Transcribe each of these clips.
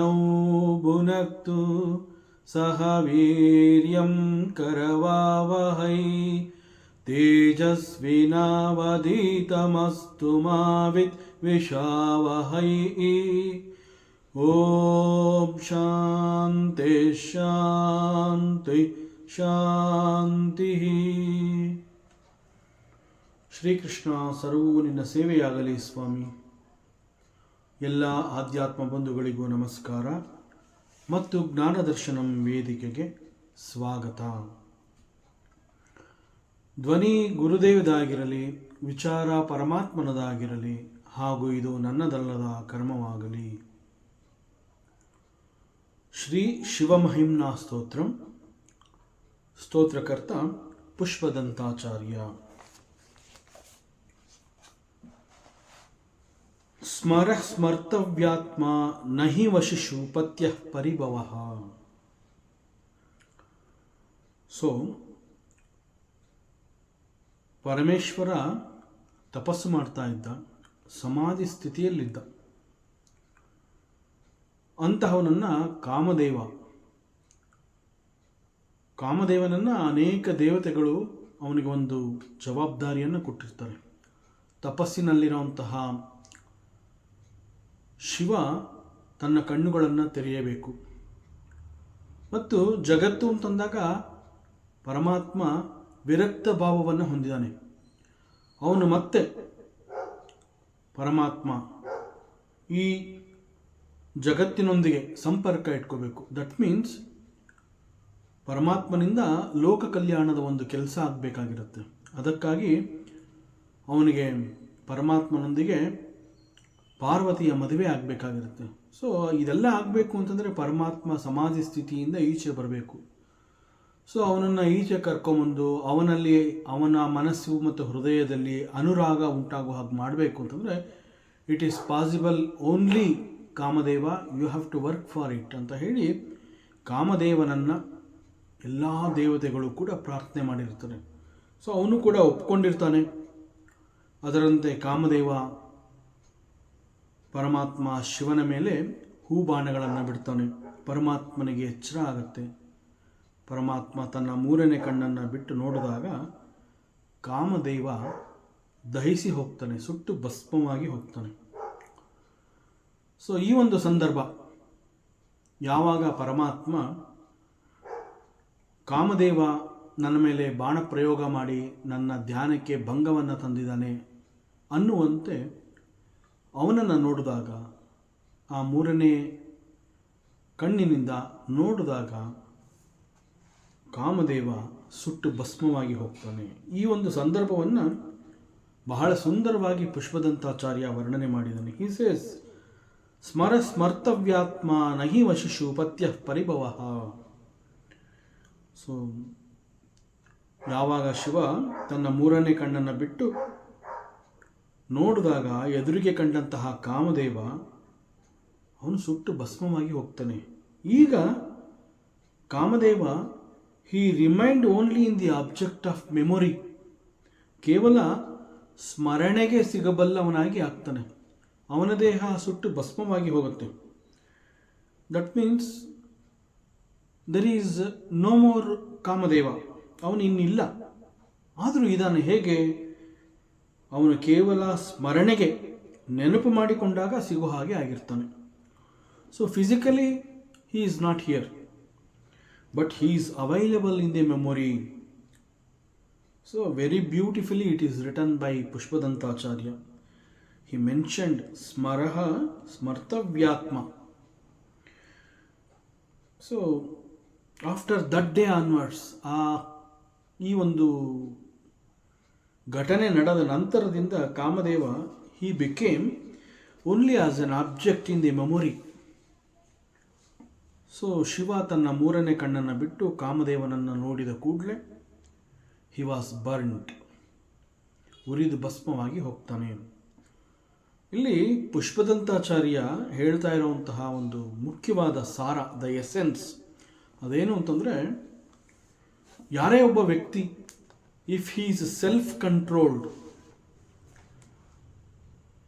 तनौ भुनक्तु सह वीर्यं करवावहै तेजस्विनावधीतमस्तु मा विद्विषावहै। ಓಂ ಶಾಂತಿ ಶಾಂತಿ ಶಾಂತಿ. ಶ್ರೀಕೃಷ್ಣ ಸರ್ವೂ ನಿನ್ನ ಸೇವೆಯಾಗಲಿ ಸ್ವಾಮಿ. ಎಲ್ಲ ಆಧ್ಯಾತ್ಮ ಬಂಧುಗಳಿಗೂ ನಮಸ್ಕಾರ ಮತ್ತು ಜ್ಞಾನದರ್ಶನಂ ವೇದಿಕೆಗೆ ಸ್ವಾಗತ. ಧ್ವನಿ ಗುರುದೇವದಾಗಿರಲಿ, ವಿಚಾರ ಪರಮಾತ್ಮನದಾಗಿರಲಿ, ಹಾಗೂ ಇದು ನನ್ನದಲ್ಲದ ಕರ್ಮವಾಗಲಿ. ಶ್ರೀ ಶಿವಮಹಿಮ್ನಾ ಸ್ತೋತ್ರಂ. ಸ್ತೋತ್ರಕರ್ತ ಪುಷ್ಪದಂತಾಚಾರ್ಯ. ಸ್ಮರಃ ಸ್ಮರ್ತವ್ಯಾತ್ಮ ನಹಿ ವಶಿಷು ಪತ್ಯಃ ಪರಿಭವಃ. ಸೊ ಪರಮೇಶ್ವರ ತಪಸ್ಸು ಮಾಡ್ತಾ ಇದ್ದ, ಸಮಾಧಿ ಸ್ಥಿತಿಯಲ್ಲಿದ್ದ. ಅಂತಹವನನ್ನು ಕಾಮದೇವನನ್ನು ಅನೇಕ ದೇವತೆಗಳು ಅವನಿಗೆ ಒಂದು ಜವಾಬ್ದಾರಿಯನ್ನು ಕೊಟ್ಟಿರ್ತಾರೆ. ತಪಸ್ಸಿನಲ್ಲಿರುವಂತಹ ಶಿವ ತನ್ನ ಕಣ್ಣುಗಳನ್ನು ತೆರೆಯಬೇಕು. ಮತ್ತು ಜಗತ್ತು ಅಂತಂದಾಗ ಪರಮಾತ್ಮ ವಿರಕ್ತ ಭಾವವನ್ನು ಹೊಂದಿದ್ದಾನೆ. ಅವನು ಮತ್ತೆ ಪರಮಾತ್ಮ ಈ ಜಗತ್ತಿನೊಂದಿಗೆ ಸಂಪರ್ಕ ಇಟ್ಕೋಬೇಕು. ದಟ್ ಮೀನ್ಸ್ ಪರಮಾತ್ಮನಿಂದ ಲೋಕ ಕಲ್ಯಾಣದ ಒಂದು ಕೆಲಸ ಆಗಬೇಕಾಗಿರುತ್ತೆ. ಅದಕ್ಕಾಗಿ ಅವನಿಗೆ ಪರಮಾತ್ಮನೊಂದಿಗೆ ಪಾರ್ವತಿಯ ಮದುವೆ ಆಗಬೇಕಾಗಿರುತ್ತೆ. ಸೊ ಇದೆಲ್ಲ ಆಗಬೇಕು ಅಂತಂದರೆ ಪರಮಾತ್ಮ ಸಮಾಧಿ ಸ್ಥಿತಿಯಿಂದ ಈಚೆ ಬರಬೇಕು. ಸೊ ಅವನನ್ನು ಈಚೆ ಕರ್ಕೊಂಬಂದು ಅವನಲ್ಲಿ ಅವನ ಮನಸ್ಸು ಮತ್ತು ಹೃದಯದಲ್ಲಿ ಅನುರಾಗ ಉಂಟಾಗುವ ಹಾಗೆ ಮಾಡಬೇಕು ಅಂತಂದರೆ it is possible only Kamadeva, you have to work for it ಅಂತ ಹೇಳಿ ಕಾಮದೇವನನ್ನು ಎಲ್ಲ ದೇವತೆಗಳು ಕೂಡ ಪ್ರಾರ್ಥನೆ ಮಾಡಿರ್ತಾರೆ. ಸೊ ಅವನು ಕೂಡ ಒಪ್ಕೊಂಡಿರ್ತಾನೆ. ಅದರಂತೆ ಕಾಮದೇವ ಪರಮಾತ್ಮ ಶಿವನ ಮೇಲೆ ಹೂಬಾಣಗಳನ್ನು ಬಿಡ್ತಾನೆ. ಪರಮಾತ್ಮನಿಗೆ ಎಚ್ಚರ ಆಗುತ್ತೆ. ಪರಮಾತ್ಮ ತನ್ನ ಮೂರನೇ ಕಣ್ಣನ್ನು ಬಿಟ್ಟು ನೋಡಿದಾಗ ಕಾಮದೇವ ದಹಿಸಿ ಹೋಗ್ತಾನೆ, ಸುಟ್ಟು ಭಸ್ಮವಾಗಿ ಹೋಗ್ತಾನೆ. ಸೊ ಈ ಒಂದು ಸಂದರ್ಭ ಯಾವಾಗ ಪರಮಾತ್ಮ ಕಾಮದೇವ ನನ್ನ ಮೇಲೆ ಬಾಣ ಪ್ರಯೋಗ ಮಾಡಿ ನನ್ನ ಧ್ಯಾನಕ್ಕೆ ಭಂಗವನ್ನು ತಂದಿದ್ದಾನೆ ಅನ್ನುವಂತೆ ಅವನನ್ನು ನೋಡಿದಾಗ, ಆ ಮೂರನೇ ಕಣ್ಣಿನಿಂದ ನೋಡಿದಾಗ ಕಾಮದೇವ ಸುಟ್ಟು ಭಸ್ಮವಾಗಿ ಹೋಗ್ತಾನೆ. ಈ ಒಂದು ಸಂದರ್ಭವನ್ನು ಬಹಳ ಸುಂದರವಾಗಿ ಪುಷ್ಪದಂತಾಚಾರ್ಯ ವರ್ಣನೆ ಮಾಡಿದ್ದಾನೆ. ಹಿ ಸೇಸ್ ಸ್ಮರ ಸ್ಮರ್ತವ್ಯಾತ್ಮ ನಹಿ ವಶಿಷು ಪತ್ಯಃ ಪರಿಭವಃ. ಸೊ ಯಾವಾಗ ಶಿವ ತನ್ನ ಮೂರನೇ ಕಣ್ಣನ್ನು ಬಿಟ್ಟು ನೋಡಿದಾಗ ಎದುರಿಗೆ ಕಂಡಂತಹ ಕಾಮದೇವ ಅವನು ಸುಟ್ಟು ಭಸ್ಮವಾಗಿ ಹೋಗ್ತಾನೆ. ಈಗ Kamadeva he remind only in the object of memory. ಕೇವಲ ಸ್ಮರಣೆಗೆ ಸಿಗಬಲ್ಲವನಾಗಿ ಆಗ್ತಾನೆ. ಅವನ ದೇಹ ಸುಟ್ಟು ಭಸ್ಮವಾಗಿ ಹೋಗುತ್ತೆ. That means there is no more Kamadeva. ಅವನು ಇನ್ನಿಲ್ಲ. ಆದರೂ ಇದಾನೆ. ಹೇಗೆ? ಅವನು ಕೇವಲ ಸ್ಮರಣೆಗೆ ನೆನಪು ಮಾಡಿಕೊಂಡಾಗ ಸಿಗೋ ಹಾಗೆ ಆಗಿರ್ತಾನೆ. So physically he is not here, but he is available in the memory. So very beautifully it is written by Pushpadantacharya. He mentioned smaraha smartavyatma. So after that day onwards, ಈ ಒಂದು ಘಟನೆ ನಡೆದ ನಂತರದಿಂದ Kamadeva he became only as an object in the memory. So Shiva ತನ್ನ ಮೂರನೇ ಕಣ್ಣನ್ನು ಬಿಟ್ಟು ಕಾಮದೇವನನ್ನು ನೋಡಿದ ಕೂಡಲೇ he was burnt, ಉರಿದು ಭಸ್ಮವಾಗಿ ಹೋಗ್ತಾನೆ. ಇಲ್ಲಿ ಪುಷ್ಪದಂತಾಚಾರ್ಯ ಹೇಳ್ತಾ ಇರುವಂತಹ ಒಂದು ಮುಖ್ಯವಾದ ಸಾರ, ದ ಎಸೆನ್ಸ್ ಅದೇನು ಅಂತಂದರೆ, ಯಾರೇ ಒಬ್ಬ ವ್ಯಕ್ತಿ if he is self controlled,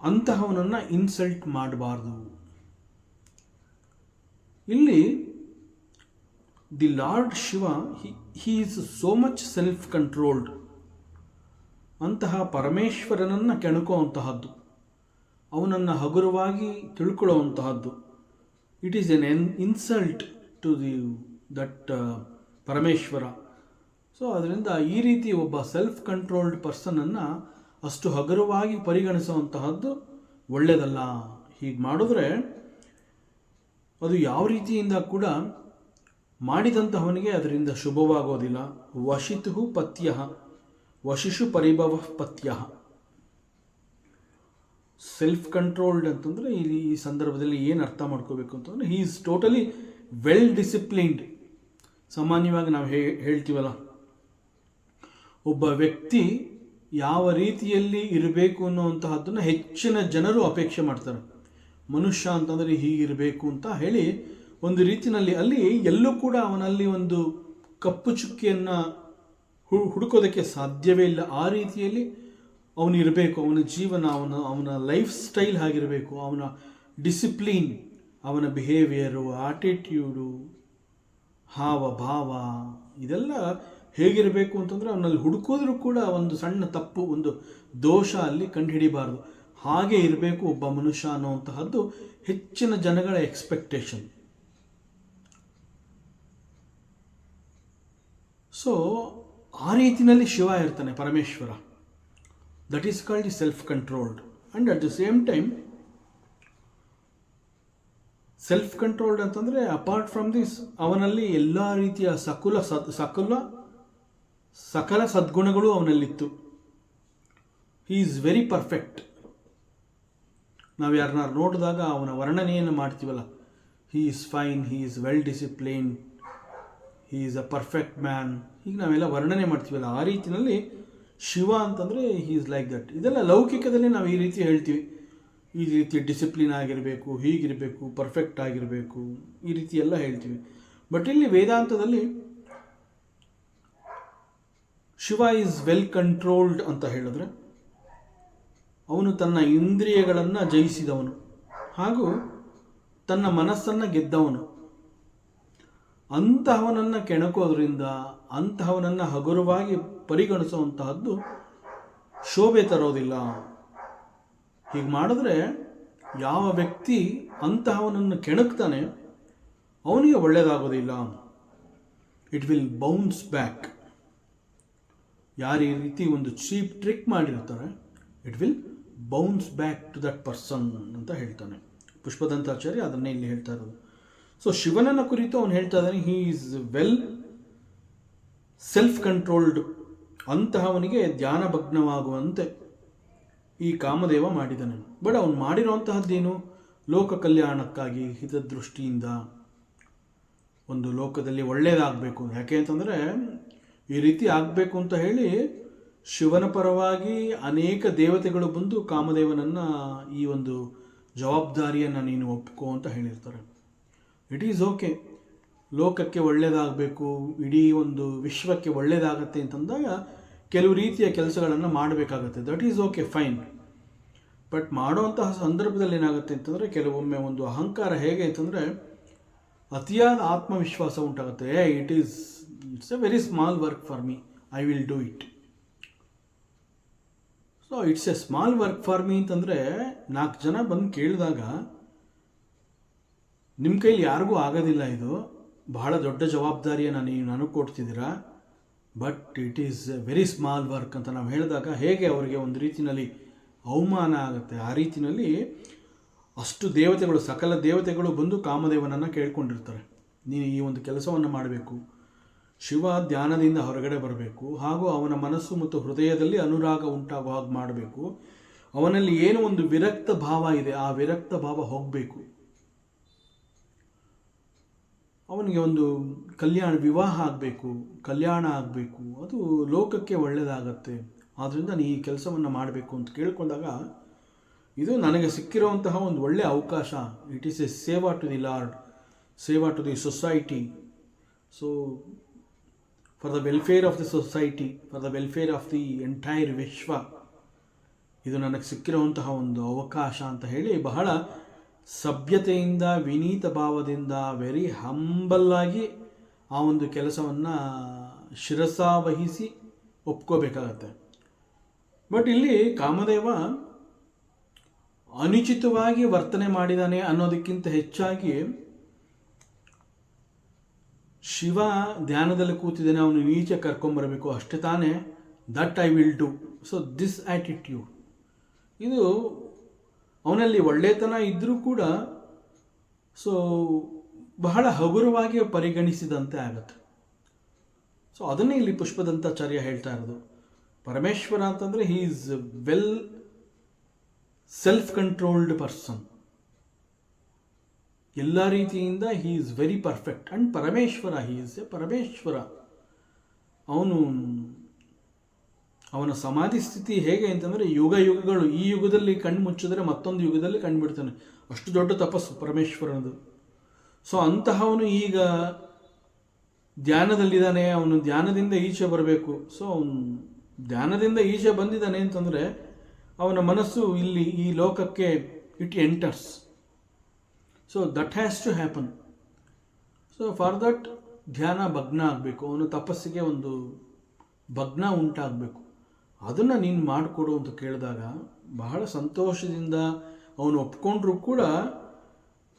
ಅಂತಹವನನ್ನು ಇನ್ಸಲ್ಟ್ ಮಾಡಬಾರ್ದು. ಇಲ್ಲಿ the lord Shiva he is so much self controlled. ಅಂತಹ ಪರಮೇಶ್ವರನನ್ನು ಕೆಣಕುವಂತಹದ್ದು, ಅವನನ್ನು ಹಗುರವಾಗಿ ತಿಳ್ಕೊಳ್ಳುವಂತಹದ್ದು. It is an insult to that Parameshwara. So ಅದರಿಂದ ಈ ರೀತಿ ಒಬ್ಬ ಸೆಲ್ಫ್ ಕಂಟ್ರೋಲ್ಡ್ ಪರ್ಸನನ್ನು ಅಷ್ಟು ಹಗುರವಾಗಿ ಪರಿಗಣಿಸುವಂತಹದ್ದು ಒಳ್ಳೆಯದಲ್ಲ. ಹೀಗೆ ಮಾಡಿದ್ರೆ ಅದು ಯಾವ ರೀತಿಯಿಂದ ಕೂಡ ಮಾಡಿದಂತಹವನಿಗೆ ಅದರಿಂದ ಶುಭವಾಗೋದಿಲ್ಲ. ವಶಿತು ಪತ್ಯ ವಶಿಷು ಪರಿಭವ ಪತ್ಯ. ಸೆಲ್ಫ್ ಕಂಟ್ರೋಲ್ಡ್ ಅಂತಂದರೆ ಈ ಸಂದರ್ಭದಲ್ಲಿ ಏನು ಅರ್ಥ ಮಾಡ್ಕೋಬೇಕು ಅಂತಂದರೆ he is totally well disciplined. ಸಾಮಾನ್ಯವಾಗಿ ನಾವು ಹೇಳ್ತೀವಲ್ಲ, ಒಬ್ಬ ವ್ಯಕ್ತಿ ಯಾವ ರೀತಿಯಲ್ಲಿ ಇರಬೇಕು ಅನ್ನುವಂತಹದ್ದನ್ನು ಹೆಚ್ಚಿನ ಜನರು ಅಪೇಕ್ಷೆ ಮಾಡ್ತಾರೆ. ಮನುಷ್ಯ ಅಂತಂದರೆ ಹೀಗಿರಬೇಕು ಅಂತ ಹೇಳಿ ಒಂದು ರೀತಿಯಲ್ಲಿ ಅಲ್ಲಿ ಎಲ್ಲೂ ಕೂಡ ಅವನಲ್ಲಿ ಒಂದು ಕಪ್ಪು ಚುಕ್ಕಿಯನ್ನು ಹುಡುಕೋದಕ್ಕೆ ಸಾಧ್ಯವೇ ಇಲ್ಲ. ಆ ರೀತಿಯಲ್ಲಿ ಅವನು ಇರಬೇಕು. ಅವನ ಜೀವನ, ಅವನ ಲೈಫ್ ಸ್ಟೈಲ್ ಆಗಿರಬೇಕು. ಅವನ ಡಿಸಿಪ್ಲಿನ್, ಅವನ ಬಿಹೇವಿಯರು, ಆಟಿಟ್ಯೂಡು, ಹಾವ ಭಾವ ಇದೆಲ್ಲ ಹೇಗಿರಬೇಕು ಅಂತಂದರೆ ಅವನಲ್ಲಿ ಹುಡುಕೋದ್ರೂ ಕೂಡ ಒಂದು ಸಣ್ಣ ತಪ್ಪು, ಒಂದು ದೋಷ ಅಲ್ಲಿ ಕಂಡುಹಿಡಿಬಾರ್ದು. ಹಾಗೆ ಇರಬೇಕು ಒಬ್ಬ ಮನುಷ್ಯ ಅನ್ನುವಂತಹದ್ದು ಹೆಚ್ಚಿನ ಜನಗಳ ಎಕ್ಸ್ಪೆಕ್ಟೇಷನ್. ಸೊ ಆ ರೀತಿಯಲ್ಲಿ ಶಿವ ಇರ್ತಾನೆ, Parameshwara. That is called the self controlled. And at the same time self controlled ಅಂತಂದರೆ ಅಪಾರ್ಟ್ ಫ್ರಮ್ ದಿಸ್ ಅವನಲ್ಲಿ ಎಲ್ಲ ರೀತಿಯ ಸಕಲ ಸದ್ಗುಣಗಳು ಅವನಲ್ಲಿತ್ತು. He is very perfect. ನಾವು ಯಾರನ್ನ ನೋಡಿದಾಗ ಅವನ ವರ್ಣನೆಯನ್ನು ಮಾಡ್ತೀವಲ್ಲ, he is fine, he is well discipline, he is a perfect man, ಹೀಗೆ ನಾವೆಲ್ಲ ವರ್ಣನೆ ಮಾಡ್ತೀವಲ್ಲ, ಆ ರೀತಿಯಲ್ಲಿ ಶಿವ ಅಂತಂದರೆ ಹಿ ಈಸ್ ಲೈಕ್ ದಟ್. ಇದೆಲ್ಲ ಲೌಕಿಕದಲ್ಲಿ ನಾವು ಈ ರೀತಿ ಹೇಳ್ತೀವಿ, ಈ ರೀತಿ ಡಿಸಿಪ್ಲಿನ್ ಆಗಿರಬೇಕು, ಹೀಗಿರಬೇಕು, ಪರ್ಫೆಕ್ಟ್ ಆಗಿರಬೇಕು, ಈ ರೀತಿ ಎಲ್ಲ ಹೇಳ್ತೀವಿ. ಬಟ್ ಇಲ್ಲಿ ವೇದಾಂತದಲ್ಲಿ ಶಿವ ಈಸ್ ವೆಲ್ ಕಂಟ್ರೋಲ್ಡ್ ಅಂತ ಹೇಳಿದ್ರೆ ಅವನು ತನ್ನ ಇಂದ್ರಿಯಗಳನ್ನು ಜಯಿಸಿದವನು ಹಾಗೂ ತನ್ನ ಮನಸ್ಸನ್ನು ಗೆದ್ದವನು. ಅಂತಹವನನ್ನು ಕೆಣಕೋದ್ರಿಂದ, ಅಂತಹವನನ್ನು ಹಗುರವಾಗಿ ಪರಿಗಣಿಸುವಂತಹದ್ದು ಶೋಭೆ ತರೋದಿಲ್ಲ. ಹೀಗೆ ಮಾಡಿದ್ರೆ ಯಾವ ವ್ಯಕ್ತಿ ಅಂತಹವನನ್ನು ಕೆಣಕ್ತಾನೆ ಅವನಿಗೆ ಒಳ್ಳೆಯದಾಗೋದಿಲ್ಲ. It will bounce back. ಯಾರು ಈ ರೀತಿ ಒಂದು ಚೀಪ್ ಟ್ರಿಕ್ ಮಾಡಿರ್ತಾರೆ, it will bounce back to that person ಅಂತ ಹೇಳ್ತಾನೆ ಪುಷ್ಪದಂತಾಚಾರ್ಯ. ಅದನ್ನೇ ಇಲ್ಲಿ ಹೇಳ್ತಾ ಇರೋದು. ಸೊ ಶಿವನನ್ನ ಕುರಿತು ಅವನು ಹೇಳ್ತಾ ಇದ್ದಾನೆ, he is well self controlled. ಅಂತಹವನಿಗೆ ಧ್ಯಾನಭಗ್ನವಾಗುವಂತೆ ಈ ಕಾಮದೇವ ಮಾಡಿದ್ದಾನೆ. ಬಟ್ ಅವನು ಮಾಡಿರುವಂತಹದ್ದೇನು? ಲೋಕ ಕಲ್ಯಾಣಕ್ಕಾಗಿ, ಹಿತದೃಷ್ಟಿಯಿಂದ ಒಂದು ಲೋಕದಲ್ಲಿ ಒಳ್ಳೆಯದಾಗಬೇಕು. ಯಾಕೆ ಅಂತಂದರೆ ಈ ರೀತಿ ಆಗಬೇಕು ಅಂತ ಹೇಳಿ ಶಿವನ ಪರವಾಗಿ ಅನೇಕ ದೇವತೆಗಳು ಬಂದು ಕಾಮದೇವನನ್ನು ಈ ಒಂದು ಜವಾಬ್ದಾರಿಯನ್ನು ನೀನು ಒಪ್ಕೋ ಅಂತ ಹೇಳಿರ್ತಾರೆ. ಇಟ್ ಈಸ್ ಓಕೆ, ಲೋಕಕ್ಕೆ ಒಳ್ಳೆಯದಾಗಬೇಕು, ಇಡೀ ಒಂದು ವಿಶ್ವಕ್ಕೆ ಒಳ್ಳೆಯದಾಗತ್ತೆ ಅಂತಂದಾಗ ಕೆಲವು ರೀತಿಯ ಕೆಲಸಗಳನ್ನು ಮಾಡಬೇಕಾಗತ್ತೆ. That is okay, fine. But ಮಾಡುವಂತಹ ಸಂದರ್ಭದಲ್ಲಿ ಏನಾಗುತ್ತೆ ಅಂತಂದರೆ ಕೆಲವೊಮ್ಮೆ ಒಂದು ಅಹಂಕಾರ ಹೇಗೆ ಅಂತಂದರೆ ಅತಿಯಾದ ಆತ್ಮವಿಶ್ವಾಸ ಉಂಟಾಗುತ್ತೆ. It's A very small work for me, I will do it. So it's A small work for me ಅಂತಂದರೆ 4 ಜನ ಬಂದು ಕೇಳಿದಾಗ ನಿಮ್ಮ ಕೈಲಿ ಯಾರಿಗೂ ಆಗೋದಿಲ್ಲ, ಇದು ಬಹಳ ದೊಡ್ಡ ಜವಾಬ್ದಾರಿಯನ್ನು ನೀವು ನನಗೆ ಕೊಡ್ತಿದ್ದೀರಾ, but it is a very small work ಅಂತ ನಾವು ಹೇಳಿದಾಗ ಹೇಗೆ ಅವರಿಗೆ ಒಂದು ರೀತಿಯಲ್ಲಿ ಅವಮಾನ ಆಗುತ್ತೆ. ಆ ರೀತಿಯಲ್ಲಿ ಅಷ್ಟು ದೇವತೆಗಳು, ಸಕಲ ದೇವತೆಗಳು ಬಂದು ಕಾಮದೇವನನ್ನು ಕೇಳ್ಕೊಂಡಿರ್ತಾರೆ, ನೀನು ಈ ಒಂದು ಕೆಲಸವನ್ನು ಮಾಡಬೇಕು. ಶಿವ ಧ್ಯಾನದಿಂದ ಹೊರಗಡೆ ಬರಬೇಕು, ಹಾಗೂ ಅವನ ಮನಸ್ಸು ಮತ್ತು ಹೃದಯದಲ್ಲಿ ಅನುರಾಗ ಉಂಟಾಗೋ ಹಾಗೆ ಮಾಡಬೇಕು. ಅವನಲ್ಲಿ ಏನು ಒಂದು ವಿರಕ್ತ ಭಾವ ಇದೆ, ಆ ವಿರಕ್ತ ಭಾವ ಹೋಗಬೇಕು. ಅವನಿಗೆ ಒಂದು ವಿವಾಹ ಆಗಬೇಕು, ಕಲ್ಯಾಣ ಆಗಬೇಕು, ಅದು ಲೋಕಕ್ಕೆ ಒಳ್ಳೆಯದಾಗತ್ತೆ. ಆದ್ದರಿಂದ ನೀ ಈ ಕೆಲಸವನ್ನು ಮಾಡಬೇಕು ಅಂತ ಕೇಳ್ಕೊಂಡಾಗ ಇದು ನನಗೆ ಸಿಕ್ಕಿರುವಂತಹ ಒಂದು ಒಳ್ಳೆಯ ಅವಕಾಶ. It is a seva to the lord, seva to the society. So for the welfare of the society, for the welfare of the entire vishwa, ಇದು ನನಗೆ ಸಿಕ್ಕಿರುವಂತಹ ಒಂದು ಅವಕಾಶ ಅಂತ ಹೇಳಿ ಬಹಳ ಸಭ್ಯತೆಯಿಂದ, ವಿನೀತ ಭಾವದಿಂದ, ವೆರಿ ಹಂಬಲ್ಲಾಗಿ ಆ ಒಂದು ಕೆಲಸವನ್ನು ಶಿರಸಾವಹಿಸಿ ಒಪ್ಕೋಬೇಕಾಗತ್ತೆ. ಬಟ್ ಇಲ್ಲಿ ಕಾಮದೇವ ಅನುಚಿತವಾಗಿ ವರ್ತನೆ ಮಾಡಿದಾನೆ ಅನ್ನೋದಕ್ಕಿಂತ ಹೆಚ್ಚಾಗಿ ಶಿವ ಧ್ಯಾನದಲ್ಲಿ ಕೂತಿದ್ದಾನೆ, ಅವನು ಈಚೆ ಕರ್ಕೊಂಬರಬೇಕು ಅಷ್ಟೇ ತಾನೇ, that I will do. So this attitude, ಇದು ಅವನಲ್ಲಿ ಒಳ್ಳೆತನ ಇದ್ದರೂ ಕೂಡ ಸೊ ಬಹಳ ಹಗುರವಾಗಿ ಪರಿಗಣಿಸಿದಂತೆ ಆಗುತ್ತೆ. ಸೊ ಅದನ್ನೇ ಇಲ್ಲಿ ಪುಷ್ಪದಂತಾಚಾರ್ಯ ಹೇಳ್ತಾ ಇರೋದು. ಪರಮೇಶ್ವರ ಅಂತಂದರೆ he is well self controlled person, ಎಲ್ಲ ರೀತಿಯಿಂದ he is very perfect. And Parameshwara, he is A Parameshwara. ಅವನ ಸಮಾಧಿ ಸ್ಥಿತಿ ಹೇಗೆ ಅಂತಂದರೆ ಯುಗಗಳು, ಈ ಯುಗದಲ್ಲಿ ಕಣ್ಣು ಮುಚ್ಚಿದ್ರೆ ಮತ್ತೊಂದು ಯುಗದಲ್ಲಿ ಕಂಡುಬಿಡ್ತಾನೆ, ಅಷ್ಟು ದೊಡ್ಡ ತಪಸ್ಸು ಪರಮೇಶ್ವರನದು. ಸೊ ಅಂತಹವನು ಈಗ ಧ್ಯಾನದಲ್ಲಿದ್ದಾನೆ, ಅವನು ಧ್ಯಾನದಿಂದ ಈಚೆ ಬರಬೇಕು. ಸೊ ಅವನು ಧ್ಯಾನದಿಂದ ಈಚೆ ಬಂದಿದ್ದಾನೆ ಅಂತಂದರೆ ಅವನ ಮನಸ್ಸು ಇಲ್ಲಿ ಈ ಲೋಕಕ್ಕೆ it enters. So that has to happen. So for that ಧ್ಯಾನ ಭಗ್ನ ಆಗಬೇಕು, ಅವನ ತಪಸ್ಸಿಗೆ ಒಂದು ಭಗ್ನ ಉಂಟಾಗಬೇಕು. ಅದನ್ನು ನೀನು ಮಾಡಿಕೊಡು ಅಂತ ಕೇಳಿದಾಗ ಬಹಳ ಸಂತೋಷದಿಂದ ಅವನು ಒಪ್ಕೊಂಡ್ರೂ ಕೂಡ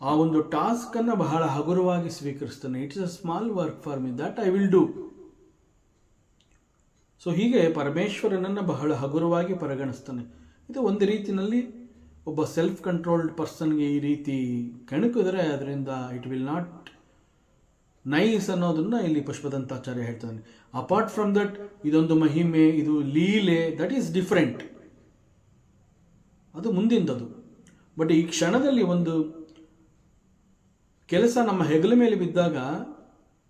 ಆ ಒಂದು ಟಾಸ್ಕನ್ನು ಬಹಳ ಹಗುರವಾಗಿ ಸ್ವೀಕರಿಸ್ತಾನೆ. It's a small work for me, that I will do. So ಹೀಗೆ ಪರಮೇಶ್ವರನನ್ನು ಬಹಳ ಹಗುರವಾಗಿ ಪರಿಗಣಿಸ್ತಾನೆ. ಇದು ಒಂದು ರೀತಿಯಲ್ಲಿ ಒಬ್ಬ ಸೆಲ್ಫ್ ಕಂಟ್ರೋಲ್ಡ್ ಪರ್ಸನ್ಗೆ ಈ ರೀತಿ ಕೆಣಕಿದ್ರೆ ಅದರಿಂದ ಇಟ್ ವಿಲ್ ನಾಟ್ ನೈಸ್ ಅನ್ನೋದನ್ನು ಇಲ್ಲಿ ಪುಷ್ಪದಂತಾಚಾರ್ಯ ಹೇಳ್ತಾನೆ. ಅಪಾರ್ಟ್ ಫ್ರಮ್ ದಟ್, ಇದೊಂದು ಮಹಿಮೆ, ಇದು ಲೀಲೆ, ದಟ್ ಈಸ್ ಡಿಫ್ರೆಂಟ್, ಅದು ಮುಂದಿಂದದು. ಬಟ್ ಈ ಕ್ಷಣದಲ್ಲಿ ಒಂದು ಕೆಲಸ ನಮ್ಮ ಹೆಗಲ ಮೇಲೆ ಬಿದ್ದಾಗ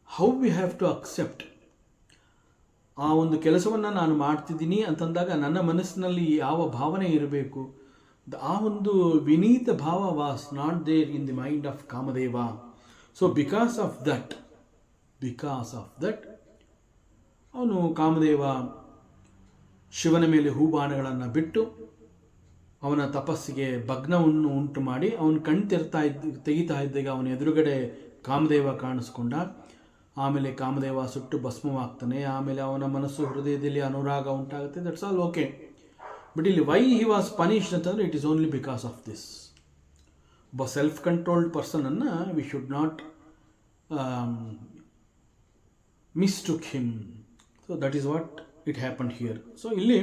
how we have to accept. ಆ ಒಂದು ಕೆಲಸವನ್ನು ನಾನು ಮಾಡ್ತಿದ್ದೀನಿ ಅಂತಂದಾಗ ನನ್ನ ಮನಸ್ಸಿನಲ್ಲಿ ಯಾವ ಭಾವನೆ ಇರಬೇಕು, ಆ ಒಂದು ವಿನೀತ ಭಾವ was not there in the mind of Kamadeva. So because of that ಅವನು ಕಾಮದೇವ ಶಿವನ ಮೇಲೆ ಹೂಬಾಣಗಳನ್ನು ಬಿಟ್ಟು ಅವನ ತಪಸ್ಸಿಗೆ ಭಗ್ನವನ್ನು ಉಂಟು ಮಾಡಿ ಅವನು ಕಣ್ ತೆಗಿತಾ ಇದ್ದಾಗ ಅವನ ಎದುರುಗಡೆ ಕಾಮದೇವ ಕಾಣಿಸ್ಕೊಂಡ. ಆಮೇಲೆ ಕಾಮದೇವ ಸುಟ್ಟು ಭಸ್ಮವಾಗ್ತಾನೆ. ಆಮೇಲೆ ಅವನ ಮನಸ್ಸು ಹೃದಯದಲ್ಲಿ ಅನುರಾಗ ಉಂಟಾಗುತ್ತೆ. That's all okay. ಬಟ್ ಇಲ್ಲಿ ವೈ ಹಿ ವಾಸ್ ಪನಿಷ್ಡ್ ಅಂತಂದರೆ it is only because of this. ಒಬ್ಬ ಸೆಲ್ಫ್ ಕಂಟ್ರೋಲ್ಡ್ ಪರ್ಸನನ್ನು we should not mistook him. So that is what it happened here. So ಇಲ್ಲಿ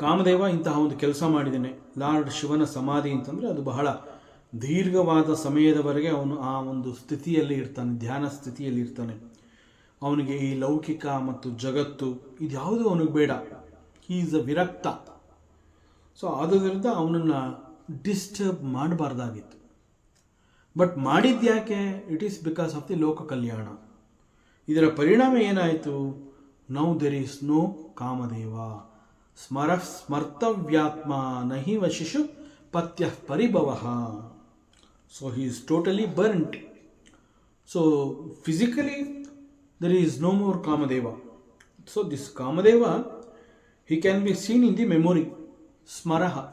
ಕಾಮದೇವ ಇಂತಹ ಒಂದು ಕೆಲಸ ಮಾಡಿದ್ದಾನೆ. ಲಾರ್ಡ್ ಶಿವನ ಸಮಾಧಿ ಅಂತಂದರೆ ಅದು ಬಹಳ ದೀರ್ಘವಾದ ಸಮಯದವರೆಗೆ ಅವನು ಆ ಒಂದು ಸ್ಥಿತಿಯಲ್ಲಿ ಇರ್ತಾನೆ, ಧ್ಯಾನ ಸ್ಥಿತಿಯಲ್ಲಿ ಇರ್ತಾನೆ. ಅವನಿಗೆ ಈ ಲೌಕಿಕ ಮತ್ತು ಜಗತ್ತು ಇದ್ಯಾವುದೂ ಅವನಿಗೆ ಬೇಡ. ಹೀ ಈಸ್ ಅ ವಿರಕ್ತ. ಸೊ ಆದ್ದರಿಂದ ಅವನನ್ನು ಡಿಸ್ಟರ್ಬ್ ಮಾಡಬಾರ್ದಾಗಿತ್ತು. ಬಟ್ ಮಾಡಿದ್ಯಾಕೆ? It is because of the loka kalyana. ಇದರ ಪರಿಣಾಮ ಏನಾಯಿತು? Now there is no Kamadeva. ಸ್ಮರ್ತವ್ಯಾತ್ಮ ನಹಿ ವಶಿಷು ಪತ್ಯ ಪರಿಭವ. So he is totally burnt. So physically there is no more Kamadeva. So this Kamadeva he can be seen in the memory, smaraha,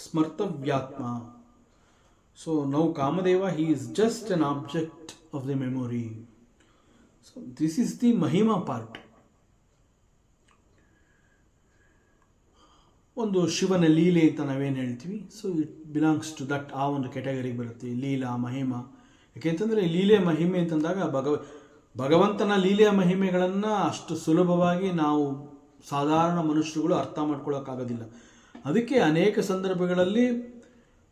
smartavyatma. So now Kamadeva, he is just an object of the memory. So this is the mahima part. ಒಂದು ಶಿವನ ಲೀಲೆ ಅಂತ ನಾವೇನು ಹೇಳ್ತೀವಿ, so it belongs to that, ಆ ಒಂದು ಕ್ಯಾಟಗರಿಗೆ ಬರುತ್ತೆ ಲೀಲಾ ಮಹಿಮ. ಯಾಕೆಂತಂದರೆ ಲೀಲೆ ಮಹಿಮೆ ಅಂತಂದಾಗ ಭಗವಂತನ ಲೀಲೆಯ ಮಹಿಮೆಗಳನ್ನು ಅಷ್ಟು ಸುಲಭವಾಗಿ ನಾವು ಸಾಧಾರಣ ಮನುಷ್ಯರುಗಳು ಅರ್ಥ ಮಾಡ್ಕೊಳ್ಳೋಕ್ಕಾಗೋದಿಲ್ಲ. ಅದಕ್ಕೆ ಅನೇಕ ಸಂದರ್ಭಗಳಲ್ಲಿ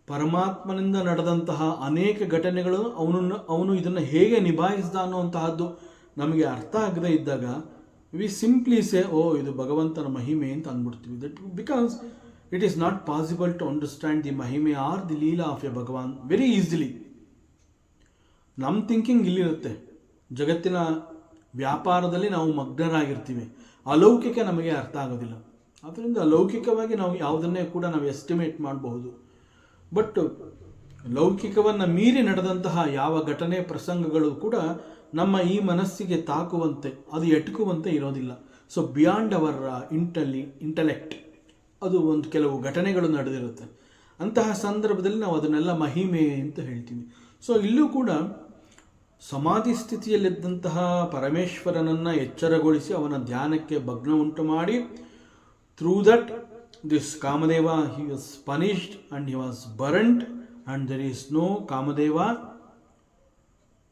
ಪರಮಾತ್ಮನಿಂದ ನಡೆದಂತಹ ಅನೇಕ ಘಟನೆಗಳು ಅವನು ಇದನ್ನು ಹೇಗೆ ನಿಭಾಯಿಸಿದ ಅನ್ನುವಂತಹದ್ದು ನಮಗೆ ಅರ್ಥ ಆಗದೇ ಇದ್ದಾಗ ವಿ ಸಿಂಪ್ಲಿ ಸೇ, ಓ ಇದು ಭಗವಂತನ ಮಹಿಮೆ ಅಂತ ಅಂದ್ಬಿಡ್ತೀವಿ. That because it is not possible to understand the mahime or the leela of a Bhagavan very easily. ನಮ್ಮ ಥಿಂಕಿಂಗ್ ಇಲ್ಲಿರುತ್ತೆ. ಜಗತ್ತಿನ ವ್ಯಾಪಾರದಲ್ಲಿ ನಾವು ಮಗ್ನರಾಗಿರ್ತೀವಿ. ಅಲೌಕಿಕ ನಮಗೆ ಅರ್ಥ ಆಗೋದಿಲ್ಲ. ಆದ್ದರಿಂದ ಲೌಕಿಕವಾಗಿ ನಾವು ಯಾವುದನ್ನೇ ಕೂಡ ನಾವು ಎಸ್ಟಿಮೇಟ್ ಮಾಡಬಹುದು. ಬಟ್ ಲೌಕಿಕವನ್ನು ಮೀರಿ ನಡೆದಂತಹ ಯಾವ ಘಟನೆ ಪ್ರಸಂಗಗಳು ಕೂಡ ನಮ್ಮ ಈ ಮನಸ್ಸಿಗೆ ತಾಕುವಂತೆ, ಅದು ಎಟುಕುವಂತೆ ಇರೋದಿಲ್ಲ. ಸೊ ಬಿಯಾಂಡ್ ಅವರ್ ಇಂಟೆಲೆಕ್ಟ್ ಅದು ಒಂದು ಕೆಲವು ಘಟನೆಗಳು ನಡೆದಿರುತ್ತೆ. ಅಂತಹ ಸಂದರ್ಭದಲ್ಲಿ ನಾವು ಅದನ್ನೆಲ್ಲ ಮಹಿಮೆ ಅಂತ ಹೇಳ್ತೀವಿ. ಸೊ ಇಲ್ಲೂ ಕೂಡ ಸಮಾಧಿ ಸ್ಥಿತಿಯಲ್ಲಿದ್ದಂತಹ ಪರಮೇಶ್ವರನನ್ನು ಎಚ್ಚರಗೊಳಿಸಿ ಅವನ ಧ್ಯಾನಕ್ಕೆ ಭಗ್ನ ಉಂಟು ಮಾಡಿ, through that this Kamadeva he was punished and he was burned and there is no Kamadeva.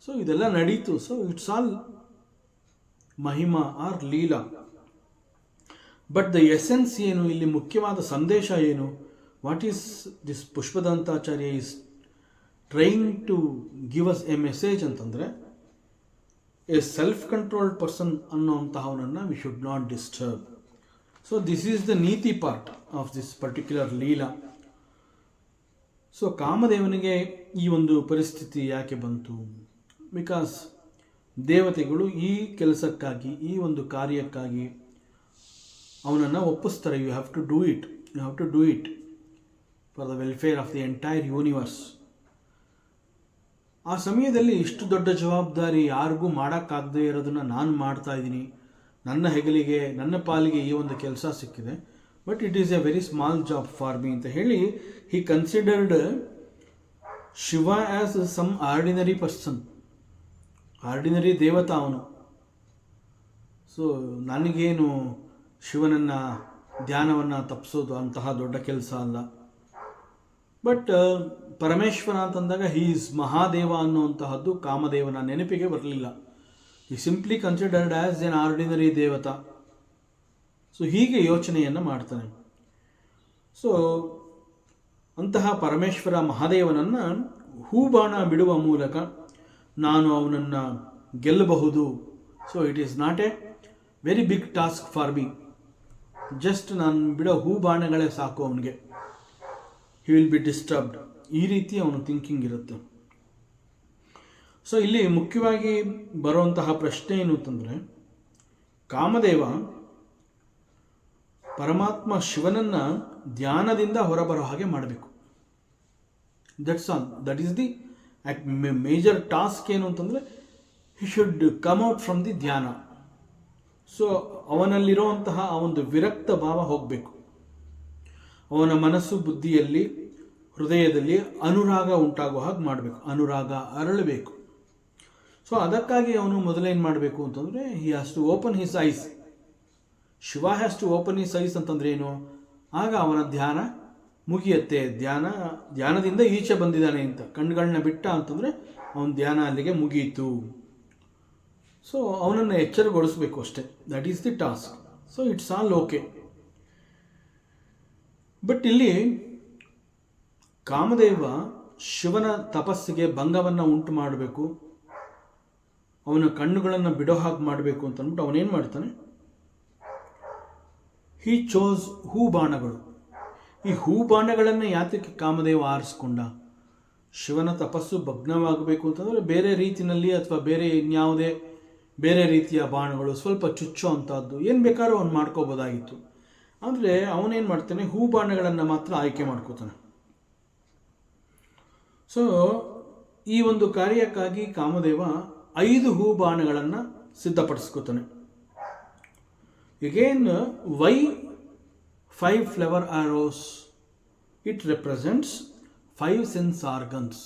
So ಇದೆಲ್ಲ ನಡೀತು. So it's all mahima or leela. But the essence ಏನು, ಇಲ್ಲಿ ಮುಖ್ಯವಾದ ಸಂದೇಶ ಏನು, what is this Pushpadantacharya is trying to give us a message ಅಂತಂದರೆ, a self controlled person ಅನ್ನೋಂತಹವನನ್ನು we should not disturb. So this is the neeti part of this particular leela. So ಕಾಮದೇವನಿಗೆ ಈ ಒಂದು ಪರಿಸ್ಥಿತಿ ಯಾಕೆ ಬಂತು? ಬಿಕಾಸ್ ದೇವತೆಗಳು ಈ ಕೆಲಸಕ್ಕಾಗಿ, ಈ ಒಂದು ಕಾರ್ಯಕ್ಕಾಗಿ ಅವನನ್ನು ಒಪ್ಪಿಸ್ತಾರೆ. You have to do it, you have to do it for the welfare of the entire universe. ಆ ಸಮಯದಲ್ಲಿ ಇಷ್ಟು ದೊಡ್ಡ ಜವಾಬ್ದಾರಿ ಯಾರಿಗೂ ಮಾಡೋಕ್ಕಾಗದೇ ಇರೋದನ್ನು ನಾನು ಮಾಡ್ತಾ ಇದ್ದೀನಿ, ನನ್ನ ಹೆಗಲಿಗೆ, ನನ್ನ ಪಾಲಿಗೆ ಈ ಒಂದು ಕೆಲಸ ಸಿಕ್ಕಿದೆ, but it is a very small job for me ಅಂತ ಹೇಳಿ he considered Shiva as some ordinary person, ordinary devata ಅವನು. ಸೊ ನನಗೇನು ಶಿವನನ್ನು ಧ್ಯಾನವನ್ನು ತಪ್ಪಿಸೋದು ಅಂತಹ ದೊಡ್ಡ ಕೆಲಸ ಅಲ್ಲ. ಬಟ್ ಪರಮೇಶ್ವರ ಅಂತಂದಾಗ ಹೀ ಈಸ್ ಮಹಾದೇವ ಅನ್ನುವಂತಹದ್ದು ಕಾಮದೇವನ ನೆನಪಿಗೆ ಬರಲಿಲ್ಲ. ಈ simply considered as an ordinary ದೇವತಾ. ಸೊ ಹೀಗೆ ಯೋಚನೆಯನ್ನು ಮಾಡ್ತಾನೆ. ಸೊ ಅಂತಹ ಪರಮೇಶ್ವರ ಮಹಾದೇವನನ್ನು ಹೂಬಾಣ ಬಿಡುವ ಮೂಲಕ ನಾನು ಅವನನ್ನು ಗೆಲ್ಲಬಹುದು. So it is not a very big task for me. Just ನಾನು ಬಿಡೋ ಹೂಬಾಣಗಳೇ ಸಾಕು ಅವನಿಗೆ. He will be disturbed. ಈ ರೀತಿ ಅವನು ಥಿಂಕಿಂಗ್ ಇರುತ್ತೆ. ಸೊ ಇಲ್ಲಿ ಮುಖ್ಯವಾಗಿ ಬರುವಂತಹ ಪ್ರಶ್ನೆ ಏನು ಅಂತಂದರೆ, ಕಾಮದೇವ ಪರಮಾತ್ಮ ಶಿವನನ್ನು ಧ್ಯಾನದಿಂದ ಹೊರಬರೋ ಹಾಗೆ ಮಾಡಬೇಕು. That's all. That is the major task. ಏನು ಅಂತಂದರೆ, he should come out from the ಧ್ಯಾನ. ಸೊ ಅವನಲ್ಲಿರುವಂತಹ ಆ ಒಂದು ವಿರಕ್ತ ಭಾವ ಹೋಗಬೇಕು. ಅವನ ಮನಸ್ಸು, ಬುದ್ಧಿಯಲ್ಲಿ, ಹೃದಯದಲ್ಲಿ ಅನುರಾಗ ಉಂಟಾಗುವ ಹಾಗೆ ಮಾಡಬೇಕು. ಅನುರಾಗ ಅರಳಬೇಕು. ಸೊ ಅದಕ್ಕಾಗಿ ಅವನು ಮೊದಲೇನು ಮಾಡಬೇಕು ಅಂತಂದರೆ, he has to open his eyes. Shiva has to open his eyes ಅಂತಂದ್ರೆ ಏನು? ಆಗ ಅವನ ಧ್ಯಾನ ಮುಗಿಯುತ್ತೆ. ಧ್ಯಾನದಿಂದ ಈಚೆ ಬಂದಿದ್ದಾನೆ ಅಂತ ಕಣ್ಣುಗಳನ್ನ ಬಿಟ್ಟ ಅಂತಂದರೆ ಅವನ ಧ್ಯಾನ ಅಲ್ಲಿಗೆ ಮುಗಿಯಿತು. ಸೊ ಅವನನ್ನು ಎಚ್ಚರಗೊಳಿಸಬೇಕು ಅಷ್ಟೇ. That is the task. So it's all okay. But ಇಲ್ಲಿ ಕಾಮದೇವ ಶಿವನ ತಪಸ್ಸಿಗೆ ಭಂಗವನ್ನು ಉಂಟು ಮಾಡಬೇಕು, ಅವನ ಕಣ್ಣುಗಳನ್ನು ಬಿಡೋ ಹಾಗೆ ಮಾಡಬೇಕು ಅಂತ ಅಂದ್ಬಿಟ್ಟು ಅವನೇನು ಮಾಡ್ತಾನೆ, ಹಿ ಚೋಸ್ ಹೂಬಾಣಗಳು. ಈ ಹೂಬಾಣಗಳನ್ನು ಯಾತಕ್ಕೆ ಕಾಮದೇವ ಆರಿಸ್ಕೊಂಡ? ಶಿವನ ತಪಸ್ಸು ಭಗ್ನವಾಗಬೇಕು ಅಂತಂದರೆ ಬೇರೆ ರೀತಿಯಲ್ಲಿ ಅಥವಾ ಬೇರೆ ಇನ್ಯಾವುದೇ ಬೇರೆ ರೀತಿಯ ಬಾಣಗಳು, ಸ್ವಲ್ಪ ಚುಚ್ಚೋ ಅಂಥದ್ದು ಏನು ಬೇಕಾದ್ರೂ ಅವನು ಮಾಡ್ಕೋಬೋದಾಗಿತ್ತು. ಆದರೆ ಅವನೇನು ಮಾಡ್ತಾನೆ, ಹೂಬಾಣಗಳನ್ನು ಮಾತ್ರ ಆಯ್ಕೆ ಮಾಡ್ಕೋತಾನೆ. ಸೊ ಈ ಒಂದು ಕಾರ್ಯಕ್ಕಾಗಿ Kamadeva 5 ಹೂಬಾಣಗಳನ್ನು ಸಿದ್ಧಪಡಿಸ್ಕೋತಾನೆ. Again, why 5 flower arrows? It represents 5 sense organs.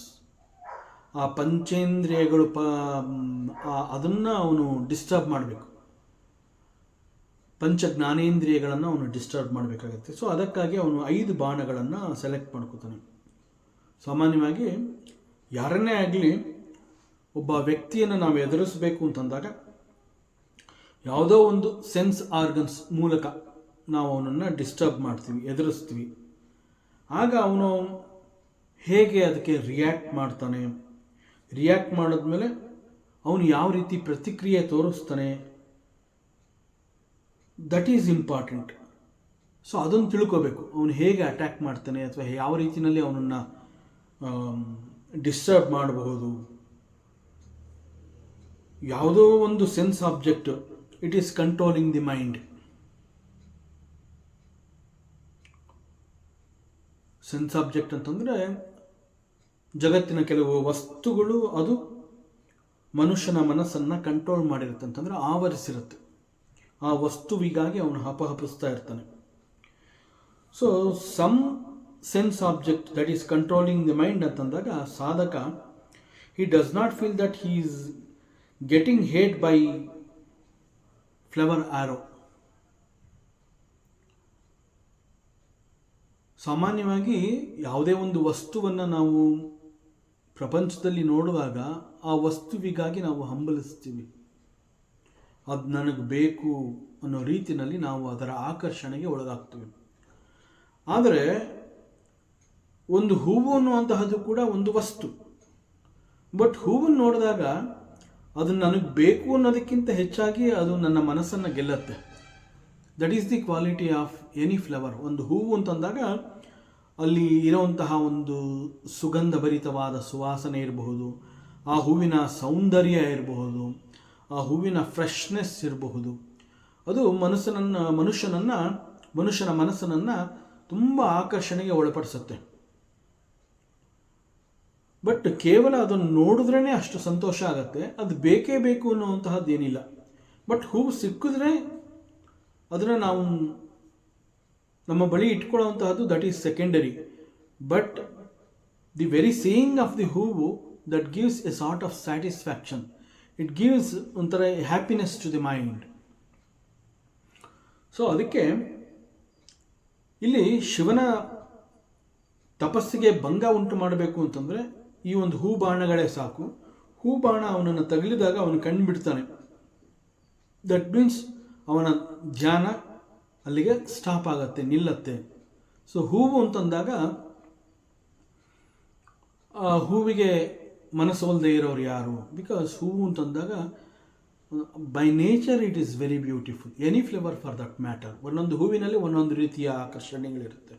ಆ ಪಂಚೇಂದ್ರಿಯಗಳು ಅದನ್ನು ಅವನು ಡಿಸ್ಟರ್ಬ್ ಮಾಡಬೇಕು. ಪಂಚ ಜ್ಞಾನೇಂದ್ರಿಯಗಳನ್ನು ಅವನು ಡಿಸ್ಟರ್ಬ್ ಮಾಡಬೇಕಾಗತ್ತೆ. ಸೊ ಅದಕ್ಕಾಗಿ ಅವನು 5 ಬಾಣಗಳನ್ನು ಸೆಲೆಕ್ಟ್ ಮಾಡ್ಕೋತಾನೆ. ಸಾಮಾನ್ಯವಾಗಿ ಯಾರನ್ನೇ ಆಗಲಿ ಒಬ್ಬ ವ್ಯಕ್ತಿಯನ್ನು ನಾವು ಎದುರಿಸಬೇಕು ಅಂತಂದಾಗ ಯಾವುದೋ ಒಂದು ಸೆನ್ಸ್ ಆರ್ಗನ್ಸ್ ಮೂಲಕ ನಾವು ಅವನನ್ನು ಡಿಸ್ಟರ್ಬ್ ಮಾಡ್ತೀವಿ, ಎದುರಿಸ್ತೀವಿ. ಆಗ ಅವನು ಹೇಗೆ ಅದಕ್ಕೆ ರಿಯಾಕ್ಟ್ ಮಾಡ್ತಾನೆ, ರಿಯಾಕ್ಟ್ ಮಾಡಿದ್ಮೇಲೆ ಅವನು ಯಾವ ರೀತಿ ಪ್ರತಿಕ್ರಿಯೆ ತೋರಿಸ್ತಾನೆ, ದಟ್ ಈಸ್ ಇಂಪಾರ್ಟೆಂಟ್. ಸೊ ಅದನ್ನು ತಿಳ್ಕೋಬೇಕು. ಅವನು ಹೇಗೆ ಅಟ್ಯಾಕ್ ಮಾಡ್ತಾನೆ ಅಥವಾ ಯಾವ ರೀತಿಯಲ್ಲಿ ಅವನನ್ನು ಡಿಸ್ಟರ್ಬ್ ಮಾಡಬಹುದು. ಯಾವುದೋ ಒಂದು sense object, it is controlling the mind. Sense object ಅಂತಂದರೆ ಜಗತ್ತಿನ ಕೆಲವು ವಸ್ತುಗಳು ಅದು ಮನುಷ್ಯನ ಮನಸ್ಸನ್ನು ಕಂಟ್ರೋಲ್ ಮಾಡಿರುತ್ತೆ, ಅಂತಂದರೆ ಆವರಿಸಿರುತ್ತೆ. ಆ ವಸ್ತುವಿಗಾಗಿ ಅವನು ಹಪಹಪಿಸ್ತಾ ಇರ್ತಾನೆ. So some sense object that is controlling the mind ಅಂತಂದಾಗ ಸಾಧಕ he does not feel that he is getting hit by flower arrow. ಸಾಮಾನ್ಯವಾಗಿ ಯಾವುದೇ ಒಂದು ವಸ್ತುವನ್ನು ನಾವು ಪ್ರಪಂಚದಲ್ಲಿ ನೋಡುವಾಗ ಆ ವಸ್ತುವಿಗಾಗಿ ನಾವು ಹಂಬಲಿಸ್ತೀವಿ, ಅದು ನನಗೆ ಬೇಕು ಅನ್ನೋ ರೀತಿಯಲ್ಲಿ ನಾವು ಅದರ ಆಕರ್ಷಣೆಗೆ ಒಳಗಾಗ್ತೀವಿ. ಆದರೆ ಒಂದು ಹೂವು ಅನ್ನುವಂತಹದ್ದು ಕೂಡ ಒಂದು ವಸ್ತು. ಬಟ್ ಹೂವನ್ನು ನೋಡಿದಾಗ ಅದು ನನಗೆ ಬೇಕು ಅನ್ನೋದಕ್ಕಿಂತ ಹೆಚ್ಚಾಗಿ ಅದು ನನ್ನ ಮನಸ್ಸನ್ನು ಗೆಲ್ಲುತ್ತೆ. That is the quality of any flower. ಒಂದು ಹೂವು ಅಂತಂದಾಗ ಅಲ್ಲಿ ಇರುವಂತಹ ಒಂದು ಸುಗಂಧಭರಿತವಾದ ಸುವಾಸನೆ ಇರಬಹುದು, ಆ ಹೂವಿನ ಸೌಂದರ್ಯ ಇರಬಹುದು, ಆ ಹೂವಿನ ಫ್ರೆಶ್ನೆಸ್ ಇರಬಹುದು. ಅದು ಮನುಷ್ಯನ ಮನಸ್ಸನ್ನು ತುಂಬ ಆಕರ್ಷಣೆಗೆ ಒಳಪಡಿಸುತ್ತೆ. ಬಟ್ ಕೇವಲ ಅದನ್ನು ನೋಡಿದ್ರೇ ಅಷ್ಟು ಸಂತೋಷ ಆಗುತ್ತೆ, ಅದು ಬೇಕೇ ಬೇಕು ಅನ್ನುವಂತಹದ್ದು ಏನಿಲ್ಲ. ಬಟ್ ಹೂವು ಸಿಕ್ಕಿದ್ರೆ ಅದನ್ನು ನಾವು ನಮ್ಮ ಬಳಿ ಇಟ್ಕೊಳ್ಳುವಂತಹದ್ದು that is secondary. But the very seeing of the hoovu that gives a sort of satisfaction. It gives ಒಂಥರ happiness to the mind. So ಅದಕ್ಕೆ ಇಲ್ಲಿ ಶಿವನ ತಪಸ್ಸಿಗೆ ಭಂಗ ಉಂಟು ಮಾಡಬೇಕು ಅಂತಂದರೆ ಈ ಒಂದು ಹೂ ಬಾಣಗಳೇ ಸಾಕು. ಹೂ ಬಾಣ ಅವನನ್ನು ತಗಲಿದಾಗ ಅವನು ಕಂಡುಬಿಡ್ತಾನೆ. ದಟ್ ಮೀನ್ಸ್ ಅವನ ಧ್ಯಾನ ಅಲ್ಲಿಗೆ ಸ್ಟಾಪ್ ಆಗತ್ತೆ, ನಿಲ್ಲತ್ತೆ. ಸೊ ಹೂವು ಅಂತಂದಾಗ ಆ ಹೂವಿಗೆ ಮನಸ್ಸೋಲ್ದೇ ಇರೋರು ಯಾರು? ಬಿಕಾಸ್ ಹೂವು ಅಂತಂದಾಗ by nature it is very beautiful. Any flavour for that matter. ಒಂದೊಂದು ಹೂವಿನಲ್ಲಿ ಒಂದೊಂದು ರೀತಿಯ ಆಕರ್ಷಣೆಗಳಿರುತ್ತೆ.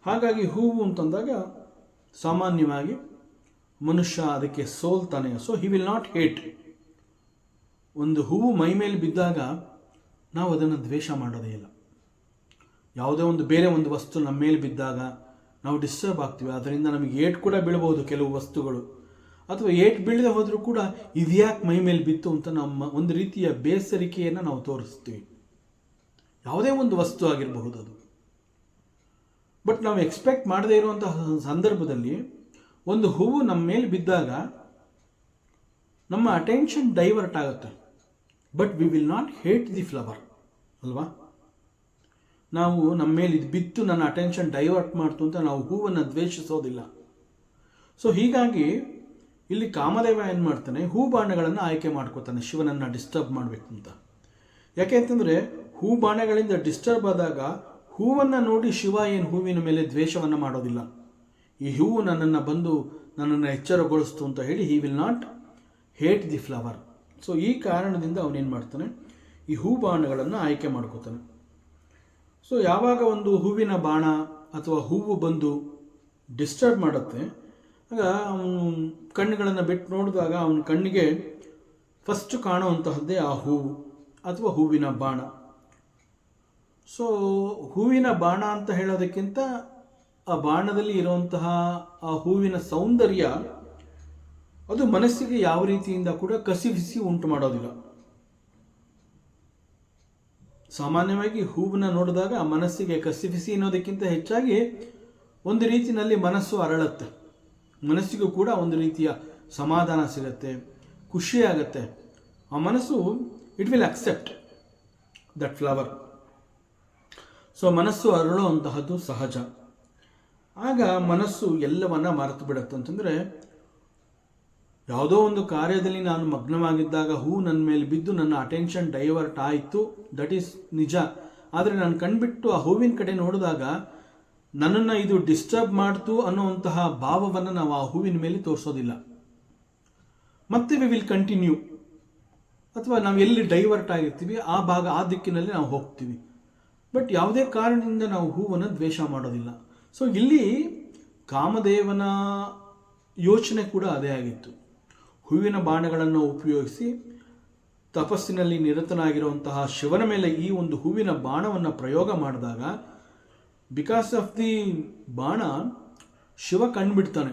ಹಾಗಾಗಿ ಹೂವು ಅಂತಂದಾಗ ಸಾಮಾನ್ಯವಾಗಿ ಮನುಷ್ಯ ಅದಕ್ಕೆ ಸೋಲ್ತಾನೆ. So he will not hate. ಒಂದು ಹೂವು ಮೈ ಮೇಲೆ ಬಿದ್ದಾಗ ನಾವು ಅದನ್ನು ದ್ವೇಷ ಮಾಡೋದೇ ಇಲ್ಲ. ಯಾವುದೇ ಒಂದು ಬೇರೆ ಒಂದು ವಸ್ತು ನಮ್ಮ ಮೇಲೆ ಬಿದ್ದಾಗ ನಾವು ಡಿಸ್ಟರ್ಬ್ ಆಗ್ತೀವಿ, ಅದರಿಂದ ನಮಗೆ ಏಟ್ ಕೂಡ ಬೀಳ್ಬೋದು ಕೆಲವು ವಸ್ತುಗಳು. ಅಥವಾ ಏಟ್ ಬೀಳದೆ ಹೋದರೂ ಕೂಡ ಇದ್ಯಾಕೆ ಮೈ ಮೇಲೆ ಬಿತ್ತು ಅಂತ ನಮ್ಮ ಒಂದು ರೀತಿಯ ಬೇಸರಿಕೆಯನ್ನು ನಾವು ತೋರಿಸ್ತೀವಿ. ಯಾವುದೇ ಒಂದು ವಸ್ತು ಆಗಿರಬಹುದು ಅದು. ಬಟ್ ನಾವು ಎಕ್ಸ್ಪೆಕ್ಟ್ ಮಾಡದೇ ಇರುವಂತಹ ಸಂದರ್ಭದಲ್ಲಿ ಒಂದು ಹೂವು ನಮ್ಮ ಮೇಲೆ ಬಿದ್ದಾಗ ನಮ್ಮ ಅಟೆನ್ಷನ್ ಡೈವರ್ಟ್ ಆಗುತ್ತೆ. But we will not hate the flower ಅಲ್ವಾ? ನಾವು ನಮ್ಮ ಮೇಲೆ ಇದು ಬಿತ್ತು ನನ್ನ ಅಟೆನ್ಷನ್ ಡೈವರ್ಟ್ ಮಾಡ್ತು ಅಂತ ನಾವು ಹೂವನ್ನು ದ್ವೇಷಿಸೋದಿಲ್ಲ. ಸೊ ಹೀಗಾಗಿ ಇಲ್ಲಿ ಕಾಮದೇವ ಏನು ಮಾಡ್ತಾನೆ, ಹೂ ಬಾಣಗಳನ್ನು ಆಯ್ಕೆ ಮಾಡ್ಕೋತಾನೆ ಶಿವನನ್ನು ಡಿಸ್ಟರ್ಬ್ ಮಾಡಬೇಕು ಅಂತ. ಯಾಕೆ ಅಂತಂದರೆ ಹೂ ಬಾಣಗಳಿಂದ ಡಿಸ್ಟರ್ಬ್ ಆದಾಗ ಹೂವನ್ನು ನೋಡಿ ಶಿವ ಏನು ಹೂವಿನ ಮೇಲೆ ದ್ವೇಷವನ್ನು ಮಾಡೋದಿಲ್ಲ. ಈ ಹೂವು ನನ್ನನ್ನು ಎಚ್ಚರಗೊಳಿಸ್ತು ಅಂತ ಹೇಳಿ ಹಿ will not hate the flower. So ಈ ಕಾರಣದಿಂದ ಅವನೇನು ಮಾಡ್ತಾನೆ, ಈ ಹೂ ಬಾಣಗಳನ್ನು ಆಯ್ಕೆ ಮಾಡ್ಕೋತಾನೆ. ಸೊ ಯಾವಾಗ ಒಂದು ಹೂವಿನ ಬಾಣ ಅಥವಾ ಹೂವು ಬಂದು ಡಿಸ್ಟರ್ಬ್ ಮಾಡುತ್ತೆ, ಆಗ ಅವನು ಕಣ್ಣುಗಳನ್ನು ಬಿಟ್ಟು ನೋಡಿದಾಗ ಅವನ ಕಣ್ಣಿಗೆ ಫಸ್ಟ್ ಕಾಣುವಂತಹದ್ದೇ ಆ ಹೂವು ಅಥವಾ ಹೂವಿನ ಬಾಣ. ಸೊ ಹೂವಿನ ಬಾಣ ಅಂತ ಹೇಳೋದಕ್ಕಿಂತ ಆ ಬಾಣದಲ್ಲಿ ಇರುವಂತಹ ಆ ಹೂವಿನ ಸೌಂದರ್ಯ ಅದು ಮನಸ್ಸಿಗೆ ಯಾವ ರೀತಿಯಿಂದ ಕೂಡ ಕಸಿವಿಸಿ ಉಂಟು ಮಾಡೋದಿಲ್ಲ. ಸಾಮಾನ್ಯವಾಗಿ ಹೂವನ್ನ ನೋಡಿದಾಗ ಆ ಮನಸ್ಸಿಗೆ ಕಸಿವಿಸಿ ಅನ್ನೋದಕ್ಕಿಂತ ಹೆಚ್ಚಾಗಿ ಒಂದು ರೀತಿಯಲ್ಲಿ ಮನಸ್ಸು ಅರಳುತ್ತೆ. ಮನಸ್ಸಿಗೂ ಕೂಡ ಒಂದು ರೀತಿಯ ಸಮಾಧಾನ ಸಿಗುತ್ತೆ, ಖುಷಿಯಾಗತ್ತೆ. ಆ ಮನಸ್ಸು it will accept that flower. So ಮನಸ್ಸು ಅರಳುವಂತಹದ್ದು ಸಹಜ. ಆಗ ಮನಸ್ಸು ಎಲ್ಲವನ್ನ ಮರೆತು ಬಿಡುತ್ತೆ. ಅಂತಂದರೆ ಯಾವುದೋ ಒಂದು ಕಾರ್ಯದಲ್ಲಿ ನಾನು ಮಗ್ನವಾಗಿದ್ದಾಗ ಹೂ ನನ್ನ ಮೇಲೆ ಬಿದ್ದು ನನ್ನ ಅಟೆನ್ಷನ್ ಡೈವರ್ಟ್ ಆಯಿತು, ದಟ್ ಈಸ್ ನಿಜ. ಆದರೆ ನಾನು ಕಣ್ಬಿಟ್ಟು ಆ ಹೂವಿನ ಕಡೆ ನೋಡಿದಾಗ ನನ್ನನ್ನು ಇದು ಡಿಸ್ಟರ್ಬ್ ಮಾಡ್ತು ಅನ್ನುವಂತಹ ಭಾವವನ್ನು ನಾವು ಆ ಹೂವಿನ ಮೇಲೆ ತೋರಿಸೋದಿಲ್ಲ. ಮತ್ತೆ ವಿ ವಿಲ್ ಕಂಟಿನ್ಯೂ. ಅಥವಾ ನಾವು ಎಲ್ಲಿ ಡೈವರ್ಟ್ ಆಗಿರ್ತೀವಿ ಆ ದಿಕ್ಕಿನಲ್ಲಿ ನಾವು ಹೋಗ್ತೀವಿ. ಬಟ್ ಯಾವುದೇ ಕಾರಣದಿಂದ ನಾವು ಹೂವನ್ನು ದ್ವೇಷ ಮಾಡೋದಿಲ್ಲ. ಸೊ ಇಲ್ಲಿ ಕಾಮದೇವನ ಯೋಚನೆ ಕೂಡ ಅದೇ ಆಗಿತ್ತು. ಹೂವಿನ ಬಾಣಗಳನ್ನು ಉಪಯೋಗಿಸಿ ತಪಸ್ಸಿನಲ್ಲಿ ನಿರತನಾಗಿರುವಂತಹ ಶಿವನ ಮೇಲೆ ಈ ಒಂದು ಹೂವಿನ ಬಾಣವನ್ನು ಪ್ರಯೋಗ ಮಾಡಿದಾಗ ಬಿಕಾಸ್ ಆಫ್ ದಿ ಬಾಣ ಶಿವ ಕಣ್ಬಿಡ್ತಾನೆ.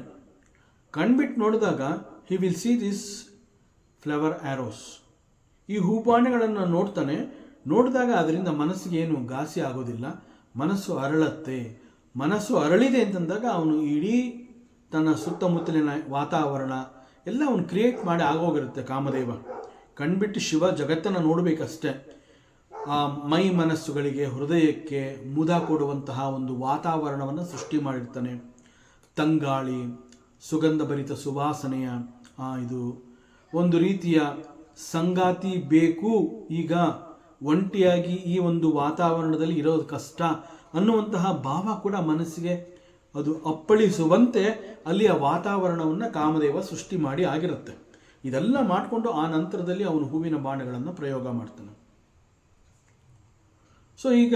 ಕಣ್ಬಿಟ್ಟು ನೋಡಿದಾಗ he will see this flower arrows. ಈ ಹೂಬಾಣಗಳನ್ನು ನೋಡ್ತಾನೆ. ನೋಡಿದಾಗ ಅದರಿಂದ ಮನಸ್ಸಿಗೆ ಏನು ಘಾಸಿ ಆಗೋದಿಲ್ಲ, ಮನಸ್ಸು ಅರಳತ್ತೆ. ಮನಸ್ಸು ಅರಳಿದೆ ಅಂತಂದಾಗ ಅವನು ಇಡೀ ತನ್ನ ಸುತ್ತಮುತ್ತಲಿನ ವಾತಾವರಣ ಎಲ್ಲ ಅವನು ಕ್ರಿಯೇಟ್ ಮಾಡಿ ಆಗೋಗಿರುತ್ತೆ ಕಾಮದೇವ. ಕಣ್ಬಿಟ್ಟು ಶಿವ ಜಗತ್ತನ್ನು ನೋಡಬೇಕಷ್ಟೆ. ಆ ಮೈ ಮನಸ್ಸುಗಳಿಗೆ, ಹೃದಯಕ್ಕೆ ಮುದ ಕೊಡುವಂತಹ ಒಂದು ವಾತಾವರಣವನ್ನು ಸೃಷ್ಟಿ ಮಾಡಿರ್ತಾನೆ. ತಂಗಾಳಿ, ಸುಗಂಧಭರಿತ ಸುವಾಸನೆಯ ಇದು ಒಂದು ರೀತಿಯ ಸಂಗಾತಿ ಬೇಕು, ಈಗ ಒಂಟಿಯಾಗಿ ಈ ಒಂದು ವಾತಾವರಣದಲ್ಲಿ ಇರೋದು ಕಷ್ಟ ಅನ್ನುವಂತಹ ಭಾವ ಕೂಡ ಮನಸ್ಸಿಗೆ ಅದು ಅಪ್ಪಳಿಸುವಂತೆ ಅಲ್ಲಿಯ ವಾತಾವರಣವನ್ನು ಕಾಮದೇವ ಸೃಷ್ಟಿ ಮಾಡಿ ಆಗಿರುತ್ತೆ. ಇದೆಲ್ಲ ಮಾಡಿಕೊಂಡು ಆ ನಂತರದಲ್ಲಿ ಅವನು ಹೂವಿನ ಬಾಣಗಳನ್ನು ಪ್ರಯೋಗ ಮಾಡ್ತಾನೆ. ಸೊ ಈಗ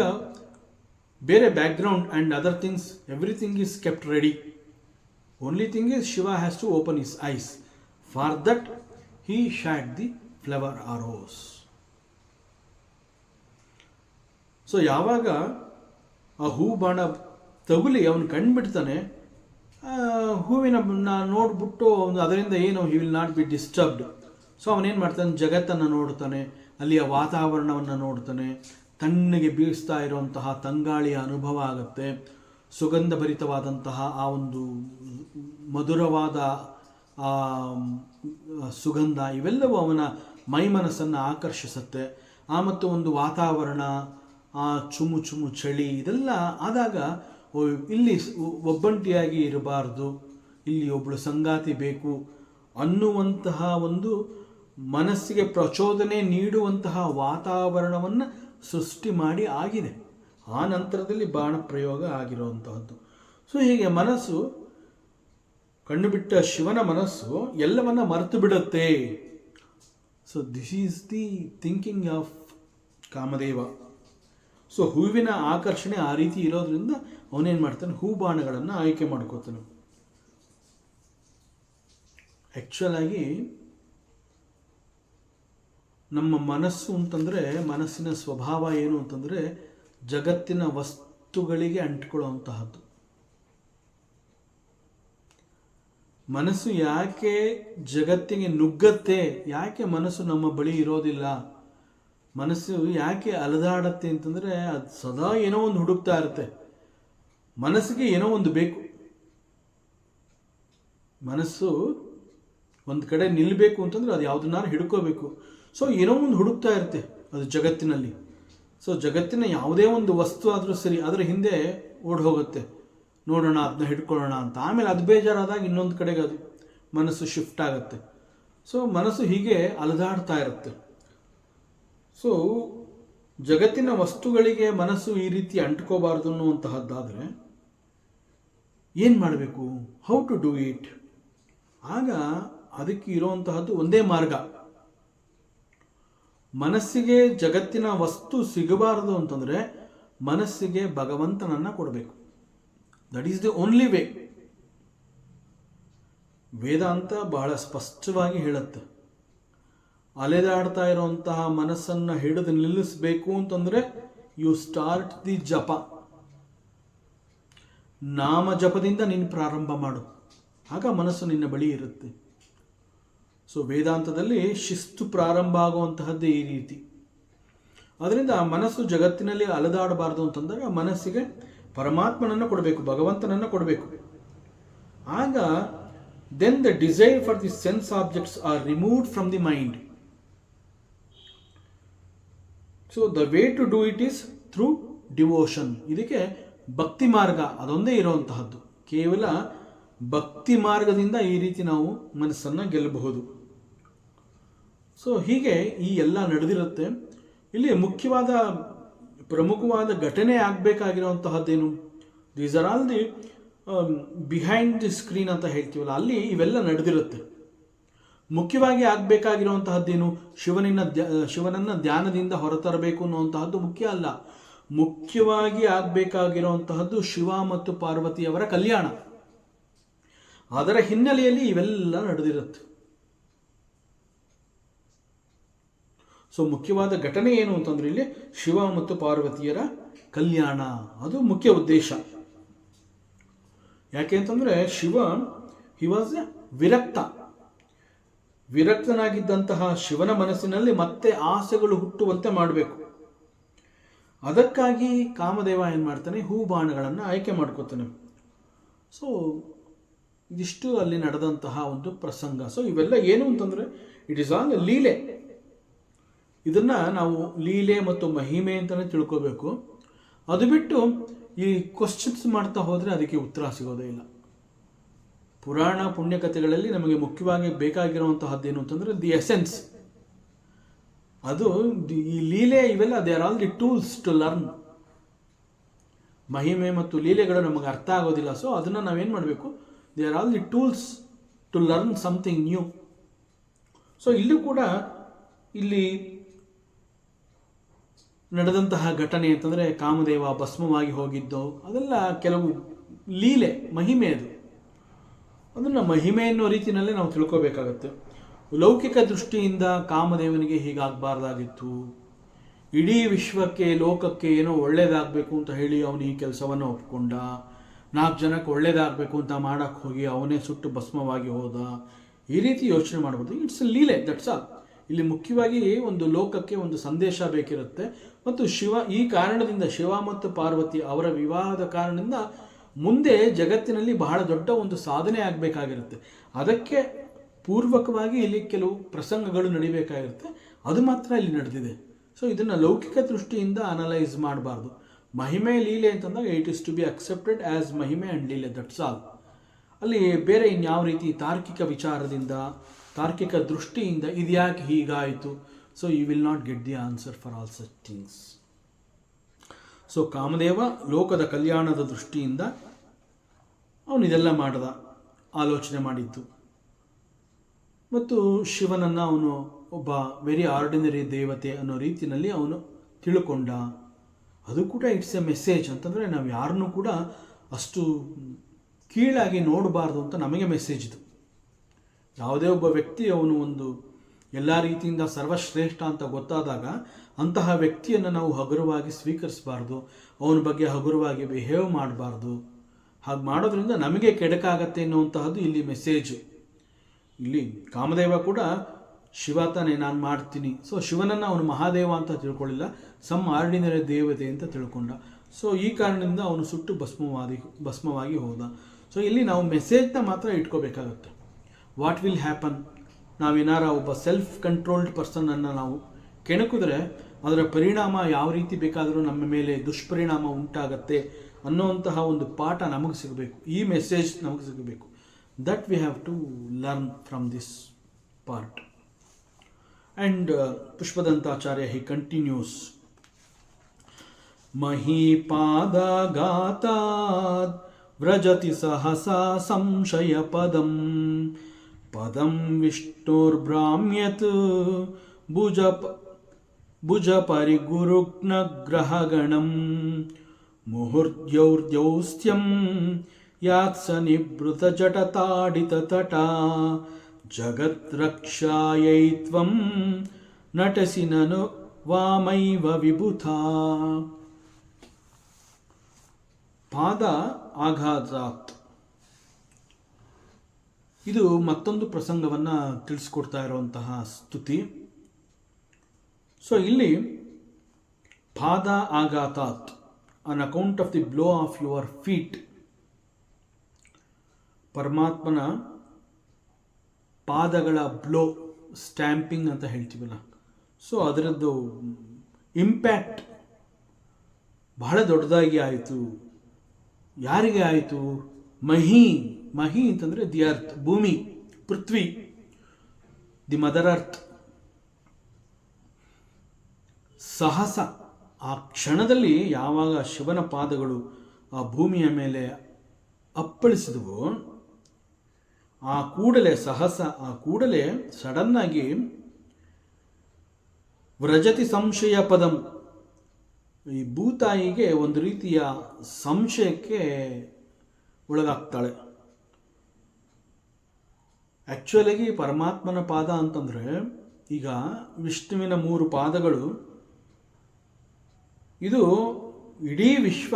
ಬೇರೆ background and other things everything is kept ready. Only thing is Shiva has to open his eyes. For that he shot the flower arrows. So ಯಾವಾಗ ಆ ಹೂ ಬಾಣ ತಗುಲಿ ಅವನು ಕಂಡುಬಿಡ್ತಾನೆ, ಹೂವಿನ ನೋಡ್ಬಿಟ್ಟು ಅದರಿಂದ ಏನು ಹಿ will not be disturbed. So ಅವನೇನು ಮಾಡ್ತಾನೆ, ಜಗತ್ತನ್ನು ನೋಡ್ತಾನೆ, ಅಲ್ಲಿಯ ವಾತಾವರಣವನ್ನು ನೋಡ್ತಾನೆ, ತಣ್ಣಗೆ ಬೀಳಿಸ್ತಾ ಇರುವಂತಹ ತಂಗಾಳಿಯ ಅನುಭವ ಆಗುತ್ತೆ, ಸುಗಂಧಭರಿತವಾದಂತಹ ಆ ಒಂದು ಮಧುರವಾದ ಸುಗಂಧ ಇವೆಲ್ಲವೂ ಅವನ ಮೈ ಮನಸ್ಸನ್ನು ಆಕರ್ಷಿಸುತ್ತೆ. ಮತ್ತು ಒಂದು ವಾತಾವರಣ, ಚುಮು ಚುಮು ಚಳಿ ಇದೆಲ್ಲ ಆದಾಗ ಇಲ್ಲಿ ಒಬ್ಬಂಟಿಯಾಗಿ ಇರಬಾರ್ದು, ಇಲ್ಲಿ ಒಬ್ಬಳು ಸಂಗಾತಿ ಬೇಕು ಅನ್ನುವಂತಹ ಒಂದು ಮನಸ್ಸಿಗೆ ಪ್ರಚೋದನೆ ನೀಡುವಂತಹ ವಾತಾವರಣವನ್ನು ಸೃಷ್ಟಿ ಮಾಡಿ ಆಗಿದೆ. ಆ ನಂತರದಲ್ಲಿ ಬಾಣ ಪ್ರಯೋಗ ಆಗಿರುವಂತಹದ್ದು. ಸೊ ಹೀಗೆ ಮನಸ್ಸು, ಕಂಡುಬಿಟ್ಟ ಶಿವನ ಮನಸ್ಸು ಎಲ್ಲವನ್ನ ಮರೆತು ಬಿಡುತ್ತೆ. So this is the thinking of Kamadeva. So ಹೂವಿನ ಆಕರ್ಷಣೆ ಆ ರೀತಿ ಇರೋದ್ರಿಂದ ಅವನೇನು ಮಾಡ್ತಾನೆ, ಹೂ ಬಾಣಗಳನ್ನು ಆಯ್ಕೆ ಮಾಡ್ಕೋತಾನೆ. ಆ್ಯಕ್ಚುಲಾಗಿ ನಮ್ಮ ಮನಸ್ಸು ಅಂತಂದರೆ, ಮನಸ್ಸಿನ ಸ್ವಭಾವ ಏನು ಅಂತಂದರೆ ಜಗತ್ತಿನ ವಸ್ತುಗಳಿಗೆ ಅಂಟ್ಕೊಳ್ಳುವಂತಹದ್ದು. ಮನಸ್ಸು ಯಾಕೆ ಜಗತ್ತಿಗೆ ನುಗ್ಗತ್ತೆ, ಯಾಕೆ ಮನಸ್ಸು ನಮ್ಮ ಬಳಿ ಇರೋದಿಲ್ಲ, ಮನಸ್ಸು ಯಾಕೆ ಅಲದಾಡತ್ತೆ ಅಂತಂದರೆ ಅದು ಸದಾ ಏನೋ ಒಂದು ಹುಡುಕ್ತಾ ಇರುತ್ತೆ. ಮನಸ್ಸಿಗೆ ಏನೋ ಒಂದು ಬೇಕು. ಮನಸ್ಸು ಒಂದು ಕಡೆ ನಿಲ್ಲಬೇಕು ಅಂತಂದರೆ ಅದು ಯಾವುದನ್ನಾರು ಹಿಡ್ಕೋಬೇಕು. ಸೊ ಏನೋ ಒಂದು ಹುಡುಕ್ತಾ ಇರುತ್ತೆ ಅದು ಜಗತ್ತಿನಲ್ಲಿ. ಸೊ ಜಗತ್ತಿನ ಯಾವುದೇ ಒಂದು ವಸ್ತು ಆದರೂ ಸರಿ, ಅದರ ಹಿಂದೆ ಓಡಿ ಹೋಗುತ್ತೆ, ನೋಡೋಣ ಅದನ್ನ ಹಿಡ್ಕೊಳ್ಳೋಣ ಅಂತ. ಆಮೇಲೆ ಅದು ಬೇಜಾರಾದಾಗ ಇನ್ನೊಂದು ಕಡೆಗೆ ಅದು ಮನಸ್ಸು ಶಿಫ್ಟ್ ಆಗುತ್ತೆ. ಸೊ ಮನಸ್ಸು ಹೀಗೆ ಅಲದಾಡ್ತಾ ಇರುತ್ತೆ. ಸೊ ಜಗತ್ತಿನ ವಸ್ತುಗಳಿಗೆ ಮನಸ್ಸು ಈ ರೀತಿ ಅಂಟ್ಕೋಬಾರ್ದು ಅನ್ನುವಂತಹದ್ದಾದರೆ ಏನು ಮಾಡಬೇಕು, ಹೌ ಟು ಡೂ ಇಟ್? ಆಗ ಅದಕ್ಕೆ ಇರುವಂತಹದ್ದು ಒಂದೇ ಮಾರ್ಗ. ಮನಸ್ಸಿಗೆ ಜಗತ್ತಿನ ವಸ್ತು ಸಿಗಬಾರದು ಅಂತಂದರೆ ಮನಸ್ಸಿಗೆ ಭಗವಂತನನ್ನು ಕೊಡಬೇಕು. That is the only way. Vedanta ಬಹಳ ಸ್ಪಷ್ಟವಾಗಿ ಹೇಳುತ್ತೆ, ಅಲೆದಾಡ್ತಾ ಇರುವಂತಹ ಮನಸ್ಸನ್ನು ಹಿಡಿದು ನಿಲ್ಲಿಸಬೇಕು ಅಂತಂದರೆ ಯು ಸ್ಟಾರ್ಟ್ ದಿ ಜಪ. ನಾಮ ಜಪದಿಂದ ನೀನು ಪ್ರಾರಂಭ ಮಾಡು, ಆಗ ಮನಸ್ಸು ನಿನ್ನ ಬಳಿ ಇರುತ್ತೆ. ಸೊ ವೇದಾಂತದಲ್ಲಿ ಶಿಸ್ತು ಪ್ರಾರಂಭ ಆಗುವಂತಹದ್ದೇ ಈ ರೀತಿ. ಅದರಿಂದ ಮನಸ್ಸು ಜಗತ್ತಿನಲ್ಲಿ ಅಲೆದಾಡಬಾರ್ದು ಅಂತಂದಾಗ ಮನಸ್ಸಿಗೆ ಪರಮಾತ್ಮನನ್ನು ಕೊಡಬೇಕು, ಭಗವಂತನನ್ನು ಕೊಡಬೇಕು. ಆಗ then the desire for the sense objects are removed from the mind. So the way to do it is through devotion. ಇದಕ್ಕೆ ಭಕ್ತಿ ಮಾರ್ಗ ಅದೊಂದೇ ಇರುವಂತಹದ್ದು. ಕೇವಲ ಭಕ್ತಿ ಮಾರ್ಗದಿಂದ ಈ ರೀತಿ ನಾವು ಮನಸ್ಸನ್ನು ಗೆಲ್ಲಬಹುದು. ಸೊ ಹೀಗೆ ಈ ಎಲ್ಲ ನಡೆದಿರುತ್ತೆ. ಇಲ್ಲಿ ಮುಖ್ಯವಾದ ಪ್ರಮುಖವಾದ ಘಟನೆ ಆಗಬೇಕಾಗಿರುವಂತಹದ್ದೇನು, these are all the behind the screen ಅಂತ ಹೇಳ್ತೀವಲ್ಲ, ಅಲ್ಲಿ ಇವೆಲ್ಲ ನಡೆದಿರುತ್ತೆ. ಮುಖ್ಯವಾಗಿ ಆಗಬೇಕಾಗಿರುವಂತಹದ್ದೇನು, ಶಿವನನ್ನು ಧ್ಯಾನದಿಂದ ಹೊರತರಬೇಕು ಅನ್ನುವಂತಹದ್ದು ಮುಖ್ಯ ಅಲ್ಲ. ಮುಖ್ಯವಾಗಿ ಆಗಬೇಕಾಗಿರುವಂತಹದ್ದು ಶಿವ ಮತ್ತು ಪಾರ್ವತಿಯವರ ಕಲ್ಯಾಣ. ಅದರ ಹಿನ್ನೆಲೆಯಲ್ಲಿ ಇವೆಲ್ಲ ನಡೆದಿರುತ್ತೆ. ಸೊ ಮುಖ್ಯವಾದ ಘಟನೆ ಏನು ಅಂತಂದ್ರೆ ಇಲ್ಲಿ ಶಿವ ಮತ್ತು ಪಾರ್ವತಿಯರ ಕಲ್ಯಾಣ, ಅದು ಮುಖ್ಯ ಉದ್ದೇಶ. ಯಾಕೆ ಅಂತಂದ್ರೆ ಶಿವ ಹಿ ವಾಸ್ ವಿರಕ್ತನಾಗಿದ್ದಂತಹ ಶಿವನ ಮನಸ್ಸಿನಲ್ಲಿ ಮತ್ತೆ ಆಸೆಗಳು ಹುಟ್ಟುವಂತೆ ಮಾಡಬೇಕು. ಅದಕ್ಕಾಗಿ ಕಾಮದೇವ ಏನು ಮಾಡ್ತಾನೆ, ಹೂ ಬಾಣಗಳನ್ನು ಆಯ್ಕೆ ಮಾಡ್ಕೋತಾನೆ. ಸೊ ಇದಿಷ್ಟು ಅಲ್ಲಿ ನಡೆದಂತಹ ಒಂದು ಪ್ರಸಂಗ. ಸೊ ಇವೆಲ್ಲ ಏನು ಅಂತಂದರೆ ಇಟ್ ಈಸ್ ಆಲ್ ಲೀಲೆ. ಇದನ್ನು ನಾವು ಲೀಲೆ ಮತ್ತು ಮಹಿಮೆ ಅಂತಲೇ ತಿಳ್ಕೋಬೇಕು. ಅದು ಬಿಟ್ಟು ಈ ಕ್ವಶನ್ಸ್ ಮಾಡ್ತಾ ಹೋದರೆ ಅದಕ್ಕೆ ಉತ್ತರ ಸಿಗೋದೇ ಇಲ್ಲ. ಪುರಾಣ ಪುಣ್ಯಕಥೆಗಳಲ್ಲಿ ನಮಗೆ ಮುಖ್ಯವಾಗಿ ಬೇಕಾಗಿರುವಂತಹದ್ದೇನು ಅಂತಂದರೆ ದಿ ಎಸೆನ್ಸ್. ಅದು ಈ ಲೀಲೆ ಇವೆಲ್ಲ they are all the tools to learn. ಮಹಿಮೆ ಮತ್ತು ಲೀಲೆಗಳು ನಮಗೆ ಅರ್ಥ ಆಗೋದಿಲ್ಲ. ಸೊ ಅದನ್ನು ನಾವೇನು ಮಾಡಬೇಕು, they are all the tools to learn something new. So ಇಲ್ಲೂ ಕೂಡ ಇಲ್ಲಿ ನಡೆದಂತಹ ಘಟನೆ ಅಂತಂದರೆ ಕಾಮದೇವ ಭಸ್ಮವಾಗಿ ಹೋಗಿದ್ದು ಅದೆಲ್ಲ ಕೆಲವು ಲೀಲೆ, ಮಹಿಮೆ. ಅದನ್ನು ಮಹಿಮೆ ಅನ್ನೋ ರೀತಿಯಲ್ಲೇ ನಾವು ತಿಳ್ಕೋಬೇಕಾಗತ್ತೆ. ಲೌಕಿಕ ದೃಷ್ಟಿಯಿಂದ ಕಾಮದೇವನಿಗೆ ಹೀಗಾಗಬಾರ್ದಾಗಿತ್ತು, ಇಡೀ ವಿಶ್ವಕ್ಕೆ ಲೋಕಕ್ಕೆ ಏನೋ ಒಳ್ಳೇದಾಗಬೇಕು ಅಂತ ಹೇಳಿ ಅವನು ಈ ಕೆಲಸವನ್ನು ಒಪ್ಕೊಂಡ, 4 ಜನಕ್ಕೆ ಒಳ್ಳೇದಾಗಬೇಕು ಅಂತ ಮಾಡೋಕ್ಕೆ ಹೋಗಿ ಅವನೇ ಸುಟ್ಟು ಭಸ್ಮವಾಗಿ ಹೋದ, ಈ ರೀತಿ ಯೋಚನೆ ಮಾಡ್ಬೋದು. It's Leele, that's all. ಇಲ್ಲಿ ಮುಖ್ಯವಾಗಿ ಒಂದು ಲೋಕಕ್ಕೆ ಒಂದು ಸಂದೇಶ ಬೇಕಿರುತ್ತೆ. ಮತ್ತು ಈ ಕಾರಣದಿಂದ ಶಿವ ಮತ್ತು ಪಾರ್ವತಿ ಅವರ ವಿವಾಹದ ಕಾರಣದಿಂದ ಮುಂದೆ ಜಗತ್ತಿನಲ್ಲಿ ಬಹಳ ದೊಡ್ಡ ಒಂದು ಸಾಧನೆ ಆಗಬೇಕಾಗಿರುತ್ತೆ. ಅದಕ್ಕೆ ಪೂರ್ವಕವಾಗಿ ಇಲ್ಲಿ ಕೆಲವು ಪ್ರಸಂಗಗಳು ನಡಿಬೇಕಾಗಿರುತ್ತೆ. ಅದು ಮಾತ್ರ ಇಲ್ಲಿ ನಡೆದಿದೆ. ಸೊ ಇದನ್ನು ಲೌಕಿಕ ದೃಷ್ಟಿಯಿಂದ ಅನಲೈಸ್ ಮಾಡಬಾರ್ದು. ಮಹಿಮೆ ಲೀಲೆ ಅಂತಂದಾಗ it is to be accepted as mahime and leele, that's all. ಅಲ್ಲಿ ಬೇರೆ ಇನ್ಯಾವ ರೀತಿ ತಾರ್ಕಿಕ ವಿಚಾರದಿಂದ, ತಾರ್ಕಿಕ ದೃಷ್ಟಿಯಿಂದ ಇದ್ಯಾಕೆ ಹೀಗಾಯಿತು, so you will not get the answer for all such things. So Kamadeva ಲೋಕದ ಕಲ್ಯಾಣದ ದೃಷ್ಟಿಯಿಂದ ಅವನು ಇದೆಲ್ಲ ಮಾಡ್ದ, ಆಲೋಚನೆ ಮಾಡಿದ್ದು. ಮತ್ತು ಶಿವನನ್ನು ಅವನು ಒಬ್ಬ ವೆರಿ ಆರ್ಡಿನರಿ ದೇವತೆ ಅನ್ನೋ ರೀತಿಯಲ್ಲಿ ಅವನು ತಿಳ್ಕೊಂಡ. ಅದು ಕೂಡ ಇಟ್ಸ್ ಎ ಮೆಸೇಜ್. ಅಂತಂದರೆ ನಾವು ಯಾರನ್ನೂ ಕೂಡ ಅಷ್ಟು ಕೀಳಾಗಿ ನೋಡಬಾರ್ದು ಅಂತ ನಮಗೆ ಮೆಸೇಜ್ ಇದು. ಯಾವುದೇ ಒಬ್ಬ ವ್ಯಕ್ತಿ ಅವನು ಒಂದು ಎಲ್ಲ ರೀತಿಯಿಂದ ಸರ್ವಶ್ರೇಷ್ಠ ಅಂತ ಗೊತ್ತಾದಾಗ ಅಂತಹ ವ್ಯಕ್ತಿಯನ್ನು ನಾವು ಹಗುರವಾಗಿ ಸ್ವೀಕರಿಸಬಾರ್ದು, ಅವನ ಬಗ್ಗೆ ಹಗುರವಾಗಿ ಬಿಹೇವ್ ಮಾಡಬಾರ್ದು. ಹಾಗೆ ಮಾಡೋದ್ರಿಂದ ನಮಗೆ ಕೆಡಕಾಗತ್ತೆ ಅನ್ನುವಂತಹದ್ದು ಇಲ್ಲಿ ಮೆಸೇಜು. ಇಲ್ಲಿ ಕಾಮದೇವ ಕೂಡ ಶಿವ ತಾನೇ ನಾನು ಮಾಡ್ತೀನಿ, ಸೊ ಶಿವನನ್ನು ಅವನು ಮಹಾದೇವ ಅಂತ ತಿಳ್ಕೊಳ್ಳಿಲ್ಲ, ಸಮ್ ಆರ್ಡಿನರಿ ದೇವತೆ ಅಂತ ತಿಳ್ಕೊಂಡ. ಸೊ ಈ ಕಾರಣದಿಂದ ಅವನು ಸುಟ್ಟು ಭಸ್ಮವಾಗಿ ಹೋದ. ಸೊ ಇಲ್ಲಿ ನಾವು ಮೆಸೇಜ್ನ ಮಾತ್ರ ಇಟ್ಕೋಬೇಕಾಗತ್ತೆ. ವಾಟ್ ವಿಲ್ ಹ್ಯಾಪನ್, ನಾವೇನಾರ ಒಬ್ಬ ಸೆಲ್ಫ್ ಕಂಟ್ರೋಲ್ಡ್ ಪರ್ಸನನ್ನು ನಾವು ಕೆಣಕಿದ್ರೆ ಅದರ ಪರಿಣಾಮ ಯಾವ ರೀತಿ ಬೇಕಾದರೂ ನಮ್ಮ ಮೇಲೆ ದುಷ್ಪರಿಣಾಮ ಉಂಟಾಗತ್ತೆ ಅನ್ನೋಂತಹ ಒಂದು ಪಾಠ ನಮಗೆ ಸಿಗಬೇಕು, ಈ ಮೆಸೇಜ್ ನಮಗೆ ಸಿಗಬೇಕು. That we have to learn from this part. And Pushpadantacharya he continues, ಮಹೀಪಾದಗಾತಾದ್ ವ್ರಜತಿ ಸಹಸಾ ಸಂಶಯ ಪದಂ ಪದಂ ವಿಷ್ಣುರ್ಬ್ರಾಹ್ಮ್ಯತ್ ಭುಜ ಪರಿಗುರುಗ್ನ ಗ್ರಹಗಣಂ ಮುಹುರ್ದ್ಯೌರ್ದ್ಯೌಸ್ತ್ಯಂ ಯಾತ್ಸ ನಿಭೃತ ಜಟತಾಡಿತ ತಟಾ ಜಗದ್ರಕ್ಷಾಯೈತ್ವಂ ನಟಸಿ ನನು ವಾಮೈವ ವಿಭುತಾ. ಪಾದ ಆಘಾತಾತ್, ಇದು ಮತ್ತೊಂದು ಪ್ರಸಂಗವನ್ನು ತಿಳಿಸ್ಕೊಡ್ತಾ ಇರುವಂತಹ ಸ್ತುತಿ. ಸೊ ಇಲ್ಲಿ ಪಾದ ಆಘಾತಾತ್, on account of the blow of your feet, ಪರಮಾತ್ಮನ ಪಾದಗಳ ಬ್ಲೋ, ಸ್ಟ್ಯಾಂಪಿಂಗ್ ಅಂತ ಹೇಳ್ತೀವಲ್ಲ, ಸೊ ಅದರದ್ದು ಇಂಪ್ಯಾಕ್ಟ್ ಬಹಳ ದೊಡ್ಡದಾಗಿ ಆಯಿತು. ಯಾರಿಗೆ ಆಯಿತು? ಮಹಿ ಅಂತಂದರೆ ದಿ ಅರ್ತ್, ಭೂಮಿ, ಪೃಥ್ವಿ, ದಿ ಮದರ್ ಅರ್ತ್. ಸಹಸ, ಆ ಕ್ಷಣದಲ್ಲಿ ಯಾವಾಗ ಶಿವನ ಪಾದಗಳು ಆ ಭೂಮಿಯ ಮೇಲೆ ಅಪ್ಪಳಿಸಿದವು, ಆ ಕೂಡಲೇ ಸಡನ್ನಾಗಿ ವ್ರಜತಿ ಸಂಶಯ ಪದಂ, ಈ ಭೂತಾಯಿಗೆ ಒಂದು ರೀತಿಯ ಸಂಶಯಕ್ಕೆ ಒಳಗಾಗ್ತಾಳೆ. ಆ್ಯಕ್ಚುಲಾಗಿ ಪರಮಾತ್ಮನ ಪಾದ ಅಂತಂದರೆ, ಈಗ ವಿಷ್ಣುವಿನ 3 ಪಾದಗಳು, ಇದು ಇಡೀ ವಿಶ್ವ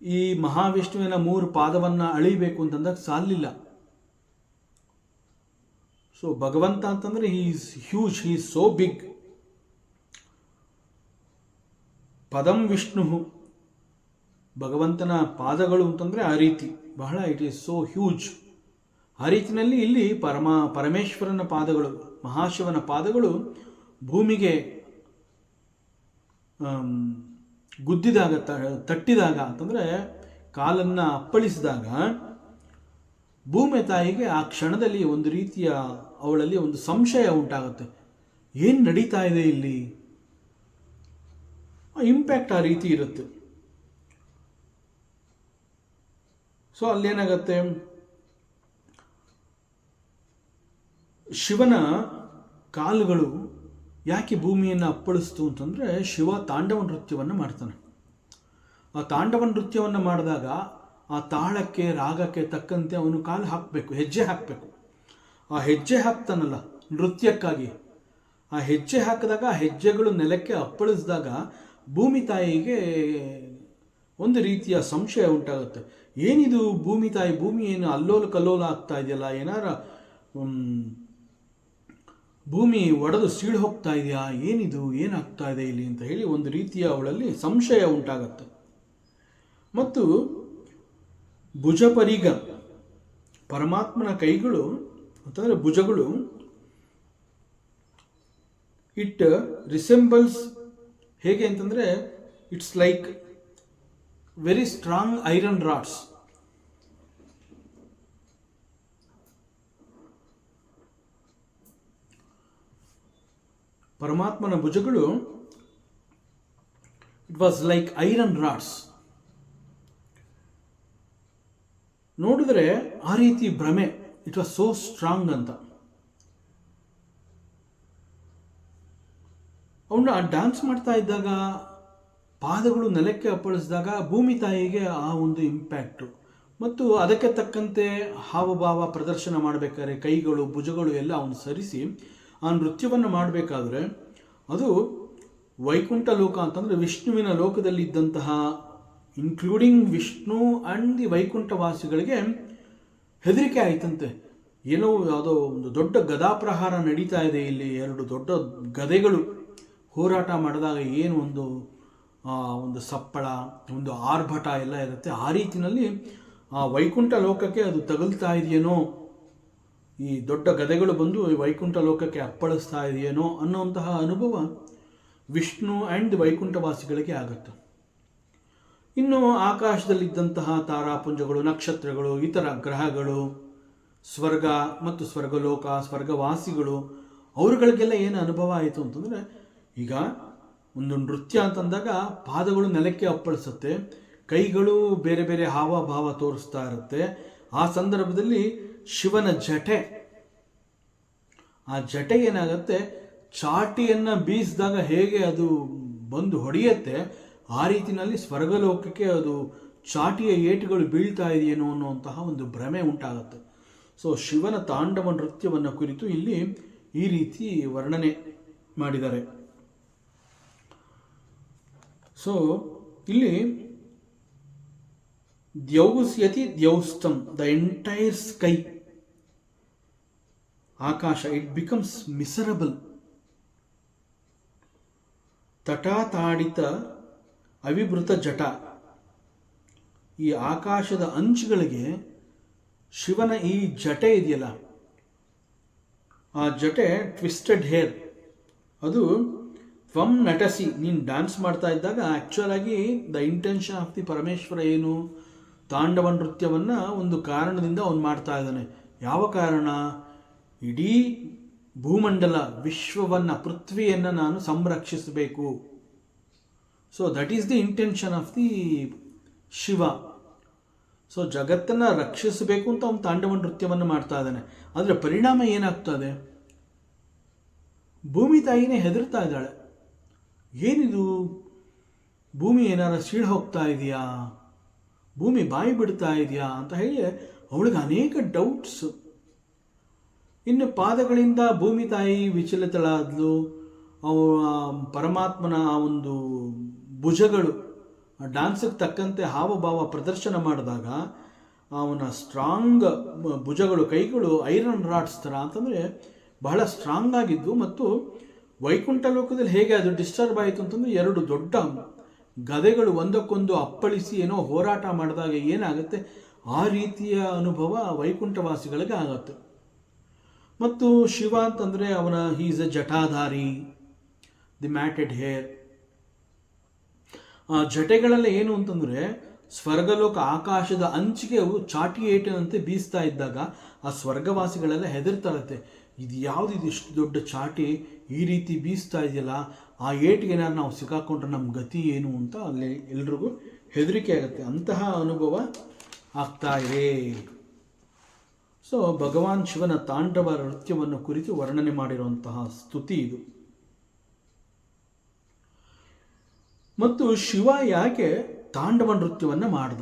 ಈ ಮಹಾವಿಷ್ಣುವಿನ 3 ಪಾದವನ್ನು ಅಳಿಬೇಕು ಅಂತಂದಾಗ ಸಾಲಿಲ್ಲ. ಸೊ ಭಗವಂತ ಅಂತಂದರೆ he is huge, he is so big. ಪದಂ ವಿಷ್ಣು, ಭಗವಂತನ ಪಾದಗಳು ಅಂತಂದರೆ ಆ ರೀತಿ ಬಹಳ ಇಟ್ ಈಸ್ ಸೋ ಹ್ಯೂಜ್. ಆ ರೀತಿಯಲ್ಲಿ ಇಲ್ಲಿ ಪರಮೇಶ್ವರನ ಪಾದಗಳು, ಮಹಾಶಿವನ ಪಾದಗಳು ಭೂಮಿಗೆ ಗುದ್ದಿದಾಗ, ತಟ್ಟಿದಾಗ ಅಂತಂದರೆ ಕಾಲನ್ನು ಅಪ್ಪಳಿಸಿದಾಗ ಭೂಮಿ ತಾಯಿಗೆ ಆ ಕ್ಷಣದಲ್ಲಿ ಒಂದು ರೀತಿಯ ಅವಳಲ್ಲಿ ಒಂದು ಸಂಶಯ ಉಂಟಾಗುತ್ತೆ. ಏನು ನಡೀತಾ ಇದೆ ಇಲ್ಲಿ? ಇಂಪ್ಯಾಕ್ಟ್ ಆ ರೀತಿ ಇರುತ್ತೆ. ಸೊ ಅಲ್ಲೇನಾಗತ್ತೆ, ಶಿವನ ಕಾಲುಗಳು ಯಾಕೆ ಭೂಮಿಯನ್ನು ಅಪ್ಪಳಿಸ್ತು ಅಂತಂದರೆ ಶಿವ ತಾಂಡವ ನೃತ್ಯವನ್ನು ಮಾಡ್ತಾನೆ. ಆ ತಾಂಡವ ನೃತ್ಯವನ್ನು ಮಾಡಿದಾಗ ಆ ತಾಳಕ್ಕೆ ರಾಗಕ್ಕೆ ತಕ್ಕಂತೆ ಅವನು ಕಾಲು ಹಾಕಬೇಕು, ಹೆಜ್ಜೆ ಹಾಕಬೇಕು. ಆ ಹೆಜ್ಜೆ ಹಾಕ್ತಾನಲ್ಲ ನೃತ್ಯಕ್ಕಾಗಿ, ಆ ಹೆಜ್ಜೆ ಹಾಕಿದಾಗ ಆ ಹೆಜ್ಜೆಗಳು ನೆಲಕ್ಕೆ ಅಪ್ಪಳಿಸಿದಾಗ ಭೂಮಿ ತಾಯಿಗೆ ಒಂದು ರೀತಿಯ ಸಂಶಯ ಉಂಟಾಗುತ್ತೆ. ಏನಿದು ಭೂಮಿ ತಾಯಿ, ಭೂಮಿ ಏನು ಅಲ್ಲೋಲ ಕಲ್ಲೋಲ ಆಗ್ತಾ ಇದೆಯಲ್ಲ, ಏನಾರ ಭೂಮಿ ಒಡೆದು ಸೀಳು ಹೋಗ್ತಾ ಇದೆಯಾ, ಏನಿದು, ಏನಾಗ್ತಾ ಇದೆ ಇಲ್ಲಿ ಅಂತ ಹೇಳಿ ಒಂದು ರೀತಿಯ ಅವಳಲ್ಲಿ ಸಂಶಯ ಉಂಟಾಗತ್ತೆ. ಮತ್ತು ಭುಜಪರಿಗ, ಪರಮಾತ್ಮನ ಕೈಗಳು ಅಂತಂದರೆ ಭುಜಗಳು, ಇಟ್ ರಿಸೆಂಬಲ್ಸ್ ಹೇಗೆ ಅಂತಂದರೆ it's like very strong iron rods. ಪರಮಾತ್ಮನ ಭುಜಗಳು it was like iron rods. ನೋಡಿದ್ರೆ ಆ ರೀತಿ ಭ್ರಮೆ, ಇಟ್ ವಾಸ್ ಸೋ ಸ್ಟ್ರಾಂಗ್ ಅಂತ. ಅವನ್ನ ಡ್ಯಾನ್ಸ್ ಮಾಡ್ತಾ ಇದ್ದಾಗ ಪಾದಗಳು ನೆಲಕ್ಕೆ ಅಪ್ಪಳಿಸಿದಾಗ ಭೂಮಿ ತಾಯಿಗೆ ಆ ಒಂದು ಇಂಪ್ಯಾಕ್ಟು, ಮತ್ತು ಅದಕ್ಕೆ ತಕ್ಕಂತೆ ಹಾವಭಾವ ಪ್ರದರ್ಶನ ಮಾಡಬೇಕಾದ್ರೆ ಕೈಗಳು ಭುಜಗಳು ಎಲ್ಲ ಅವನು ಸರಿಸಿ ಆ ನೃತ್ಯವನ್ನು ಮಾಡಬೇಕಾದ್ರೆ ಅದು ವೈಕುಂಠ ಲೋಕ ಅಂತಂದರೆ ವಿಷ್ಣುವಿನ ಲೋಕದಲ್ಲಿದ್ದಂತಹ ಇನ್ಕ್ಲೂಡಿಂಗ್ ವಿಷ್ಣು ಆ್ಯಂಡ್ ದಿ ವೈಕುಂಠವಾಸಿಗಳಿಗೆ ಹೆದರಿಕೆ ಆಯ್ತಂತೆ. ಏನೋ ಯಾವುದೋ ಒಂದು ದೊಡ್ಡ ಗದಾಪ್ರಹಾರ ನಡೀತಾ ಇದೆ ಇಲ್ಲಿ, ಎರಡು ದೊಡ್ಡ ಗದೆಗಳು ಹೋರಾಟ ಮಾಡಿದಾಗ ಏನು ಒಂದು ಸಪ್ಪಳ, ಒಂದು ಆರ್ಭಟ ಎಲ್ಲ ಇರುತ್ತೆ. ಆ ರೀತಿಯಲ್ಲಿ ಆ ವೈಕುಂಠ ಲೋಕಕ್ಕೆ ಅದು ತಗಲ್ತಾ ಇದೆಯೇನೋ, ಈ ದೊಡ್ಡ ಗದೆಗಳು ಬಂದು ವೈಕುಂಠ ಲೋಕಕ್ಕೆ ಅಪ್ಪಳಿಸ್ತಾ ಇದೆಯೇನೋ ಅನ್ನುವಂತಹ ಅನುಭವ ವಿಷ್ಣು ಆ್ಯಂಡ್ ವೈಕುಂಠವಾಸಿಗಳಿಗೆ ಆಗುತ್ತೆ. ಇನ್ನು ಆಕಾಶದಲ್ಲಿದ್ದಂತಹ ತಾರಾಪುಂಜಗಳು, ನಕ್ಷತ್ರಗಳು, ಇತರ ಗ್ರಹಗಳು, ಸ್ವರ್ಗ ಮತ್ತು ಸ್ವರ್ಗಲೋಕ, ಸ್ವರ್ಗವಾಸಿಗಳು, ಅವರುಗಳಿಗೆಲ್ಲ ಏನು ಅನುಭವ ಆಯಿತು ಅಂತಂದರೆ, ಈಗ ಒಂದು ನೃತ್ಯ ಅಂತಂದಾಗ ಪಾದಗಳು ನೆಲಕ್ಕೆ ಅಪ್ಪಳಿಸುತ್ತೆ, ಕೈಗಳು ಬೇರೆ ಬೇರೆ ಹಾವಭಾವ ತೋರಿಸ್ತಾ ಇರುತ್ತೆ. ಆ ಸಂದರ್ಭದಲ್ಲಿ ಶಿವನ ಜಟೆ, ಆ ಜಟೆ ಏನಾಗುತ್ತೆ, ಚಾಟಿಯನ್ನು ಬೀಸಿದಾಗ ಹೇಗೆ ಅದು ಬಂದು ಹೊಡೆಯುತ್ತೆ, ಆ ರೀತಿಯಲ್ಲಿ ಸ್ವರ್ಗಲೋಕಕ್ಕೆ ಅದು ಚಾಟಿಯ ಏಟುಗಳು ಬೀಳ್ತಾ ಇದೆಯೇನೋ ಅನ್ನುವಂತಹ ಒಂದು ಭ್ರಮೆ ಉಂಟಾಗುತ್ತೆ. ಸೊ ಶಿವನ ತಾಂಡವ ನೃತ್ಯವನ್ನು ಕುರಿತು ಇಲ್ಲಿ ಈ ರೀತಿ ವರ್ಣನೆ ಮಾಡಿದ್ದಾರೆ. ಸೊ ಇಲ್ಲಿ ದ್ಯೌಸ್ಯತಿ ದ್ಯೌಸ್ತಂ, ದ ಎಂಟೈರ್ ಸ್ಕೈ, ಆಕಾಶ, ಇಟ್ ಬಿಕಮ್ಸ್ ಮಿಸರಬಲ್. ತಟಾತಾಡಿತ ಅವಿಭೃತ ಜಟ, ಈ ಆಕಾಶದ ಅಂಚುಗಳಿಗೆ ಶಿವನ ಈ ಜಟೆ ಇದೆಯಲ್ಲ, ಆ ಜಟೆ ಟ್ವಿಸ್ಟೆಡ್ ಹೇರ್, ಅದು ತ್ವಂ ನಟಸಿ, ನೀನು ಡ್ಯಾನ್ಸ್ ಮಾಡ್ತಾ ಇದ್ದಾಗ ಆ್ಯಕ್ಚುಯಲ್ ಆಗಿ the intention of the Parameshwara ಏನು, ತಾಂಡವ ನೃತ್ಯವನ್ನು ಒಂದು ಕಾರಣದಿಂದ ಅವನು ಮಾಡ್ತಾ ಇದ್ದಾನೆ. ಯಾವ ಕಾರಣ? ಇಡೀ ಭೂಮಂಡಲ, ವಿಶ್ವವನ್ನು, ಪೃಥ್ವಿಯನ್ನು ನಾನು ಸಂರಕ್ಷಿಸಬೇಕು. So that is the intention of the Shiva. So ಜಗತ್ತನ್ನು ರಕ್ಷಿಸಬೇಕು ಅಂತ ಅವನು ತಾಂಡವ ನೃತ್ಯವನ್ನು ಮಾಡ್ತಾ ಇದ್ದಾನೆ. ಆದರೆ ಪರಿಣಾಮ ಏನಾಗ್ತದೆ? ಭೂಮಿ ತಾಯಿನೇ ಹೆದರ್ತಾ ಇದ್ದಾಳೆ. ಏನಿದು, ಭೂಮಿ ಏನಾರ ಸೀಳು ಹೋಗ್ತಾ ಇದೆಯಾ, ಭೂಮಿ ಬಾಯಿ ಬಿಡ್ತಾ ಇದೆಯಾ ಅಂತ ಹೇಳಿ ಅವಳಿಗೆ ಅನೇಕ ಡೌಟ್ಸ್. ಇನ್ನು ಪಾದಗಳಿಂದ ಭೂಮಿ ತಾಯಿ ವಿಚಲಿತಳಾದ್ಲು. ಪರಮಾತ್ಮನ ಆ ಒಂದು ಭುಜಗಳು ಡ್ಯಾನ್ಸಿಗೆ ತಕ್ಕಂತೆ ಹಾವಭಾವ ಪ್ರದರ್ಶನ ಮಾಡಿದಾಗ ಅವನ ಸ್ಟ್ರಾಂಗ್ ಭುಜಗಳು, ಕೈಗಳು ಐರನ್ ರಾಡ್ಸ್ ಥರ ಅಂತಂದರೆ ಬಹಳ ಸ್ಟ್ರಾಂಗ್ ಆಗಿದ್ದು. ಮತ್ತು ವೈಕುಂಠ ಲೋಕದಲ್ಲಿ ಹೇಗೆ ಅದು ಡಿಸ್ಟರ್ಬ್ ಆಯಿತು ಅಂತಂದರೆ, ಎರಡು ದೊಡ್ಡ ಗದೆಗಳು ಒಂದಕ್ಕೊಂದು ಅಪ್ಪಳಿಸಿ ಏನೋ ಹೋರಾಟ ಮಾಡಿದಾಗ ಏನಾಗುತ್ತೆ, ಆ ರೀತಿಯ ಅನುಭವ ವೈಕುಂಠವಾಸಿಗಳಿಗೆ ಆಗುತ್ತೆ. ಮತ್ತು ಶಿವ ಅಂತಂದರೆ ಅವನ ಈಸ್ ಎ ಜಟಾಧಾರಿ, ದಿ ಮ್ಯಾಟೆಡ್ ಹೇರ್. ಆ ಜಟೆಗಳೆಲ್ಲ ಏನು ಅಂತಂದರೆ ಸ್ವರ್ಗಲೋಕ ಆಕಾಶದ ಅಂಚಿಗೆ ಅವು ಚಾಟಿ ಏಟಿನಂತೆ ಬೀಸ್ತಾ ಇದ್ದಾಗ ಆ ಸ್ವರ್ಗವಾಸಿಗಳೆಲ್ಲ ಹೆದರ್ತಾರತ್ತೆ. ಇದು ಯಾವುದು, ಇದು ಇಷ್ಟು ದೊಡ್ಡ ಚಾಟಿ ಈ ರೀತಿ ಬೀಸ್ತಾ ಇದೆಯಲ್ಲ, ಆ ಏಟಿಗೆ ಏನಾದ್ರು ನಾವು ಸಿಕ್ಕಾಕೊಂಡ್ರೆ ನಮ್ಮ ಗತಿ ಏನು ಅಂತ ಅಲ್ಲಿ ಎಲ್ರಿಗೂ ಹೆದರಿಕೆ ಆಗುತ್ತೆ. ಅಂತಹ ಅನುಭವ ಆಗ್ತಾ ಇದೆ. ಸೊ ಭಗವಾನ್ ಶಿವನ ತಾಂಡವ ನೃತ್ಯವನ್ನು ಕುರಿತು ವರ್ಣನೆ ಮಾಡಿರುವಂತಹ ಸ್ತುತಿ ಇದು. ಮತ್ತು ಶಿವ ಯಾಕೆ ತಾಂಡವ ನೃತ್ಯವನ್ನು ಮಾಡ್ದ,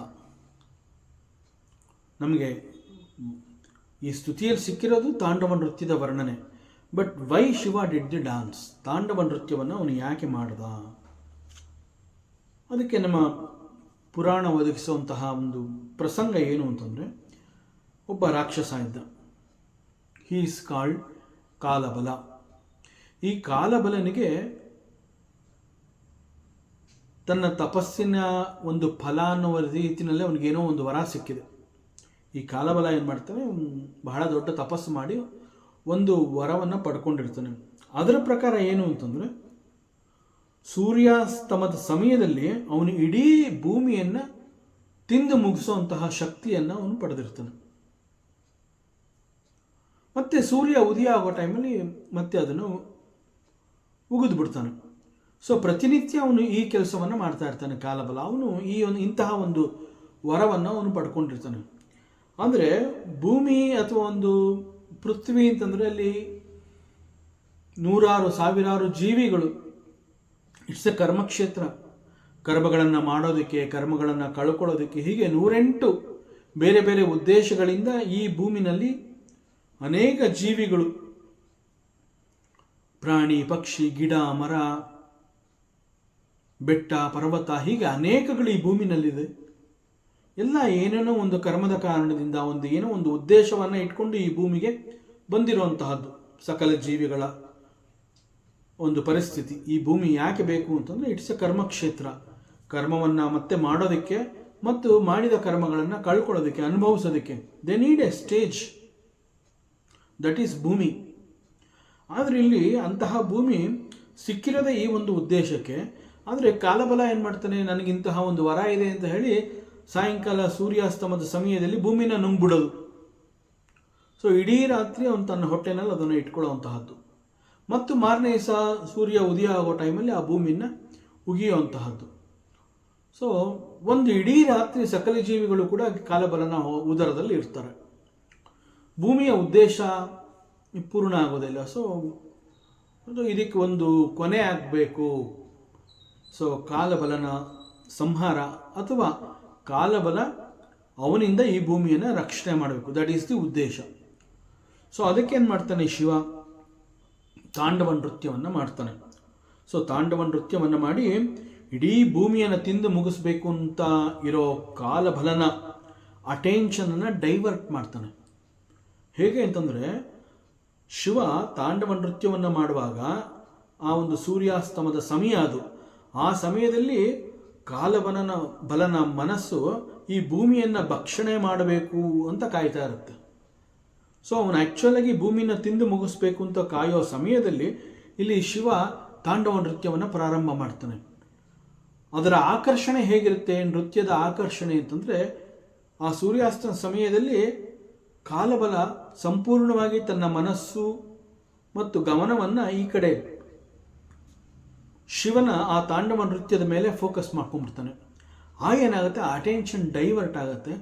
ನಮಗೆ ಈ ಸ್ತುತಿಯಲ್ಲಿ ಸಿಕ್ಕಿರೋದು ತಾಂಡವ ನೃತ್ಯದ ವರ್ಣನೆ. But why Shiva did the dance, ತಾಂಡವ ನೃತ್ಯವನ್ನು ಅವನು ಯಾಕೆ ಮಾಡ್ದ, ಅದಕ್ಕೆ ನಮ್ಮ ಪುರಾಣ ಒದಗಿಸುವಂತಹ ಒಂದು ಪ್ರಸಂಗ ಏನು ಅಂತಂದರೆ, ಒಬ್ಬ ರಾಕ್ಷಸ ಇದ್ದ. He is called Kalabala. ಈ ಕಾಲಬಲನಿಗೆ ತನ್ನ ತಪಸ್ಸಿನ ಒಂದು ಫಲ ಅನ್ನುವ ರೀತಿಯಲ್ಲಿ ಅವನಿಗೇನೋ ಒಂದು ವರ ಸಿಕ್ಕಿದೆ. ಈ ಕಾಲಬಲ ಏನು ಮಾಡ್ತಾನೆ, ಬಹಳ ದೊಡ್ಡ ತಪಸ್ಸು ಮಾಡಿ ಒಂದು ವರವನ್ನು ಪಡ್ಕೊಂಡಿರ್ತಾನೆ. ಅದರ ಪ್ರಕಾರ ಏನು ಅಂತಂದರೆ, ಸೂರ್ಯಾಸ್ತಮದ ಸಮಯದಲ್ಲಿ ಅವನು ಇಡೀ ಭೂಮಿಯನ್ನು ತಿಂದು ಮುಗಿಸುವಂತಹ ಶಕ್ತಿಯನ್ನು ಅವನು ಪಡೆದಿರ್ತಾನೆ. ಮತ್ತು ಸೂರ್ಯ ಉದಯ ಆಗೋ ಟೈಮಲ್ಲಿ ಮತ್ತೆ ಅದನ್ನು ಉಗಿದು ಬಿಡ್ತಾನೆ. ಸೊ ಪ್ರತಿನಿತ್ಯ ಅವನು ಈ ಕೆಲಸವನ್ನು ಮಾಡ್ತಾ ಇರ್ತಾನೆ ಕಾಲಬಲ. ಅವನು ಇಂತಹ ಒಂದು ವರವನ್ನು ಅವನು ಪಡ್ಕೊಂಡಿರ್ತಾನೆ. ಅಂದರೆ ಭೂಮಿ ಅಥವಾ ಒಂದು ಪೃಥ್ವಿ ಅಂತಂದರೆ ಅಲ್ಲಿ ನೂರಾರು ಸಾವಿರಾರು ಜೀವಿಗಳು. It's a karmakshetra. ಕರ್ಮಗಳನ್ನು ಮಾಡೋದಕ್ಕೆ, ಕರ್ಮಗಳನ್ನು ಕಳ್ಕೊಳ್ಳೋದಕ್ಕೆ, ಹೀಗೆ 108 ಬೇರೆ ಬೇರೆ ಉದ್ದೇಶಗಳಿಂದ ಈ ಭೂಮಿನಲ್ಲಿ ಅನೇಕ ಜೀವಿಗಳು, ಪ್ರಾಣಿ ಪಕ್ಷಿ, ಗಿಡ ಮರ, ಬೆಟ್ಟ ಪರ್ವತ, ಹೀಗೆ ಅನೇಕಗಳು ಈ ಭೂಮಿನಲ್ಲಿದೆ. ಎಲ್ಲ ಏನೇನೋ ಒಂದು ಕರ್ಮದ ಕಾರಣದಿಂದ ಏನೋ ಒಂದು ಉದ್ದೇಶವನ್ನು ಇಟ್ಕೊಂಡು ಈ ಭೂಮಿಗೆ ಬಂದಿರುವಂತಹದ್ದು ಸಕಲ ಜೀವಿಗಳ ಒಂದು ಪರಿಸ್ಥಿತಿ. ಈ ಭೂಮಿ ಯಾಕೆ ಬೇಕು ಅಂತಂದರೆ ಇಟ್ಸ್ ಎ ಕರ್ಮಕ್ಷೇತ್ರ. ಕರ್ಮವನ್ನು ಮತ್ತೆ ಮಾಡೋದಕ್ಕೆ ಮತ್ತು ಮಾಡಿದ ಕರ್ಮಗಳನ್ನು ಕಳ್ಕೊಳ್ಳೋದಕ್ಕೆ, ಅನುಭವಿಸೋದಕ್ಕೆ they need a stage, that is bhumi. ಆದರೆ ಇಲ್ಲಿ ಅಂತಹ ಭೂಮಿ ಸಿಕ್ಕಿರೋದೇ ಈ ಒಂದು ಉದ್ದೇಶಕ್ಕೆ. ಆದರೆ ಕಾಲಬಲ ಏನು ಮಾಡ್ತಾನೆ, ನನಗಿಂತಹ ಒಂದು ವರ ಇದೆ ಅಂತ ಹೇಳಿ ಸಾಯಂಕಾಲ ಸೂರ್ಯಾಸ್ತಮದ ಸಮಯದಲ್ಲಿ ಭೂಮಿನ ನುಂಗ್ಬಿಡೋದು. ಸೊ ಇಡೀ ರಾತ್ರಿ ಅವನು ತನ್ನ ಹೊಟ್ಟೆನಲ್ಲಿ ಅದನ್ನು ಇಟ್ಕೊಳ್ಳುವಂತಹದ್ದು. ಮತ್ತು ಮಾರನೇ ದಿವಸ ಸೂರ್ಯ ಉದಯ ಆಗೋ ಟೈಮಲ್ಲಿ ಆ ಭೂಮಿನ ಉಗಿಯುವಂತಹದ್ದು. ಸೊ ಒಂದು ಇಡೀ ರಾತ್ರಿ ಸಕಲ ಜೀವಿಗಳು ಕೂಡ ಕಾಲಬಲನ ಉದರದಲ್ಲಿ ಇರ್ತಾರೆ. ಭೂಮಿಯ ಉದ್ದೇಶ ಪೂರ್ಣ ಆಗೋದಿಲ್ಲ. ಸೊ ಇದಕ್ಕೆ ಒಂದು ಕೊನೆ ಆಗಬೇಕು. ಸೊ ಕಾಲಬಲನ ಸಂಹಾರ ಅಥವಾ ಕಾಲಬಲ ಅವನಿಂದ ಈ ಭೂಮಿಯನ್ನು ರಕ್ಷಣೆ ಮಾಡಬೇಕು, ದಟ್ ಈಸ್ ದಿ ಉದ್ದೇಶ. ಸೊ ಅದಕ್ಕೇನು ಮಾಡ್ತಾನೆ ಶಿವ, ತಾಂಡವ ನೃತ್ಯವನ್ನು ಮಾಡ್ತಾನೆ. ಸೊ ತಾಂಡವ ನೃತ್ಯವನ್ನು ಮಾಡಿ ಇಡೀ ಭೂಮಿಯನ್ನು ತಿಂದು ಮುಗಿಸ್ಬೇಕು ಅಂತ ಇರೋ ಕಾಲಬಲನ ಅಟೆನ್ಷನನ್ನು ಡೈವರ್ಟ್ ಮಾಡ್ತಾನೆ. ಹೇಗೆ ಅಂತಂದರೆ, ಶಿವ ತಾಂಡವ ನೃತ್ಯವನ್ನು ಮಾಡುವಾಗ ಆ ಒಂದು ಸೂರ್ಯಾಸ್ತಮದ ಸಮಯ ಅದು. ಆ ಸಮಯದಲ್ಲಿ ಬಲನ ಮನಸ್ಸು ಈ ಭೂಮಿಯನ್ನು ಭಕ್ಷಣೆ ಮಾಡಬೇಕು ಅಂತ ಕಾಯ್ತಾ ಇರುತ್ತೆ. ಸೊ ಅವನು ಆ್ಯಕ್ಚುಲಾಗಿ ಭೂಮಿನ ತಿಂದು ಮುಗಿಸ್ಬೇಕು ಅಂತ ಕಾಯೋ ಸಮಯದಲ್ಲಿ ಇಲ್ಲಿ ಶಿವ ತಾಂಡವ ನೃತ್ಯವನ್ನು ಪ್ರಾರಂಭ ಮಾಡ್ತಾನೆ. ಅದರ ಆಕರ್ಷಣೆ ಹೇಗಿರುತ್ತೆ, ನೃತ್ಯದ ಆಕರ್ಷಣೆ ಅಂತಂದರೆ, ಆ ಸೂರ್ಯಾಸ್ತದ ಸಮಯದಲ್ಲಿ ಕಾಲಬಲ ಸಂಪೂರ್ಣವಾಗಿ ತನ್ನ ಮನಸ್ಸು ಮತ್ತು ಗಮನವನ್ನು ಈ ಕಡೆ ಶಿವನ ಆ ತಾಂಡವ ನೃತ್ಯದ ಮೇಲೆ ಫೋಕಸ್ ಮಾಡ್ಕೊಂಡ್ಬಿಡ್ತಾನೆ. ಏನಾಗುತ್ತೆ, ಅಟೆನ್ಷನ್ ಡೈವರ್ಟ್ ಆಗುತ್ತೆ,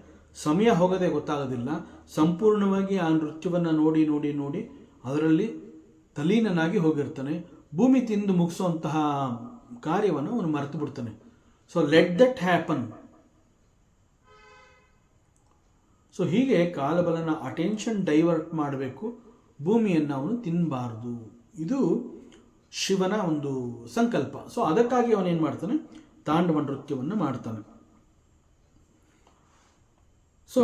ಸಮಯ ಹೋಗೋದೇ ಗೊತ್ತಾಗೋದಿಲ್ಲ. ಸಂಪೂರ್ಣವಾಗಿ ಆ ನೃತ್ಯವನ್ನು ನೋಡಿ ನೋಡಿ ನೋಡಿ ಅದರಲ್ಲಿ ತಲೀನನಾಗಿ ಹೋಗಿರ್ತಾನೆ. ಭೂಮಿ ತಿಂದು ಮುಗಿಸುವಂತಹ ಕಾರ್ಯವನ್ನು ಅವನು ಮರೆತು ಬಿಡ್ತಾನೆ. So let that happen. So ಹೀಗೆ ಕಾಲಬಲನ ಅಟೆನ್ಷನ್ ಡೈವರ್ಟ್ ಮಾಡಬೇಕು, ಭೂಮಿಯನ್ನು ಅವನು ತಿನ್ನಬಾರ್ದು. ಇದು ಶಿವನ ಒಂದು ಸಂಕಲ್ಪ. ಸೊ ಅದಕ್ಕಾಗಿ ಅವನೇನು ಮಾಡ್ತಾನೆ, ತಾಂಡವ ನೃತ್ಯವನ್ನು ಮಾಡ್ತಾನೆ. So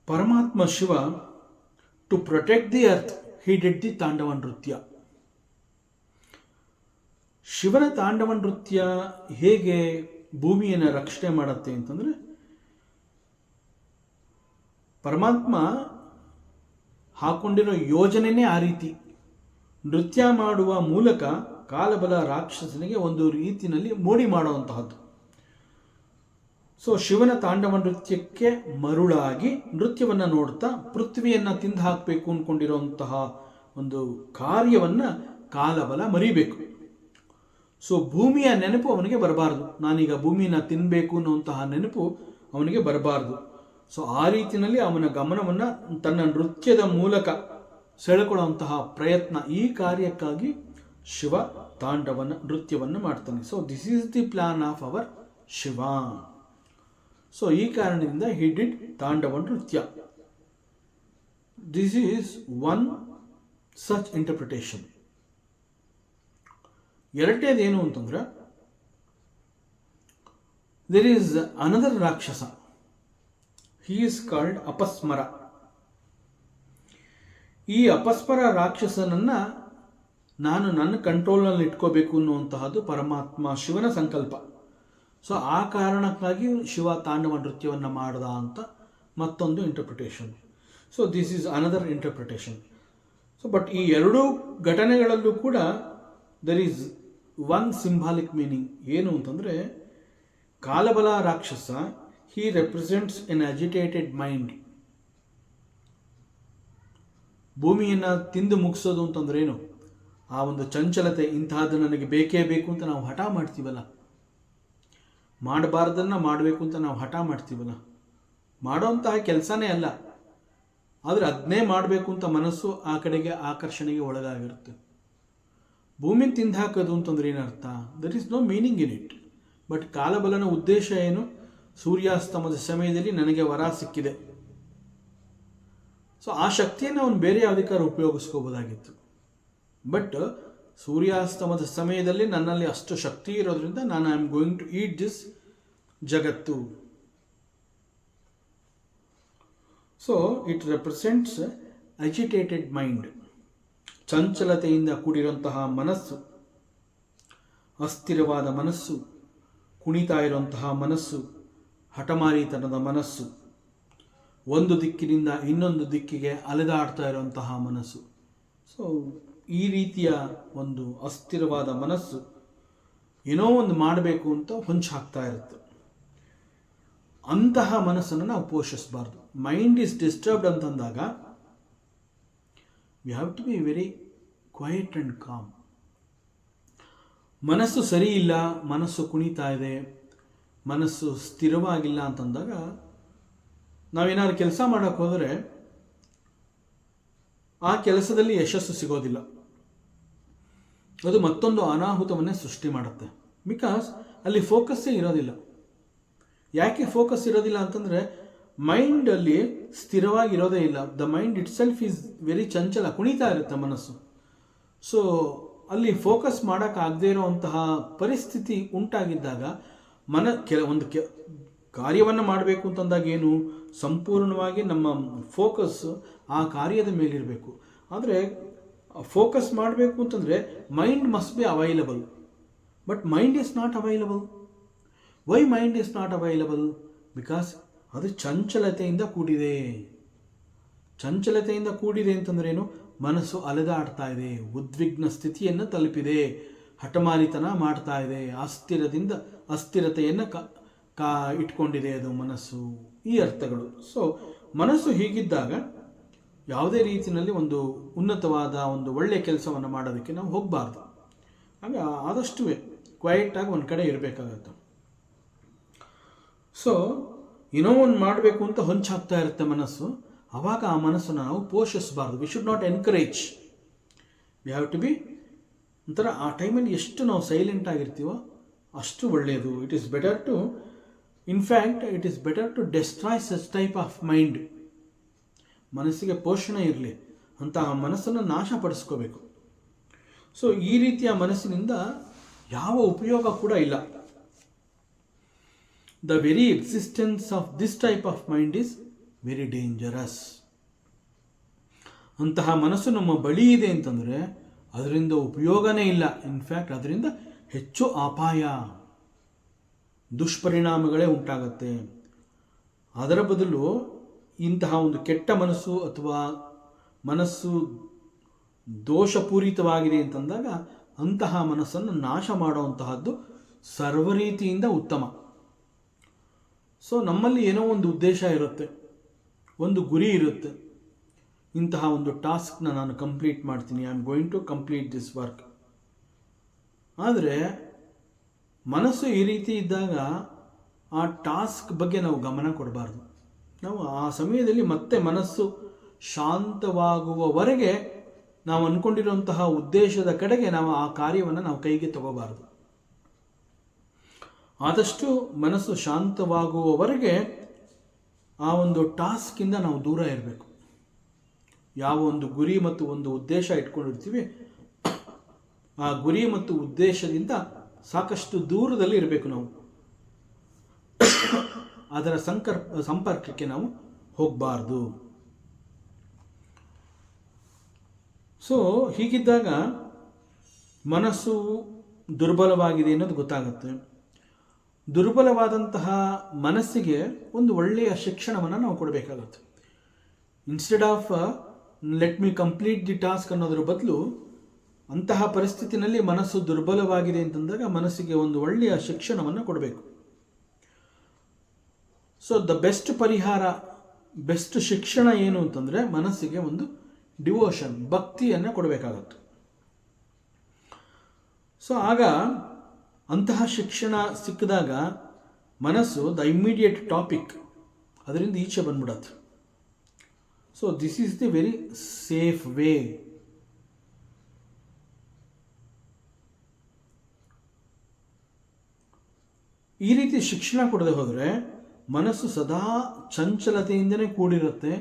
Paramatma Shiva, to protect the earth, he did the tandava nritya. ಶಿವನ ತಾಂಡವ ನೃತ್ಯ ಹೇಗೆ ಭೂಮಿಯನ್ನು ರಕ್ಷಣೆ ಮಾಡುತ್ತೆ ಅಂತಂದರೆ, ಪರಮಾತ್ಮ ಹಾಕೊಂಡಿರೋ ಯೋಜನೆನೇ ಆ ರೀತಿ. ನೃತ್ಯ ಮಾಡುವ ಮೂಲಕ ಕಾಲಬಲ ರಾಕ್ಷಸನಿಗೆ ಒಂದು ರೀತಿಯಲ್ಲಿ ಮೋಡಿ ಮಾಡುವಂತಹದ್ದು. ಸೊ ಶಿವನ ತಾಂಡವ ನೃತ್ಯಕ್ಕೆ ಮರುಳಾಗಿ ನೃತ್ಯವನ್ನು ನೋಡ್ತಾ ಪೃಥ್ವಿಯನ್ನು ತಿಂದು ಹಾಕಬೇಕು ಅಂದ್ಕೊಂಡಿರುವಂತಹ ಒಂದು ಕಾರ್ಯವನ್ನು ಕಾಲಬಲ ಮರಿಬೇಕು. ಸೊ ಭೂಮಿಯ ನೆನಪು ಅವನಿಗೆ ಬರಬಾರ್ದು. ನಾನೀಗ ಭೂಮಿನ ತಿನ್ನಬೇಕು ಅನ್ನುವಂತಹ ನೆನಪು ಅವನಿಗೆ ಬರಬಾರ್ದು. ಸೊ ಆ ರೀತಿಯಲ್ಲಿ ಅವನ ಗಮನವನ್ನು ತನ್ನ ನೃತ್ಯದ ಮೂಲಕ ಸೆಳೆಕೊಳ್ಳುವಂತಹ ಪ್ರಯತ್ನ, ಈ ಕಾರ್ಯಕ್ಕಾಗಿ ಶಿವ ತಾಂಡವನ ನೃತ್ಯವನ್ನು ಮಾಡ್ತಾನೆ. So this is the plan of our Shiva. So ಈ ಕಾರಣದಿಂದ he did tandava nritya. This is one such interpretation. ಎರಡನೇದೇನು ಅಂತಂದ್ರೆ, there is another rakshasa. He is called Apasmara. ಈ ಅಪಸ್ಮರ ರಾಕ್ಷಸನನ್ನ ನಾನು ನನ್ನ ಕಂಟ್ರೋಲ್ನಲ್ಲಿ ಇಟ್ಕೋಬೇಕು ಅನ್ನುವಂತಹದ್ದು ಪರಮಾತ್ಮ ಶಿವನ ಸಂಕಲ್ಪ. ಸೊ ಆ ಕಾರಣಕ್ಕಾಗಿ ಶಿವ ತಾಂಡವ ನೃತ್ಯವನ್ನು ಮಾಡ್ದ ಅಂತ ಮತ್ತೊಂದು interpretation. So this is another interpretation. So but ಈ ಎರಡೂ ಘಟನೆಗಳಲ್ಲೂ ಕೂಡ there is one symbolic meaning. ಏನು ಅಂತಂದರೆ, Kalabala rakshasa, he represents an agitated mind. ಭೂಮಿಯನ್ನು ತಿಂದು ಮುಗಿಸೋದು ಅಂತಂದ್ರೆ ಏನು? ಆ ಒಂದು ಚಂಚಲತೆ, ಇಂತಹದ್ದು ನನಗೆ ಬೇಕೇ ಬೇಕು ಅಂತ ನಾವು ಹಠ ಮಾಡ್ತೀವಲ್ಲ, ಮಾಡಬಾರ್ದನ್ನು ಮಾಡಬೇಕು ಅಂತ ನಾವು ಹಠ ಮಾಡ್ತೀವಲ್ಲ, ಮಾಡೋಂತಹ ಕೆಲಸನೇ ಅಲ್ಲ, ಆದರೆ ಅದನ್ನೇ ಮಾಡಬೇಕು ಅಂತ ಮನಸ್ಸು ಆ ಕಡೆಗೆ ಆಕರ್ಷಣೆಗೆ ಒಳಗಾಗಿರುತ್ತೆ. ಭೂಮಿ ತಿಂದು ಹಾಕೋದು ಅಂತಂದ್ರೆ ಏನರ್ಥ? There is no meaning in it. But ಕಾಲಬಲನ ಉದ್ದೇಶ ಏನು? ಸೂರ್ಯಾಸ್ತಮದ ಸಮಯದಲ್ಲಿ ನನಗೆ ವರ ಸಿಕ್ಕಿದೆ, ಸೊ ಆ ಶಕ್ತಿಯನ್ನು ಅವನು ಬೇರೆ ಯಾವುದಕ್ಕಾದ್ರೂ ಉಪಯೋಗಿಸ್ಕೋಬೋದಾಗಿತ್ತು. ಬಟ್ ಸೂರ್ಯಾಸ್ತಮದ ಸಮಯದಲ್ಲಿ ನನ್ನಲ್ಲಿ ಅಷ್ಟು ಶಕ್ತಿ ಇರೋದ್ರಿಂದ ನಾನು I am going to eat this jagattu. So it represents agitated mind. ಚಂಚಲತೆಯಿಂದ ಕೂಡಿರುವಂತಹ ಮನಸ್ಸು, ಅಸ್ಥಿರವಾದ ಮನಸ್ಸು, ಕುಣಿತಾ ಇರುವಂತಹ ಮನಸ್ಸು, ಹಠಮಾರಿತನದ ಮನಸ್ಸು, ಒಂದು ದಿಕ್ಕಿನಿಂದ ಇನ್ನೊಂದು ದಿಕ್ಕಿಗೆ ಅಲೆದಾಡ್ತಾ ಇರುವಂತಹ ಮನಸ್ಸು. ಸೊ ಈ ರೀತಿಯ ಒಂದು ಅಸ್ಥಿರವಾದ ಮನಸ್ಸು ಏನೋ ಒಂದು ಮಾಡಬೇಕು ಅಂತ ಹೊಂಚಾಗ್ತಾ ಇರುತ್ತೆ. ಅಂತಹ ಮನಸ್ಸನ್ನು ನಾವು ಪೋಷಿಸಬಾರ್ದು. ಮೈಂಡ್ ಈಸ್ ಡಿಸ್ಟರ್ಬ್ಡ್ ಅಂತಂದಾಗ we have to be very quiet and calm. ಮನಸ್ಸು ಸರಿ ಇಲ್ಲ, ಮನಸ್ಸು ಕುಣಿತಾ ಇದೆ, ಮನಸ್ಸು ಸ್ಥಿರವಾಗಿಲ್ಲ ಅಂತಂದಾಗ ನಾವೇನಾದ್ರು ಕೆಲಸ ಮಾಡೋಕ್ಕೆ ಹೋದರೆ ಆ ಕೆಲಸದಲ್ಲಿ ಯಶಸ್ಸು ಸಿಗೋದಿಲ್ಲ. ಅದು ಮತ್ತೊಂದು ಅನಾಹುತವನ್ನೇ ಸೃಷ್ಟಿ ಮಾಡುತ್ತೆ. ಬಿಕಾಸ್ ಅಲ್ಲಿ ಫೋಕಸ್ಸೇ ಇರೋದಿಲ್ಲ. ಯಾಕೆ ಫೋಕಸ್ ಇರೋದಿಲ್ಲ ಅಂತಂದರೆ, ಮೈಂಡಲ್ಲಿ ಸ್ಥಿರವಾಗಿರೋದೇ ಇಲ್ಲ. The mind it self is very ಚಂಚಲ, ಕುಣಿತಾ ಇರುತ್ತೆ ಮನಸ್ಸು. ಸೊ ಅಲ್ಲಿ ಫೋಕಸ್ ಮಾಡೋಕ್ಕಾಗದೇ ಇರೋವಂತಹ ಪರಿಸ್ಥಿತಿ ಉಂಟಾಗಿದ್ದಾಗ ಒಂದು ಕಾರ್ಯವನ್ನು ಮಾಡಬೇಕು ಅಂತಂದಾಗ ಏನು, ಸಂಪೂರ್ಣವಾಗಿ ನಮ್ಮ ಫೋಕಸ್ ಆ ಕಾರ್ಯದ ಮೇಲಿರಬೇಕು. ಆದರೆ ಫೋಕಸ್ ಮಾಡಬೇಕು ಅಂತಂದರೆ mind must be available. But mind is not available. Why mind is not available? Because ಅದು ಚಂಚಲತೆಯಿಂದ ಕೂಡಿದೆ. ಚಂಚಲತೆಯಿಂದ ಕೂಡಿದೆ ಅಂತಂದ್ರೆ ಏನು? ಮನಸ್ಸು ಅಲೆದಾಡ್ತಾ ಇದೆ, ಉದ್ವಿಗ್ನ ಸ್ಥಿತಿಯನ್ನು ತಲುಪಿದೆ, ಹಠಮಾರಿತನ ಮಾಡ್ತಾ ಇದೆ, ಅಸ್ಥಿರತೆಯನ್ನು ಇಟ್ಕೊಂಡಿದೆ ಅದು ಮನಸ್ಸು, ಈ ಅರ್ಥಗಳು. ಸೊ ಮನಸ್ಸು ಹೀಗಿದ್ದಾಗ ಯಾವುದೇ ರೀತಿಯಲ್ಲಿ ಒಂದು ಉನ್ನತವಾದ ಒಂದು ಒಳ್ಳೆಯ ಕೆಲಸವನ್ನು ಮಾಡೋದಕ್ಕೆ ನಾವು ಹೋಗಬಾರ್ದು. ಆಗ ಆದಷ್ಟು ಕ್ವೈಟಾಗಿ ಒಂದು ಕಡೆ ಇರಬೇಕಾಗತ್ತೆ. ಸೊ ಏನೋ ಒಂದು ಮಾಡಬೇಕು ಅಂತ ಹೊಂಚಾಗ್ತಾ ಇರುತ್ತೆ ಮನಸ್ಸು. ಆವಾಗ ಆ ಮನಸ್ಸನ್ನು ನಾವು ಪೋಷಿಸಬಾರ್ದು. We should not encourage. We have to be ಒಂಥರ ಆ ಟೈಮಲ್ಲಿ ಎಷ್ಟು ನಾವು ಸೈಲೆಂಟ್ ಆಗಿರ್ತೀವೋ ಅಷ್ಟು ಒಳ್ಳೆಯದು. It is better to it is better to destroy such type of mind. ಮನಸ್ಸಿಗೆ ಪೋಷಣೆ ಇರಲಿ, ಅಂತಹ ಮನಸ್ಸನ್ನು ನಾಶಪಡಿಸ್ಕೋಬೇಕು. ಸೊ ಈ ರೀತಿಯ ಮನಸ್ಸಿನಿಂದ ಯಾವ ಉಪಯೋಗ ಕೂಡ ಇಲ್ಲ. The very existence of this type of mind is very dangerous. ಅಂತಹ ಮನಸ್ಸು ನಮ್ಮ ಬಳಿ ಇದೆ ಅಂತಂದರೆ ಅದರಿಂದ ಉಪಯೋಗನೇ ಇಲ್ಲ. ಇನ್ಫ್ಯಾಕ್ಟ್ ಅದರಿಂದ ಹೆಚ್ಚು ಅಪಾಯ, ದುಷ್ಪರಿಣಾಮಗಳೇ ಉಂಟಾಗುತ್ತೆ. ಅದರ ಬದಲು ಇಂತಹ ಒಂದು ಕೆಟ್ಟ ಮನಸ್ಸು ಅಥವಾ ಮನಸ್ಸು ದೋಷಪೂರಿತವಾಗಿದೆ ಅಂತಂದಾಗ ಅಂತಹ ಮನಸ್ಸನ್ನು ನಾಶ ಮಾಡುವಂತಹದ್ದು ಸರ್ವರೀತಿಯಿಂದ ಉತ್ತಮ. ಸೊ ನಮ್ಮಲ್ಲಿ ಏನೋ ಒಂದು ಉದ್ದೇಶ ಇರುತ್ತೆ, ಒಂದು ಗುರಿ ಇರುತ್ತೆ. ಇಂತಹ ಒಂದು ಟಾಸ್ಕ್ನ ನಾನು ಕಂಪ್ಲೀಟ್ ಮಾಡ್ತೀನಿ, I am going to complete this work. ಆದರೆ ಮನಸ್ಸು ಈ ರೀತಿ ಇದ್ದಾಗ ಆ ಟಾಸ್ಕ್ ಬಗ್ಗೆ ನಾವು ಗಮನ ಕೊಡಬಾರ್ದು. ನಾವು ಆ ಸಮಯದಲ್ಲಿ ಮತ್ತೆ ಮನಸ್ಸು ಶಾಂತವಾಗುವವರೆಗೆ ನಾವು ಅಂದ್ಕೊಂಡಿರುವಂತಹ ಉದ್ದೇಶದ ಕಡೆಗೆ ನಾವು ಆ ಕಾರ್ಯವನ್ನು ನಾವು ಕೈಗೆ ತಗೋಬಾರ್ದು. ಆದಷ್ಟು ಮನಸ್ಸು ಶಾಂತವಾಗುವವರೆಗೆ ಆ ಒಂದು ಟಾಸ್ಕಿಂದ ನಾವು ದೂರ ಇರಬೇಕು. ಯಾವ ಒಂದು ಗುರಿ ಮತ್ತು ಒಂದು ಉದ್ದೇಶ ಇಟ್ಕೊಂಡಿರ್ತೀವಿ, ಆ ಗುರಿ ಮತ್ತು ಉದ್ದೇಶದಿಂದ ಸಾಕಷ್ಟು ದೂರದಲ್ಲಿ ಇರಬೇಕು. ನಾವು ಅದರ ಸಂಪರ್ಕಕ್ಕೆ ನಾವು ಹೋಗಬಾರ್ದು. ಸೊ ಹೀಗಿದ್ದಾಗ ಮನಸ್ಸು ದುರ್ಬಲವಾಗಿದೆ ಅನ್ನೋದು ಗೊತ್ತಾಗುತ್ತೆ. ದುರ್ಬಲವಾದಂತಹ ಮನಸ್ಸಿಗೆ ಒಂದು ಒಳ್ಳೆಯ ಶಿಕ್ಷಣವನ್ನು ನಾವು ಕೊಡಬೇಕಾಗುತ್ತೆ. Instead of let me complete the task ಅನ್ನೋದ್ರ ಬದಲು ಅಂತಹ ಪರಿಸ್ಥಿತಿನಲ್ಲಿ ಮನಸ್ಸು ದುರ್ಬಲವಾಗಿದೆ ಅಂತಂದಾಗ ಮನಸ್ಸಿಗೆ ಒಂದು ಒಳ್ಳೆಯ ಶಿಕ್ಷಣವನ್ನು ಕೊಡಬೇಕು. ಸೊ ದ ಬೆಸ್ಟ್ ಪರಿಹಾರ, ಬೆಸ್ಟ್ ಶಿಕ್ಷಣ ಏನು ಅಂತಂದರೆ ಮನಸ್ಸಿಗೆ ಒಂದು ಡಿವೋಷನ್, ಭಕ್ತಿಯನ್ನು ಕೊಡಬೇಕಾಗತ್ತೆ. ಸೊ ಆಗ ಅಂತಹ ಶಿಕ್ಷಣ ಸಿಕ್ಕಿದಾಗ ಮನಸ್ಸು ದ ಇಮ್ಮಿಡಿಯೇಟ್ ಟಾಪಿಕ್ ಅದರಿಂದ ಈಚೆ ಬಂದ್ಬಿಡತ್ತೆ. So this is the very safe way. ಈ ರೀತಿ ಶಿಕ್ಷಣ ಕೊಡದೆ ಹೋದರೆ ಮನಸ್ಸು ಸದಾ ಚಂಚಲತೆಯಿಂದನೇ ಕೂಡಿರುತ್ತೆ,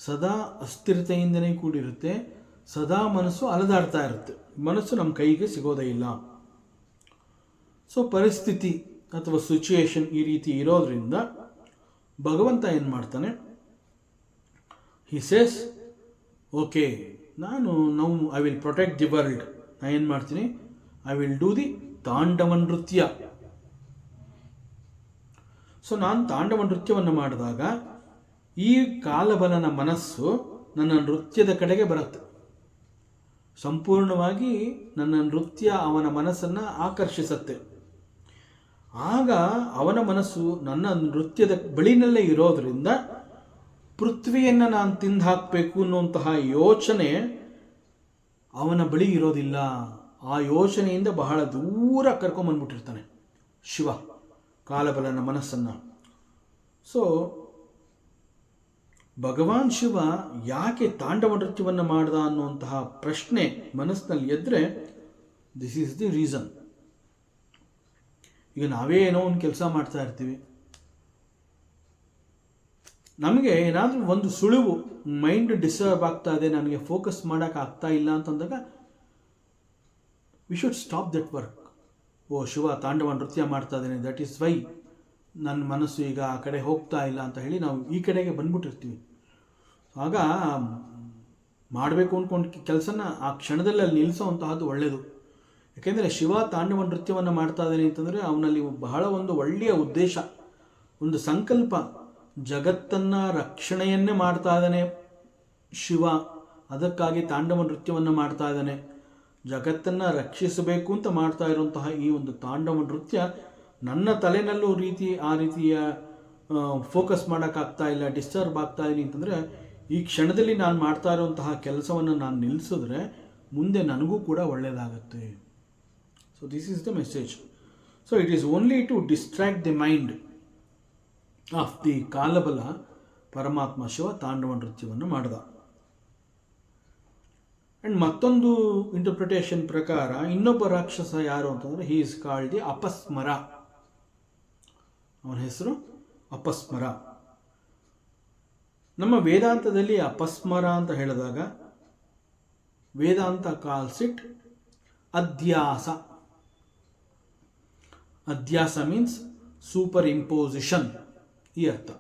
ಸದಾ ಅಸ್ಥಿರತೆಯಿಂದನೇ ಕೂಡಿರುತ್ತೆ, ಸದಾ ಮನಸ್ಸು ಅಲದಾಡ್ತಾ ಇರುತ್ತೆ. ಮನಸ್ಸು ನಮ್ಮ ಕೈಗೆ ಸಿಗೋದೇ ಇಲ್ಲ. ಸೊ ಪರಿಸ್ಥಿತಿ ಅಥವಾ ಸಿಚುಯೇಷನ್ ಈ ರೀತಿ ಇರೋದ್ರಿಂದ ಭಗವಂತ ಏನು ಮಾಡ್ತಾನೆ, he says okay I will protect the world. ನಾನು ಏನು ಮಾಡ್ತೀನಿ, I will do the tandava ನೃತ್ಯ. ಸೊ ನಾನು ತಾಂಡವ ನೃತ್ಯವನ್ನು ಮಾಡಿದಾಗ ಈ ಕಾಲಬಲನ ಮನಸ್ಸು ನನ್ನ ನೃತ್ಯದ ಕಡೆಗೆ ಬರುತ್ತೆ. ಸಂಪೂರ್ಣವಾಗಿ ನನ್ನ ನೃತ್ಯ ಅವನ ಮನಸ್ಸನ್ನು ಆಕರ್ಷಿಸುತ್ತೆ. ಆಗ ಅವನ ಮನಸ್ಸು ನನ್ನ ನೃತ್ಯದ ಬಳಿನಲ್ಲೇ ಇರೋದರಿಂದ ಪೃಥ್ವಿಯನ್ನು ನಾನು ತಿಂದು ಹಾಕಬೇಕು ಅನ್ನುವಂತಹ ಯೋಚನೆ ಅವನ ಬಳಿ ಇರೋದಿಲ್ಲ. ಆ ಯೋಚನೆಯಿಂದ ಬಹಳ ದೂರ ಕರ್ಕೊಂಬಂದ್ಬಿಟ್ಟಿರ್ತಾನೆ ಶಿವ ಕಾಲಬಲನ ಮನಸ್ಸನ್ನು. ಸೊ ಭಗವಾನ್ ಶಿವ ಯಾಕೆ ತಾಂಡವ ನೃತ್ಯವನ್ನು ಮಾಡ್ದ ಅನ್ನುವಂತಹ ಪ್ರಶ್ನೆ ಮನಸ್ಸಿನಲ್ಲಿ ಎದ್ದರೆ ದಿಸ್ ಈಸ್ ದಿ ರೀಸನ್. ಈಗ ನಾವೇ ಏನೋ ಒಂದು ಕೆಲಸ ಮಾಡ್ತಾ ಇರ್ತೀವಿ, ನಮಗೆ ಏನಾದರೂ ಒಂದು ಸುಳಿವು, ಮೈಂಡ್ ಡಿಸ್ಟರ್ಬ್ ಆಗ್ತಾ ಇದೆ, ನನಗೆ ಫೋಕಸ್ ಮಾಡೋಕೆ ಆಗ್ತಾ ಇಲ್ಲ ಅಂತಂದಾಗ we should stop that work. ಓ ಶಿವ ತಾಂಡವ ನೃತ್ಯ ಮಾಡ್ತಾ ಇದ್ದೇನೆ, ದಟ್ ಈಸ್ ವೈ ನನ್ನ ಮನಸ್ಸು ಈಗ ಆ ಕಡೆ ಹೋಗ್ತಾ ಇಲ್ಲ ಅಂತ ಹೇಳಿ ನಾವು ಈ ಕಡೆಗೆ ಬಂದ್ಬಿಟ್ಟಿರ್ತೀವಿ. ಆಗ ಮಾಡಬೇಕು ಅಂದ್ಕೊಂಡು ಕೆಲಸನ ಆ ಕ್ಷಣದಲ್ಲಿ ಅಲ್ಲಿ ನಿಲ್ಲಿಸೋವಂತಹದ್ದು ಒಳ್ಳೆಯದು. ಯಾಕೆಂದರೆ ಶಿವ ತಾಂಡವ ನೃತ್ಯವನ್ನು ಮಾಡ್ತಾ ಇದ್ದಾನೆ ಅಂತಂದರೆ ಅವನಲ್ಲಿ ಬಹಳ ಒಂದು ಒಳ್ಳೆಯ ಉದ್ದೇಶ, ಒಂದು ಸಂಕಲ್ಪ, ಜಗತ್ತನ್ನು ರಕ್ಷಣೆಯನ್ನೇ ಮಾಡ್ತಾ ಇದ್ದಾನೆ ಶಿವ. ಅದಕ್ಕಾಗಿ ತಾಂಡವ ನೃತ್ಯವನ್ನು ಮಾಡ್ತಾ ಇದ್ದಾನೆ. ಜಗತ್ತನ್ನು ರಕ್ಷಿಸಬೇಕು ಅಂತ ಮಾಡ್ತಾ ಇರುವಂತಹ ಈ ಒಂದು ತಾಂಡವ ನೃತ್ಯ ನನ್ನ ತಲೆನಲ್ಲೂ ಆ ರೀತಿಯ ಫೋಕಸ್ ಮಾಡೋಕ್ಕಾಗ್ತಾ ಇಲ್ಲ, ಡಿಸ್ಟರ್ಬ್ ಆಗ್ತಾ ಇದೀನಿ ಅಂತಂದರೆ ಈ ಕ್ಷಣದಲ್ಲಿ ನಾನು ಮಾಡ್ತಾ ಇರುವಂತಹ ಕೆಲಸವನ್ನು ನಾನು ನಿಲ್ಲಿಸಿದ್ರೆ ಮುಂದೆ ನನಗೂ ಕೂಡ ಒಳ್ಳೆಯದಾಗುತ್ತೆ. So this is the message. So it is only to distract the mind of the Kalabala. ಪರಮಾತ್ಮ ಶಿವ ತಾಂಡವ ನೃತ್ಯವನ್ನು ಮಾಡಿದ. ಆ್ಯಂಡ್ ಮತ್ತೊಂದು ಇಂಟರ್ಪ್ರಿಟೇಷನ್ ಪ್ರಕಾರ ಇನ್ನೊಬ್ಬ ರಾಕ್ಷಸ ಯಾರು ಅಂತಂದರೆ he is called the Apasmara. ಅವನ ಹೆಸರು ಅಪಸ್ಮರ. ನಮ್ಮ ವೇದಾಂತದಲ್ಲಿ ಅಪಸ್ಮರ ಅಂತ ಹೇಳಿದಾಗ Vedanta calls it adhyasa. Adhyasa means super imposition. ಈ ಅರ್ಥ.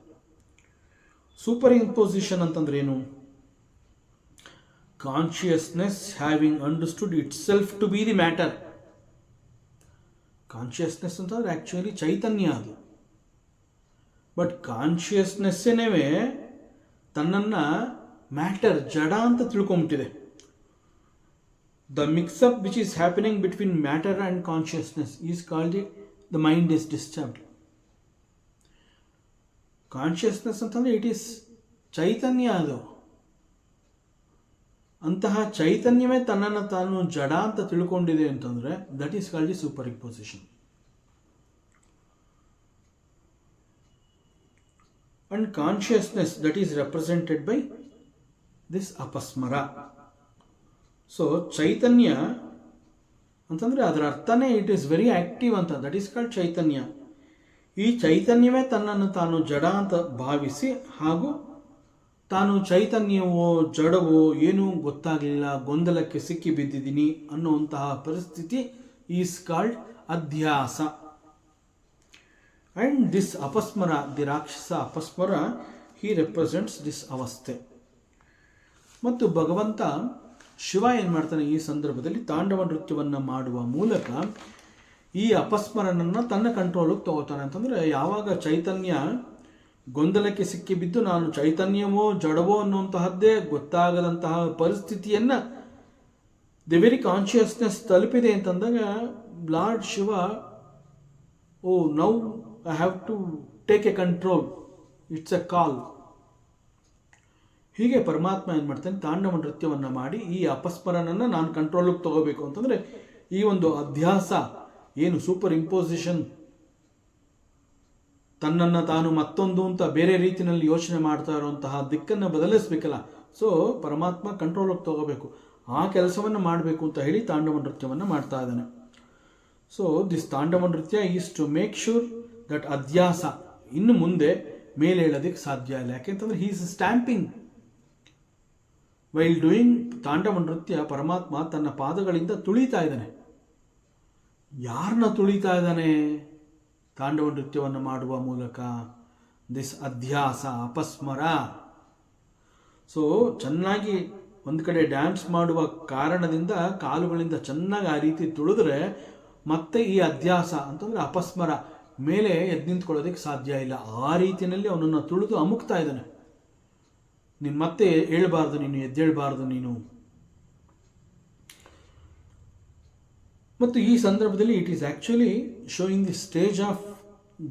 ಸೂಪರ್ ಇಂಪೋಸಿಷನ್ ಅಂತಂದ್ರೆ ಏನು? Consciousness having understood itself to be the matter. Consciousness ಅಂತಂದರೆ ಆ್ಯಕ್ಚುಲಿ ಚೈತನ್ಯ ಅದು. ಬಟ್ ಕಾನ್ಷಿಯಸ್ನೆಸ್ಸೇನೇ ತನ್ನನ್ನು ಮ್ಯಾಟರ್, ಜಡ ಅಂತ ತಿಳ್ಕೊಂಬಿಟ್ಟಿದೆ. The mix up which is happening between matter and consciousness is called the mind is disturbed. Consciousness ಅಂತಂದರೆ ಇಟ್ ಈಸ್ ಚೈತನ್ಯ ಅದು. ಅಂತಹ ಚೈತನ್ಯವೇ ತನ್ನನ್ನು ತಾನು ಜಡ ಅಂತ ತಿಳ್ಕೊಂಡಿದೆ ಅಂತಂದರೆ that is called the super imposition. And consciousness that is represented by this Apasmara. So ಚೈತನ್ಯ ಅಂತಂದರೆ ಅದರ ಅರ್ಥನೇ ಇಟ್ ಈಸ್ ವೆರಿ ಆ್ಯಕ್ಟಿವ್ ಅಂತ, ದಟ್ ಈಸ್ ಕಾಲ್ಡ್ ಚೈತನ್ಯ. ಈ ಚೈತನ್ಯವೇ ತನ್ನನ್ನು ತಾನು ಜಡ ಅಂತ ಭಾವಿಸಿ, ಹಾಗೂ ತಾನು ಚೈತನ್ಯವೋ ಜಡವೋ ಏನೂ ಗೊತ್ತಾಗಲಿಲ್ಲ, ಗೊಂದಲಕ್ಕೆ ಸಿಕ್ಕಿ ಬಿದ್ದಿದ್ದೀನಿ ಅನ್ನುವಂತಹ ಪರಿಸ್ಥಿತಿ is called adhyasa. And this Apasmara, the rakshasa Apasmara, he represents this ಅವಸ್ಥೆ. ಮತ್ತು ಭಗವಂತ ಶಿವ ಏನು ಮಾಡ್ತಾನೆ ಈ ಸಂದರ್ಭದಲ್ಲಿ, ತಾಂಡವ ನೃತ್ಯವನ್ನು ಮಾಡುವ ಮೂಲಕ ಈ ಅಪಸ್ಮರನನ್ನು ತನ್ನ ಕಂಟ್ರೋಲಿಗೆ ತಗೋತಾನೆ. ಅಂತಂದರೆ ಯಾವಾಗ ಚೈತನ್ಯ ಗೊಂದಲಕ್ಕೆ ಸಿಕ್ಕಿಬಿದ್ದು ನಾನು ಚೈತನ್ಯವೋ ಜಡವೋ ಅನ್ನುವಂತಹದ್ದೇ ಗೊತ್ತಾಗದಂತಹ ಪರಿಸ್ಥಿತಿಯನ್ನು ದಿ ವೆರಿ ಕಾನ್ಷಿಯಸ್ನೆಸ್ ತಲುಪಿದೆ ಅಂತಂದಾಗ Lord Shiva, oh now I have to take a control, it's a call. ಹೀಗೆ ಪರಮಾತ್ಮ ಏನು ಮಾಡ್ತಾನೆ, ತಾಂಡವ ನೃತ್ಯವನ್ನು ಮಾಡಿ ಈ ಅಪಸ್ಮರನನ್ನು ನಾನು ಕಂಟ್ರೋಲಿಗೆ ತಗೋಬೇಕು ಅಂತಂದರೆ ಈ ಒಂದು ಅಧ್ಯಾಸ ಏನು ಸೂಪರ್ ಇಂಪೋಸಿಷನ್, ತನ್ನನ್ನು ತಾನು ಮತ್ತೊಂದು ಅಂತ ಬೇರೆ ರೀತಿಯಲ್ಲಿ ಯೋಚನೆ ಮಾಡ್ತಾ ಇರುವಂತಹ ದಿಕ್ಕನ್ನು ಬದಲಿಸಬೇಕಲ್ಲ. ಸೊ ಪರಮಾತ್ಮ ಕಂಟ್ರೋಲಿಗೆ ತಗೋಬೇಕು, ಆ ಕೆಲಸವನ್ನು ಮಾಡಬೇಕು ಅಂತ ಹೇಳಿ ತಾಂಡವ ನೃತ್ಯವನ್ನು ಮಾಡ್ತಾ ಇದ್ದಾನೆ. So this tandava nritya is to make sure that adhyasa ಇನ್ನು ಮುಂದೆ ಮೇಲೆ ಹೇಳೋದಕ್ಕೆ ಸಾಧ್ಯ ಇಲ್ಲ. ಯಾಕೆಂತಂದರೆ he is stamping while doing tandava nritya. ಪರಮಾತ್ಮ ತನ್ನ ಪಾದಗಳಿಂದ ತುಳಿತಾ ಇದ್ದಾನೆ. ಯಾರನ್ನ ತುಳಿತಾ ಇದ್ದಾನೆ ತಾಂಡವ ನೃತ್ಯವನ್ನು ಮಾಡುವ ಮೂಲಕ? ದಿಸ್ ಅಧ್ಯಾಸ, ಅಪಸ್ಮರ. ಸೊ ಚೆನ್ನಾಗಿ ಒಂದು ಕಡೆ ಡ್ಯಾನ್ಸ್ ಮಾಡುವ ಕಾರಣದಿಂದ ಕಾಲುಗಳಿಂದ ಚೆನ್ನಾಗಿ ಆ ರೀತಿ ತುಳಿದ್ರೆ ಮತ್ತೆ ಈ ಅಧ್ಯಾಸ ಅಂತಂದರೆ ಅಪಸ್ಮರ ಮೇಲೆ ಎದ್ದು ನಿಂತ್ಕೊಳ್ಳೋದಕ್ಕೆ ಸಾಧ್ಯ ಇಲ್ಲ. ಆ ರೀತಿಯಲ್ಲಿ ಅವನನ್ನು ತುಳಿದು ಅಮುಕ್ತಾ ಇದ್ದಾನೆ. ನೀನು ಮತ್ತೆ ಹೇಳ್ಬಾರ್ದು, ನೀನು ಎದ್ದೇಳಬಾರ್ದು ನೀನು. ಮತ್ತು ಈ ಸಂದರ್ಭದಲ್ಲಿ it is actually showing the stage of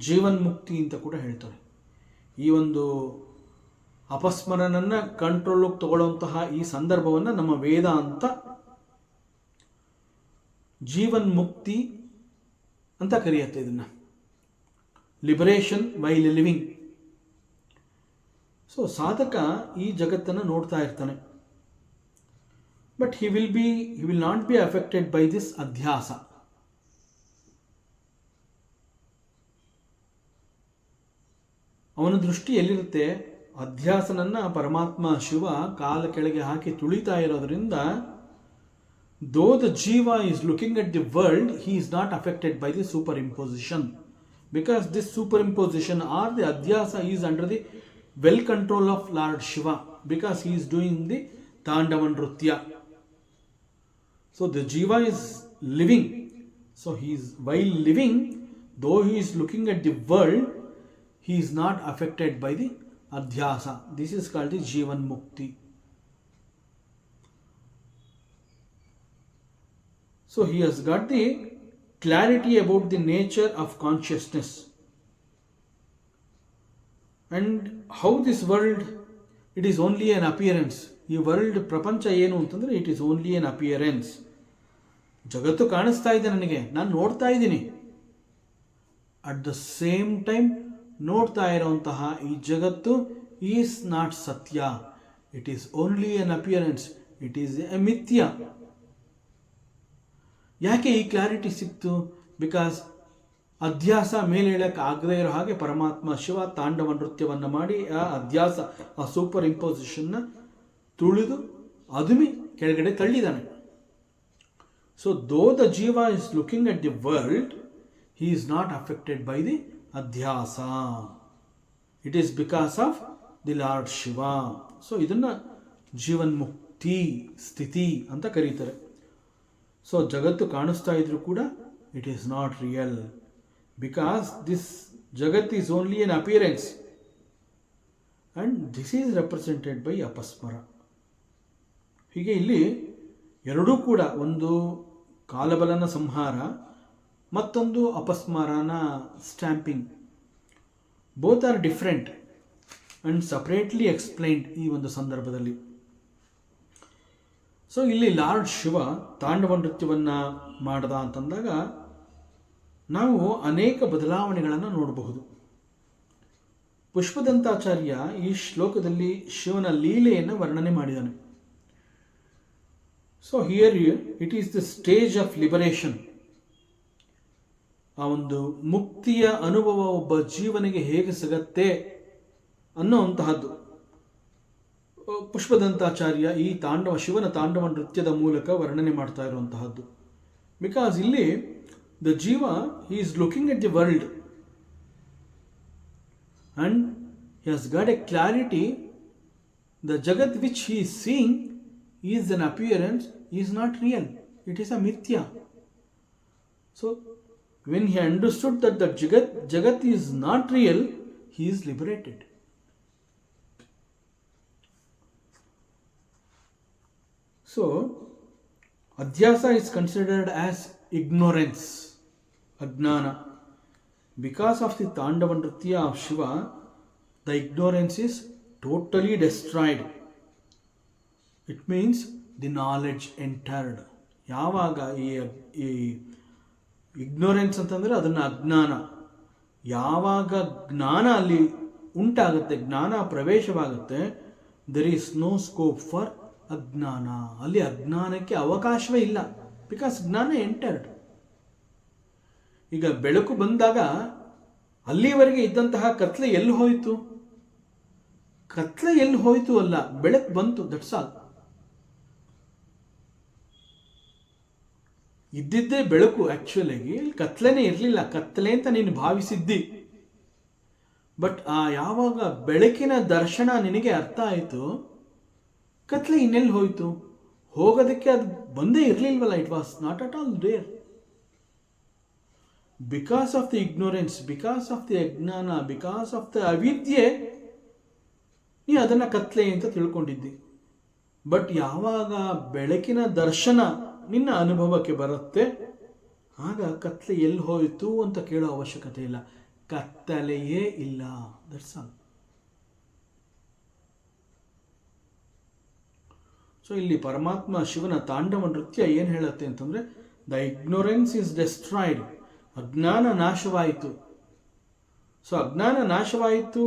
Jeevan ಮುಕ್ತಿ ಅಂತ ಕೂಡ ಹೇಳ್ತಾರೆ. ಈ ಒಂದು ಅಪಸ್ಮರನನ್ನು ಕಂಟ್ರೋಲಿಗೆ ತಗೊಳ್ಳುವಂತಹ ಈ ಸಂದರ್ಭವನ್ನು ನಮ್ಮ ವೇದಾಂತ ಜೀವನ್ ಮುಕ್ತಿ ಅಂತ ಕರೆಯುತ್ತೆ. ಇದನ್ನು ಲಿಬರೇಷನ್ ವೈಲ್ ಲಿವಿಂಗ್. ಸೊ ಸಾಧಕ ಈ ಜಗತ್ತನ್ನು ನೋಡ್ತಾ ಇರ್ತಾನೆ, but he will not be affected by this ಅಧ್ಯಾಸ. ಅವನ ದೃಷ್ಟಿ ಎಲ್ಲಿರುತ್ತೆ? ಅಧ್ಯಾಸನನ್ನು ಪರಮಾತ್ಮ ಶಿವ ಕಾಲ ಕೆಳಗೆ ಹಾಕಿ ತುಳಿತಾ ಇರೋದ್ರಿಂದ though the jiva is looking at the world, he is not affected by the superimposition, because this superimposition or the adhyasa is under the well control of Lord Shiva, because he is doing the Tandava Nritya. So the jiva is living. So he is, while living, though he is looking at the world, he is not affected by the adhyasa. This is called the Jivan Mukti. So he has got the clarity about the nature of consciousness and how this world, it is only an appearance. ಈ world ಪ್ರಪಂಚ ಏನು ಅಂತಂದರೆ it is only N appearance. ಜಗತ್ತು ಕಾಣಿಸ್ತಾ ಇದೆ ನನಗೆ, ನಾನು ನೋಡ್ತಾ ಇದ್ದೀನಿ. ಅಟ್ ದ ಸೇಮ್ ಟೈಮ್ ನೋಡ್ತಾ ಇರೋಂತಹ ಈ ಜಗತ್ತು ಈಸ್ ನಾಟ್ ಸತ್ಯ. It is only N appearance, it is A ಮಿಥ್ಯ. ಯಾಕೆ ಈ ಕ್ಲಾರಿಟಿ ಸಿಕ್ತು? ಬಿಕಾಸ್ ಅಧ್ಯಾಸ ಮೇಲೆ ಹೇಳಕ್ಕೆ ಆಗದೇ ಇರೋ ಹಾಗೆ ಪರಮಾತ್ಮ ಶಿವ ತಾಂಡವ ನೃತ್ಯವನ್ನು ಮಾಡಿ ಆ ಅಧ್ಯಾಸ, ಆ ಸೂಪರ್ ಇಂಪೋಸಿಷನ್ನ ತುಳಿದು ಅದುಮಿ ಕೆಳಗಡೆ ತಳ್ಳಿದ್ದಾನೆ. So though the jiva is looking at the world, he is not affected by the adhyasa. It is because of the lord Shiva. So ಇದನ್ನು ಜೀವನ್ಮುಕ್ತಿ ಸ್ಥಿತಿ ಅಂತ ಕರೀತಾರೆ. ಸೊ ಜಗತ್ತು ಕಾಣಿಸ್ತಾ ಇದ್ರೂ ಕೂಡ it is not real, because this Jagat is only an appearance, and this is represented by ಅಪಸ್ಮರ. ಹೀಗೆ ಇಲ್ಲಿ ಎರಡೂ ಕೂಡ, ಒಂದು ಕಾಲಬಲನ ಸಂಹಾರ, ಮತ್ತೊಂದು ಅಪಸ್ಮಾರನ stamping. Both are different and separately explained ಈ ಒಂದು ಸಂದರ್ಭದಲ್ಲಿ. ಸೊ ಇಲ್ಲಿ ಲಾರ್ಡ್ ಶಿವ ತಾಂಡವ ನೃತ್ಯವನ್ನು ಮಾಡ್ದ ಅಂತಂದಾಗ ನಾವು ಅನೇಕ ಬದಲಾವಣೆಗಳನ್ನು ನೋಡಬಹುದು. ಪುಷ್ಪದಂತಾಚಾರ್ಯ ಈ ಶ್ಲೋಕದಲ್ಲಿ ಶಿವನ ಲೀಲೆಯನ್ನು ವರ್ಣನೆ ಮಾಡಿದ್ದಾನೆ. So here it is the stage of liberation. ಆ ಒಂದು ಮುಕ್ತಿಯ ಅನುಭವ ಒಬ್ಬ ಜೀವನಿಗೆ ಹೇಗೆ ಸಿಗತ್ತೆ ಅನ್ನೋಂತಹದ್ದು ಪುಷ್ಪದಂತಾಚಾರ್ಯ ಈ ಶಿವನ ತಾಂಡವ ನೃತ್ಯದ ಮೂಲಕ ವರ್ಣನೆ ಮಾಡ್ತಾ ಇರುವಂತಹದ್ದು. ಬಿಕಾಸ್ ಇಲ್ಲಿ ದ ಜೀವ he is looking at the world and he has got a clarity. The Jagat which he is seeing is an appearance, is not real, it is a mithya. So when he understood that the Jagat is not real, he is liberated. So adhyasa is considered as ignorance, ajnana. Because of the Tandava Nritya of Shiva, the ignorance is totally destroyed. It means the knowledge entered. ಯಾವಾಗ ಈ ignorance ಅಂತಂದರೆ ಅದನ್ನು ಅಜ್ಞಾನ, ಯಾವಾಗ ಜ್ಞಾನ ಅಲ್ಲಿ ಉಂಟಾಗುತ್ತೆ, ಜ್ಞಾನ ಪ್ರವೇಶವಾಗುತ್ತೆ, there is no scope for ajnana. ಅಲ್ಲಿ ಅಜ್ಞಾನಕ್ಕೆ ಅವಕಾಶವೇ ಇಲ್ಲ, ಬಿಕಾಸ್ ಜ್ಞಾನ ಎಂಟರ್ಡ್. ಈಗ ಬೆಳಕು ಬಂದಾಗ ಅಲ್ಲಿವರೆಗೆ ಇದ್ದಂತಹ ಕತ್ಲೆ ಎಲ್ಲಿ ಹೋಯಿತು? ಕತ್ಲೆ ಎಲ್ಲಿ ಹೋಯಿತು ಅಲ್ಲ, ಬೆಳಕು ಬಂತು, ದಟ್ಸ್ ಆಲ್. ಇದ್ದಿದ್ದೇ ಬೆಳಕು, ಆಕ್ಚುಲಾಗಿ ಕತ್ಲೆನೇ ಇರಲಿಲ್ಲ, ಕತ್ಲೆ ಅಂತ ನೀನು ಭಾವಿಸಿದ್ದಿ. ಬಟ್ ಯಾವಾಗ ಬೆಳಕಿನ ದರ್ಶನ ನಿನಗೆ ಅರ್ಥ ಆಯಿತು, ಕತ್ಲೆ ಇನ್ನೆಲ್ಲಿ ಹೋಯಿತು? ಹೋಗೋದಕ್ಕೆ ಅದು ಬಂದೇ ಇರಲಿಲ್ವಲ್ಲ, it was not at all there. Because of the ignorance, because of the ಅಜ್ಞಾನ, because of the ಅವಿದ್ಯೆ, ನೀ ಅದನ್ನು ಕತ್ಲೆ ಅಂತ ತಿಳ್ಕೊಂಡಿದ್ದಿ. ಬಟ್ ಯಾವಾಗ ಬೆಳಕಿನ ದರ್ಶನ ನಿನ್ನ ಅನುಭವಕ್ಕೆ ಬರುತ್ತೆ, ಆಗ ಕತ್ಲೆ ಎಲ್ಲಿ ಹೋಯಿತು ಅಂತ ಕೇಳೋ ಅವಶ್ಯಕತೆ ಇಲ್ಲ, ಕತ್ತಲೆಯೇ ಇಲ್ಲ, ದಟ್ಸ್ ಆಲ್. ಸೊ ಇಲ್ಲಿ ಪರಮಾತ್ಮ ಶಿವನ ತಾಂಡವ ನೃತ್ಯ ಏನು ಹೇಳುತ್ತೆ ಅಂತಂದರೆ, ದ ಇಗ್ನೋರೆನ್ಸ್ ಇಸ್ ಡೆಸ್ಟ್ರಾಯ್ಡ್. ಅಜ್ಞಾನ ನಾಶವಾಯಿತು. ಸೊ ಅಜ್ಞಾನ ನಾಶವಾಯಿತು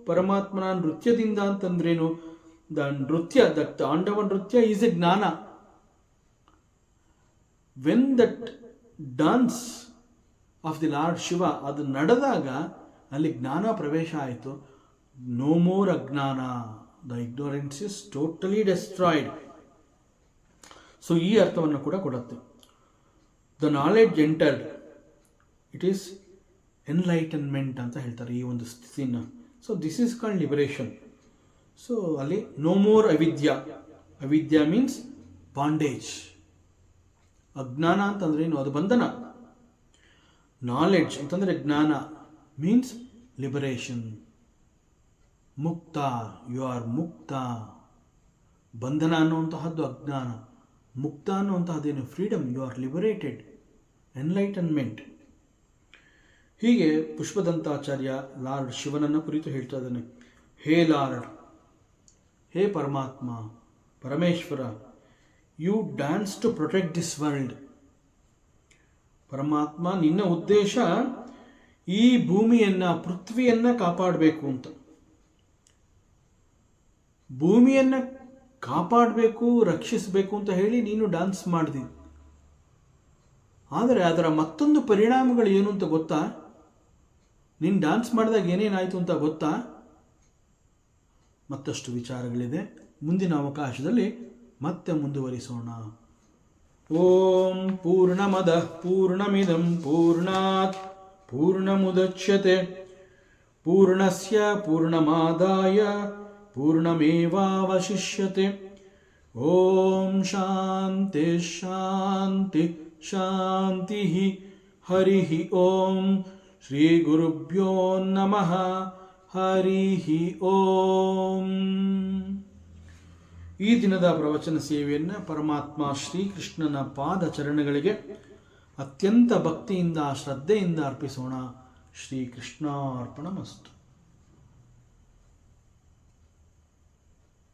ಪರಮಾತ್ಮನ ನೃತ್ಯದಿಂದ ಅಂತಂದ್ರೇನು? ದ ನೃತ್ಯ, the tandava nritya is a jnana. When that dance of the lord Shiva ಅದು ನಡೆದಾಗ ಅಲ್ಲಿ ಜ್ಞಾನ ಪ್ರವೇಶ ಆಯಿತು. No more ajnana, the ignorance is totally destroyed. So ಈ ಅರ್ಥವನ್ನು ಕೂಡ ಕೊಡುತ್ತೆ. The knowledge entered, it is enlightenment ಅಂತ ಹೇಳ್ತಾರೆ ಈ ಒಂದು ಸ್ಥಿತಿನ. So this is called liberation. So ಅಲ್ಲಿ no more avidya. Avidya means bondage. ಅಜ್ಞಾನ ಅಂತಂದ್ರೆ ಏನು? ಅದು ಬಂಧನ. ನಾಲೆಡ್ಜ್ ಅಂತಂದರೆ ಜ್ಞಾನ, means liberation. Mukta, you R ಮುಕ್ತ. ಬಂಧನ ಅನ್ನುವಂತಹದ್ದು ಅಜ್ಞಾನ, ಮುಕ್ತ ಅನ್ನುವಂತಹದ್ದೇನು? Freedom. You are liberated, enlightenment. ಹೀಗೆ ಪುಷ್ಪದಂತಾಚಾರ್ಯ ಲಾರ್ಡ್ ಶಿವನನ್ನು ಕುರಿತು ಹೇಳ್ತಾ ಇದ್ದಾನೆ. ಹೇ ಲಾರ್ಡ್, ಹೇ Paramatma, Parameshwara, you dance to protect this world. Paramatma, ನಿನ್ನ ಉದ್ದೇಶ ಈ ಭೂಮಿಯನ್ನು, ಪೃಥ್ವಿಯನ್ನು ಕಾಪಾಡಬೇಕು ಅಂತ. ಭೂಮಿಯನ್ನು ಕಾಪಾಡಬೇಕು, ರಕ್ಷಿಸಬೇಕು ಅಂತ ಹೇಳಿ ನೀನು ಡ್ಯಾನ್ಸ್ ಮಾಡಿದಿ. ಆದರೆ ಅದರ ಮತ್ತೊಂದು ಪರಿಣಾಮಗಳು ಏನು ಅಂತ ಗೊತ್ತಾ? ನೀನು ಡ್ಯಾನ್ಸ್ ಮಾಡಿದಾಗ ಏನೇನಾಯಿತು ಅಂತ ಗೊತ್ತಾ? ಮತ್ತಷ್ಟು ವಿಚಾರಗಳಿದೆ, ಮುಂದಿನ ಅವಕಾಶದಲ್ಲಿ ಮತ್ತೆ ಮುಂದುವರಿಸೋಣ. ಓಂ ಪೂರ್ಣಮದಃ ಪೂರ್ಣಮಿದಂ ಪೂರ್ಣಾತ್ ಪೂರ್ಣಮುದಚ್ಯತೆ ಪೂರ್ಣಸ್ಯ ಪೂರ್ಣಮಾದಾಯ ಪೂರ್ಣಮೇವಾವಶಿಷ್ಯತೆ. ಓಂ ಶಾಂತಿ ಶಾಂತಿ ಶಾಂತಿ. ಹರಿ ಓಂ. ಶ್ರೀ ಗುರುಭ್ಯೋ ನಮಃ. ಹರಿ ಓಂ. ಈ ದಿನದ ಪ್ರವಚನ ಸೇವೆಯನ್ನು ಪರಮಾತ್ಮ ಶ್ರೀಕೃಷ್ಣನ ಪಾದ ಚರಣಗಳಿಗೆ ಅತ್ಯಂತ ಭಕ್ತಿಯಿಂದ ಶ್ರದ್ಧೆಯಿಂದ ಅರ್ಪಿಸೋಣ. ಶ್ರೀಕೃಷ್ಣಾರ್ಪಣಮಸ್ತು.